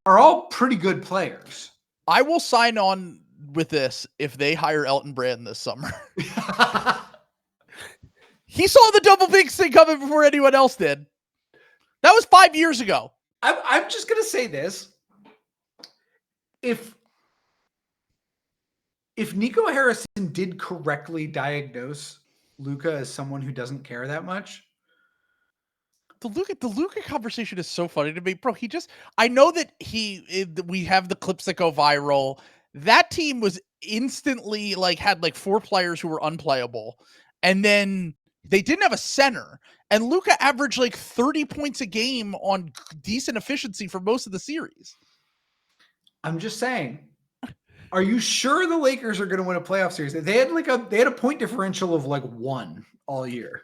are all pretty good players. I will sign on with this if they hire Elton Brand this summer. He saw the double bigs thing coming before anyone else did. That was 5 years ago. I'm just going to say this. If Nico Harrison did correctly diagnose Luka as someone who doesn't care that much, the Luka conversation is so funny to me, bro. I know that we have the clips that go viral. That team was instantly had 4 players who were unplayable, and then they didn't have a center. And Luka averaged 30 points a game on decent efficiency for most of the series. I'm just saying. Are you sure the Lakers are going to win a playoff series? They had a point differential of 1 all year.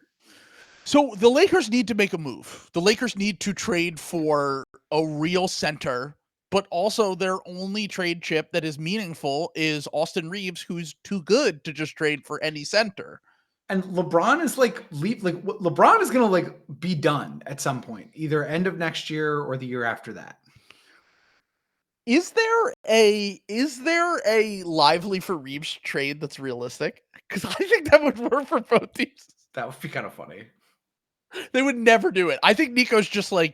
So the Lakers need to make a move. The Lakers need to trade for a real center, but also their only trade chip that is meaningful is Austin Reeves, who's too good to just trade for any center. And LeBron is LeBron is going to be done at some point, either end of next year or the year after that. Is there a Lively for Reeves trade that's realistic? Because I think that would work for both teams. That would be kind of funny. They would never do it. I think Nico's just going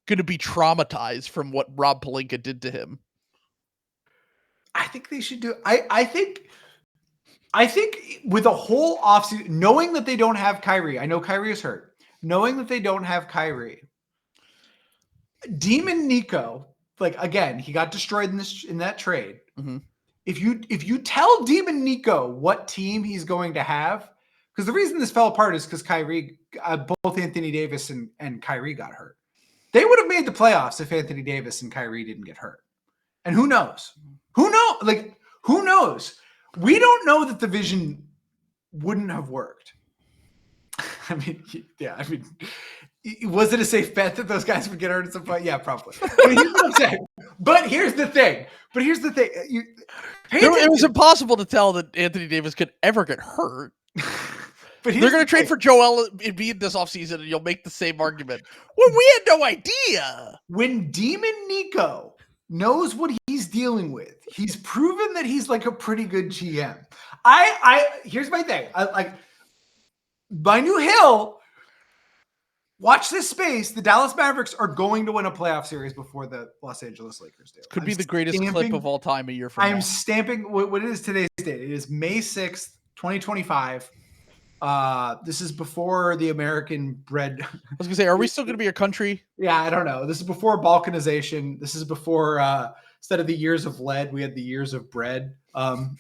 to be traumatized from what Rob Pelinka did to him. I think they should do. I think with a whole offseason, knowing that they don't have Kyrie, I know Kyrie is hurt. Knowing that they don't have Kyrie, Demon Nico, again, he got destroyed in that trade. Mm-hmm. if you tell Demon Nico what team he's going to have, because the reason this fell apart is because Kyrie, both Anthony Davis and Kyrie got hurt. They would have made the playoffs if Anthony Davis and Kyrie didn't get hurt. And who knows? Who knows? We don't know that the vision wouldn't have worked. I mean, yeah, I mean, was it a safe bet that those guys would get hurt at some point? Yeah, probably. But here's what I'm saying. But here's the thing. It was impossible to tell that Anthony Davis could ever get hurt. But they're going to trade for Joel Embiid this offseason, and you'll make the same argument. Well, we had no idea. When Demon Nico knows what he's dealing with, he's proven that he's like a pretty good GM. Here's my thing. My new hill. Watch this space. The Dallas Mavericks are going to win a playoff series before the Los Angeles Lakers do. Could be the greatest clip of all time a year from now. I'm stamping what it is today's date. It is May 6th, 2025. This is before the American bread. I was gonna say, are we still gonna be a country? Yeah, I don't know. This is before balkanization. This is before instead of the years of lead, we had the years of bread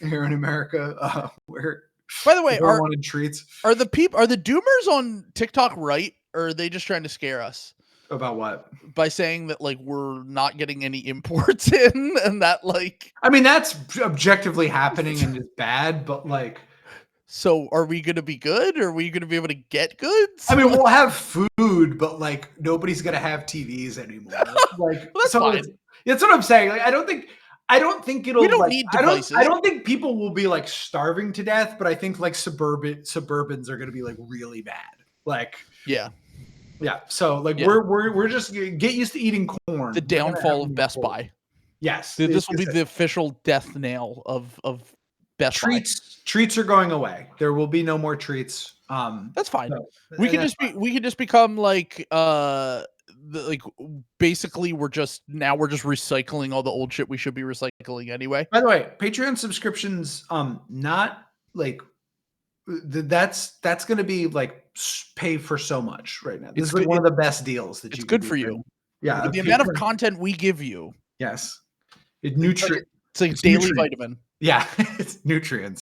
here in America. Where, by the way, wanted treats. Are the doomers on TikTok right, or are they just trying to scare us? About what? By saying that like we're not getting any imports in, and that like, I mean, that's objectively happening and it's bad, but like. So are we going to be good? Or are we going to be able to get goods? I mean, we'll have food, but like nobody's going to have TVs anymore. Like, well, that's fine. That's what I'm saying. Like, I don't think it'll. We don't need devices. I don't think people will be like starving to death, but I think like Suburbans are going to be like really bad. Like, yeah. So like we're just get used to eating corn. The downfall of Best Buy. Yes, this will be the official death knell of Best Buy. Treats are going away. There will be no more treats. That's fine. We can just become like basically we're just recycling all the old shit we should be recycling anyway. By the way, Patreon subscriptions not like that's going to be like pay for so much right now. This is like one of the best deals that it's good for you. Yeah, the amount of content we give you. Yes, it's like daily vitamin. Yeah, it's nutrients.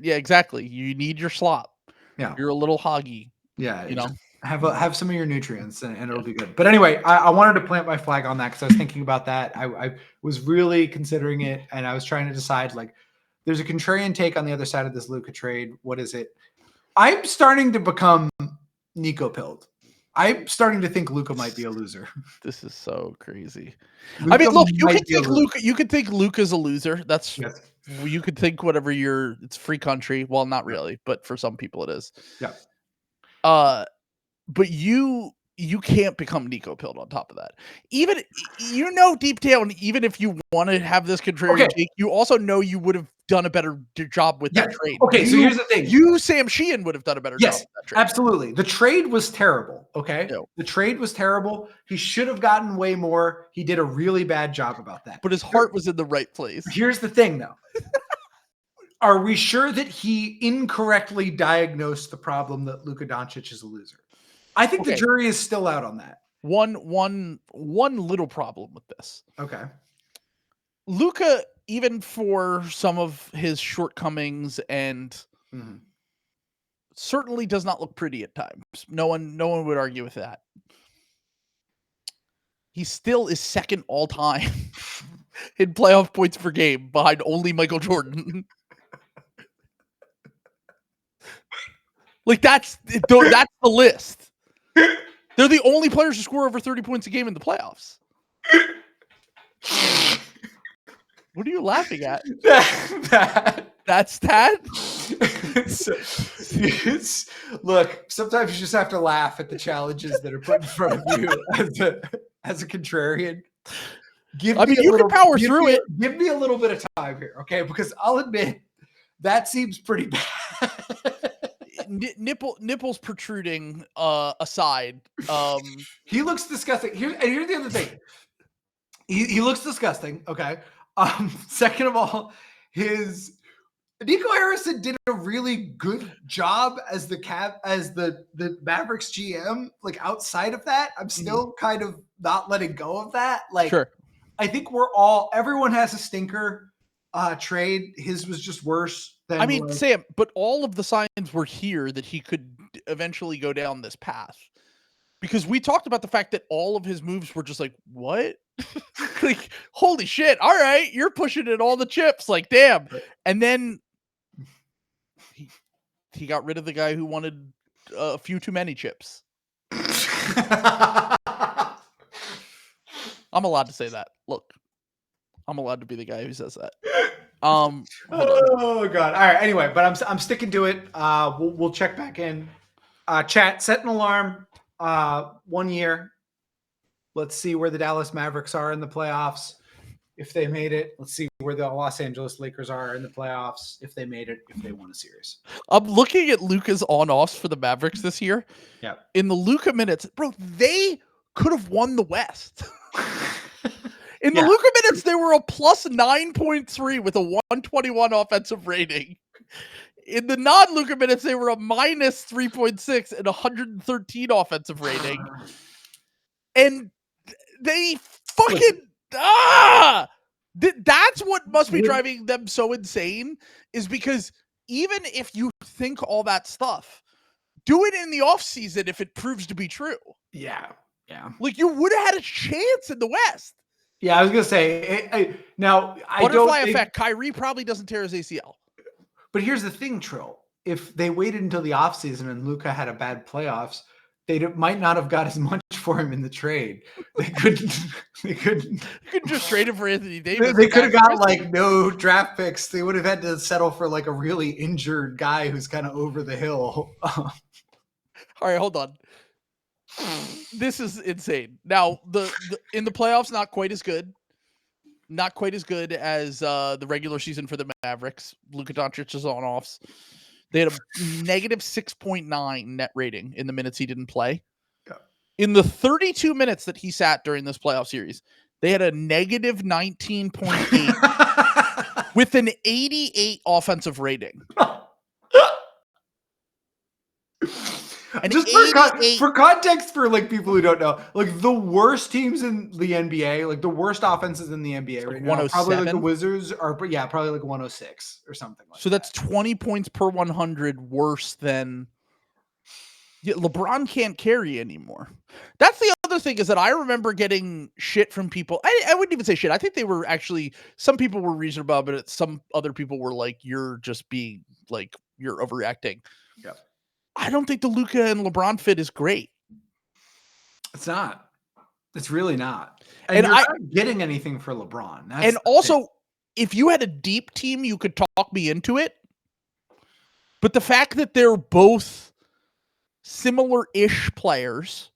Exactly. You need your slop. Yeah, you're a little hoggy. Yeah, you know, have some of your nutrients and it'll be good. But anyway, I wanted to plant my flag on that because I was thinking about that. I was really considering it, and I was trying to decide like, there's a contrarian take on the other side of this Luka trade. What is it? I'm starting to become Nico pilled. I'm starting to think Luka might be a loser. This is so crazy. I mean, look, you could think Luka's a loser. That's you could think whatever it's free country. Well, not really, but for some people it is. Yeah. But you can't become Nico pilled on top of that. Even deep down, even if you want to have this contrarian take, you also know you would have done a better job with that trade. Okay, so here's the thing. You, Sam Sheehan, would have done a better job with that trade. Absolutely. The trade was terrible, okay? No. The trade was terrible. He should have gotten way more. He did a really bad job about that. But his heart was in the right place. Here's the thing, though. Are we sure that he incorrectly diagnosed the problem that Luka Doncic is a loser? I think the jury is still out on that. One little problem with this. Okay. Luka, even for some of his shortcomings and certainly does not look pretty at times. No one would argue with that. He still is second all time in playoff points per game behind only Michael Jordan. Like that's the list. They're the only players to score over 30 points a game in the playoffs. What are you laughing at? That's that? Look, sometimes you just have to laugh at the challenges that are put in front of you as a contrarian. You can power through it. Give me a little bit of time here, okay? Because I'll admit, that seems pretty bad. Nipples protruding aside. He looks disgusting. Here's the other thing. He looks disgusting. Okay. Second of all, Nico Harrison did a really good job as the Mavericks GM. Like outside of that, I'm still kind of not letting go of that. Like, sure. everyone has a stinker trade. His was just worse than. I mean, Sam, but all of the signs were here that he could eventually go down this path. Because we talked about the fact that all of his moves were just like, what? Like, holy shit. All right, you're pushing in all the chips. Like, damn. And then he got rid of the guy who wanted a few too many chips. I'm allowed to say that. Look, I'm allowed to be the guy who says that. Oh god. All right. Anyway, but I'm sticking to it. We'll check back in. Chat, set an alarm. 1 year. Let's see where the Dallas Mavericks are in the playoffs. If they made it, let's see where the Los Angeles Lakers are in the playoffs. If they made it, if they won a series. I'm looking at Luka's on-offs for the Mavericks this year. Yeah. In the Luka minutes, bro, they could have won the West. In the Luka minutes, they were a plus 9.3 with a 121 offensive rating. In the non-Luka minutes, they were a minus 3.6 and 113 offensive rating. And they fucking that's what must be driving them so insane, is because even if you think all that stuff, do it in the offseason if it proves to be true. Yeah. Like, you would have had a chance in the West. Yeah, I was gonna say Butterfly effect. Kyrie probably doesn't tear his ACL. But here's the thing, Trill. If they waited until the offseason and Luka had a bad playoffs, they might not have got as much for him in the trade. They couldn't. You could just trade him for Anthony Davis. They could have got like no draft picks. They would have had to settle for like a really injured guy who's kind of over the hill. All right, hold on. This is insane. Now, the in the playoffs, not quite as good. Not quite as good as the regular season for the Mavericks. Luka Doncic's on-offs. They had a negative 6.9 net rating in the minutes he didn't play. Yeah. In the 32 minutes that he sat during this playoff series, they had a negative 19.8 with an 88 offensive rating. Just for context, for like people who don't know, like the worst teams in the NBA, like the worst offenses in the NBA right now, probably like the Wizards are, probably like 106 or something like that. So that's 20 points per 100 worse than LeBron can't carry anymore. That's the other thing, is that I remember getting shit from people. I wouldn't even say shit. I think they were actually, some people were reasonable about it. Some other people were like, you're just being like, you're overreacting. Yeah. I don't think the Luka and LeBron fit is great. It's not. It's really not. And you're not getting anything for LeBron. And also, if you had a deep team, you could talk me into it. But the fact that they're both similar-ish players,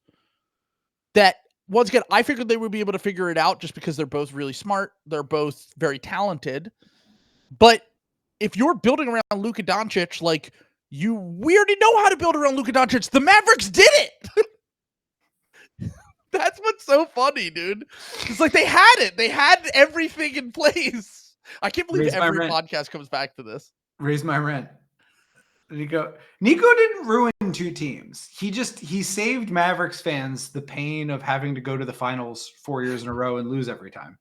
that, once again, I figured they would be able to figure it out just because they're both really smart. They're both very talented. But if you're building around Luka Doncic, like, we already know how to build around Luka Doncic. The Mavericks did it. That's what's so funny, dude. It's like they had it. They had everything in place. I can't believe every podcast comes back to this. Raise my rent. Nico didn't ruin two teams. He saved Mavericks fans the pain of having to go to the finals 4 years in a row and lose every time.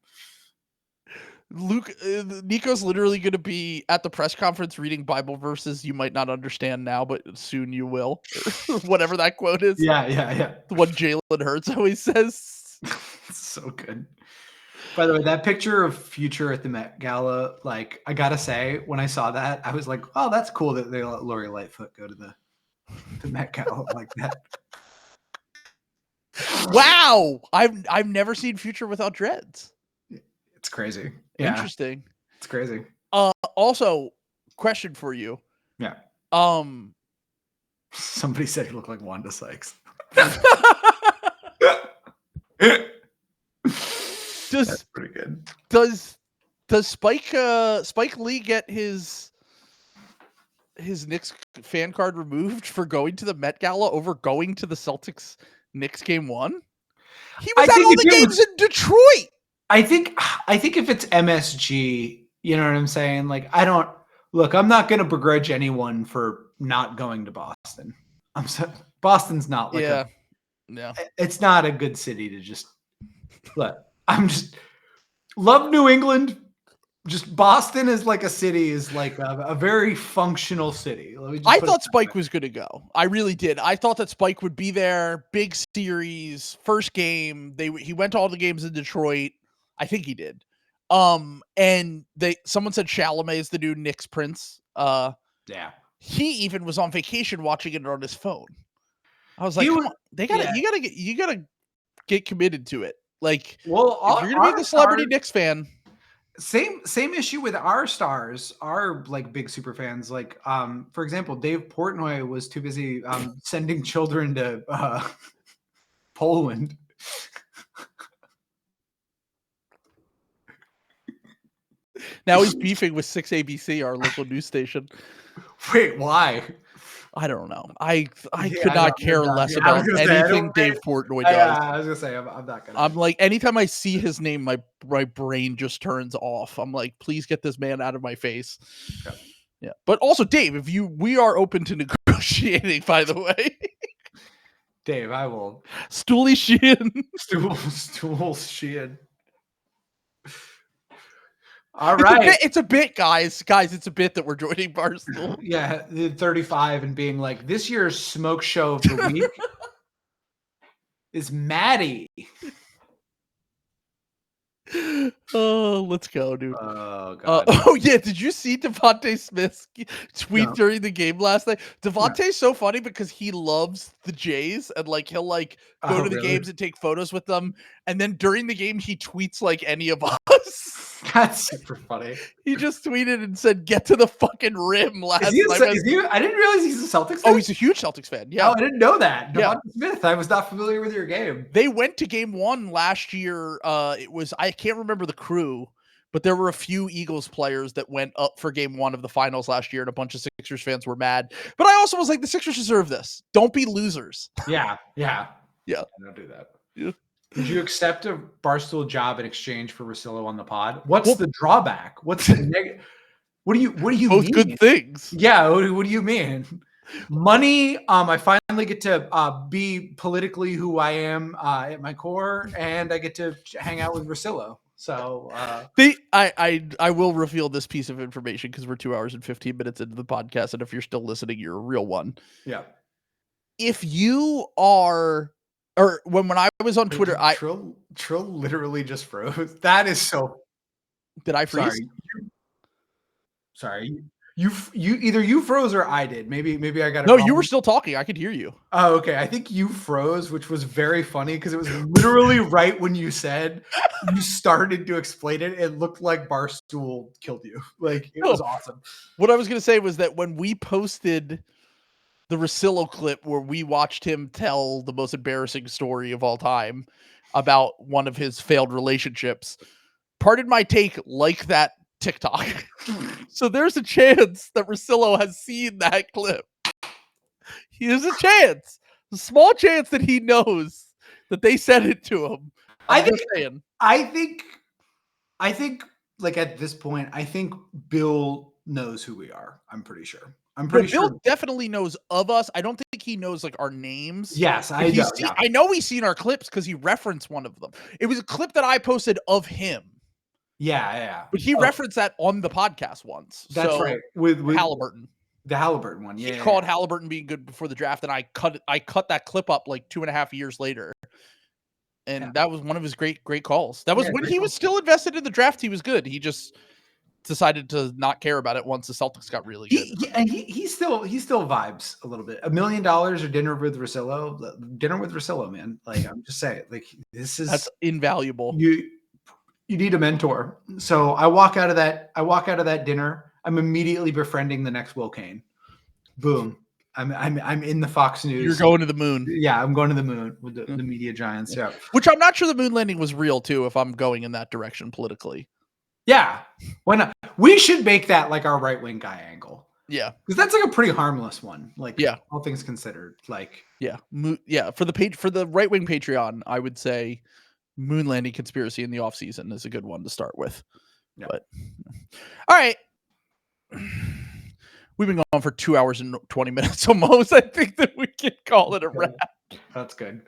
Nico's literally going to be at the press conference reading Bible verses you might not understand now, but soon you will. Whatever that quote is. Yeah. The one Jalen Hurts always says. It's so good. By the way, that picture of Future at the Met Gala, like, I gotta say, when I saw that, I was like, oh, that's cool that they let Lori Lightfoot go to the Met Gala like that. Wow. I've never seen Future without dreads. It's crazy. Yeah. Interesting. It's crazy. Also, question for you. Yeah. Somebody said he looked like Wanda Sykes. That's pretty good. Does Spike Lee get his Knicks fan card removed for going to the Met Gala over going to the Celtics Knicks game 1? He was at all the games in Detroit. I think if it's MSG, you know what I'm saying? Like, I'm not going to begrudge anyone for not going to Boston. Boston's not like it's not a good city to just look. Love New England. Just Boston is like a city, is like a very functional city. Let me just I put it thought that Spike way. was going to go. I really did. I thought that Spike would be there. Big series, first game. He went to all the games in Detroit. I think he did. And someone said Chalamet is the new Knicks Prince. Yeah. He even was on vacation watching it on his phone. I was like, He come was- on, yeah. you gotta get committed to it. Like, Well, if you're gonna be the celebrity Knicks fan, same issue with our stars, our like big super fans. Like, for example, Dave Portnoy was too busy sending children to Poland. now he's beefing with 6ABC, our local news station. Wait, why? I don't know. I Yeah, could I not know, care yeah, less yeah, I was about gonna say, I anything don't- Dave Portnoy I, does. I was gonna say, I'm not gonna. I'm like, anytime I see his name, my brain just turns off. I'm like, please get this man out of my face. Okay. Yeah. But also, Dave, we are open to negotiating, by the way. Dave, I will. Stoolie Sheehan. Stool Sheehan. All right. It's a bit, guys. Guys, it's a bit that we're joining Barstool. Yeah, the 35 and being like, this year's smoke show of the week is Maddie. Oh, let's go, dude. Oh god. Oh yeah, did you see Devontae Smith's tweet No. during the game last night? Devontae's so funny because he loves the Jays and like he'll like go Oh, to the really? games and take photos with them, and then during the game he tweets like any of us. That's super funny. He just tweeted and said, "Get to the fucking rim." Last Is he night. I didn't realize he's a Celtics fan. Oh, he's a huge Celtics fan. Yeah. Oh, I didn't know that. Yeah. Devontae Smith. I was not familiar with your game. They went to game 1 last year. It was, I can't remember the crew, but there were a few Eagles players that went up for game 1 of the finals last year, and a bunch of Sixers fans were mad. But I also was like, the Sixers deserve this. Don't be losers. Yeah. Yeah. Don't do that. Yeah. Did you accept a Barstool job in exchange for Russillo on the pod? What's the drawback? What's the negative? What do you Both mean? good things. Yeah, what do you mean? Money. I finally get to be politically who I am at my core, and I get to hang out with Russillo. So I will reveal this piece of information because we're 2 hours and 15 minutes into the podcast, and if you're still listening, you're a real one. yeah. If you are, or when I was on Twitter, Trill literally just froze. That is so. Did I freeze? Sorry. You either you froze or I did. Maybe I got it No, wrong. you were still talking. I could hear you. Oh, okay. I think you froze, which was very funny because it was literally right when you said you started to explain it. It looked like Barstool killed you. Like it was awesome. What I was going to say was that when we posted the Russillo clip where we watched him tell the most embarrassing story of all time about one of his failed relationships, Pardon My Take like that TikTok. So there's a chance that Russillo has seen that clip. There's a chance, a small chance that he knows that they sent it to him. I think like at this point, I think Bill knows who we are. I'm pretty sure. Bill definitely knows of us. I don't think he knows like our names. Yes, I know he's seen our clips because he referenced one of them. It was a clip that I posted of him. Yeah. But he referenced that on the podcast once. That's right. With Halliburton. The Halliburton one. Yeah. He called Halliburton being good before the draft, and I cut that clip up like 2.5 years later. And that was one of his great calls. That was when he was still invested in the draft. He was good. He just decided to not care about it once the Celtics got really good. He still vibes a little bit. $1 million or dinner with Russillo, man. Like I'm just saying, like that's invaluable. You need a mentor. So I walk out of that dinner. I'm immediately befriending the next Will Kane. Boom. I'm in the Fox News. You're going to the moon. Yeah, I'm going to the moon with the media giants. Yeah. Which I'm not sure the moon landing was real too, if I'm going in that direction politically. Yeah. Why not? We should make that like our right-wing guy angle. Yeah. Because that's like a pretty harmless one. Like, yeah, all things considered. Like, yeah. For the right-wing Patreon, I would say moon landing conspiracy in the off season is a good one to start with. Yeah. But all right. We've been going for 2 hours and 20 minutes almost. I think that we can call it a wrap. That's good.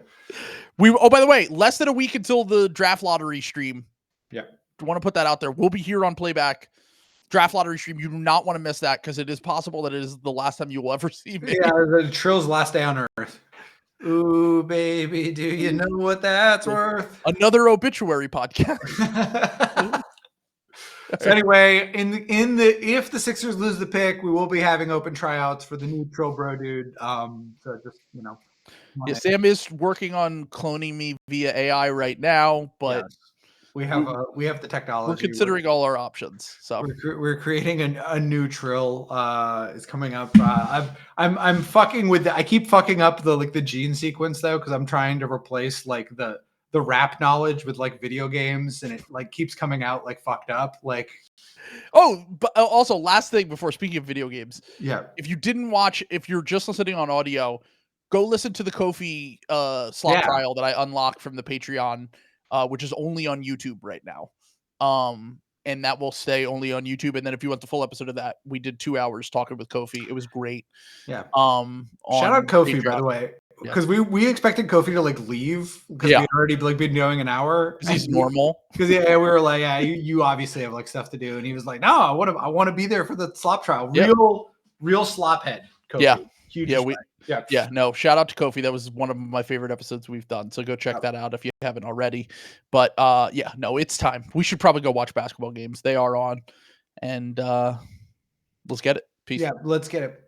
By the way, less than a week until the draft lottery stream. Yeah. want to put that out there. We'll be here on Playback Draft Lottery stream. You do not want to miss that because it is possible that it is the last time you will ever see me. Yeah, the Trill's last day on Earth. Ooh, baby, do you know what that's worth? Another obituary podcast. So anyway, if the Sixers lose the pick, we will be having open tryouts for the new Trill Bro dude. So just Yeah, Sam is working on cloning me via AI right now, but yes. we have the technology. We're considering all our options. So we're creating a new Trill. Is coming up. I'm fucking with. I keep fucking up the gene sequence though because I'm trying to replace like the rap knowledge with like video games, and it like keeps coming out like fucked up. Like, oh, but also last thing before speaking of video games, yeah. If you didn't watch, if you're just listening on audio, go listen to the Kofi slot trial that I unlocked from the Patreon, which is only on YouTube right now. And that will stay only on YouTube. And then if you want the full episode of that, we did 2 hours talking with Kofi. It was great. Yeah. Shout out Kofi, Patreon. by the way. Because we expected Kofi to like leave because we had already like been doing an hour. Because he's normal. Because we were like, yeah, you obviously have like stuff to do, and he was like, no, I want to be there for the slop trial. Real slop head. Kofi. Yeah, huge. Yeah. No, shout out to Kofi. That was one of my favorite episodes we've done. So go check that out if you haven't already. But it's time. We should probably go watch basketball games. They are on, and let's get it. Peace. Yeah, let's get it.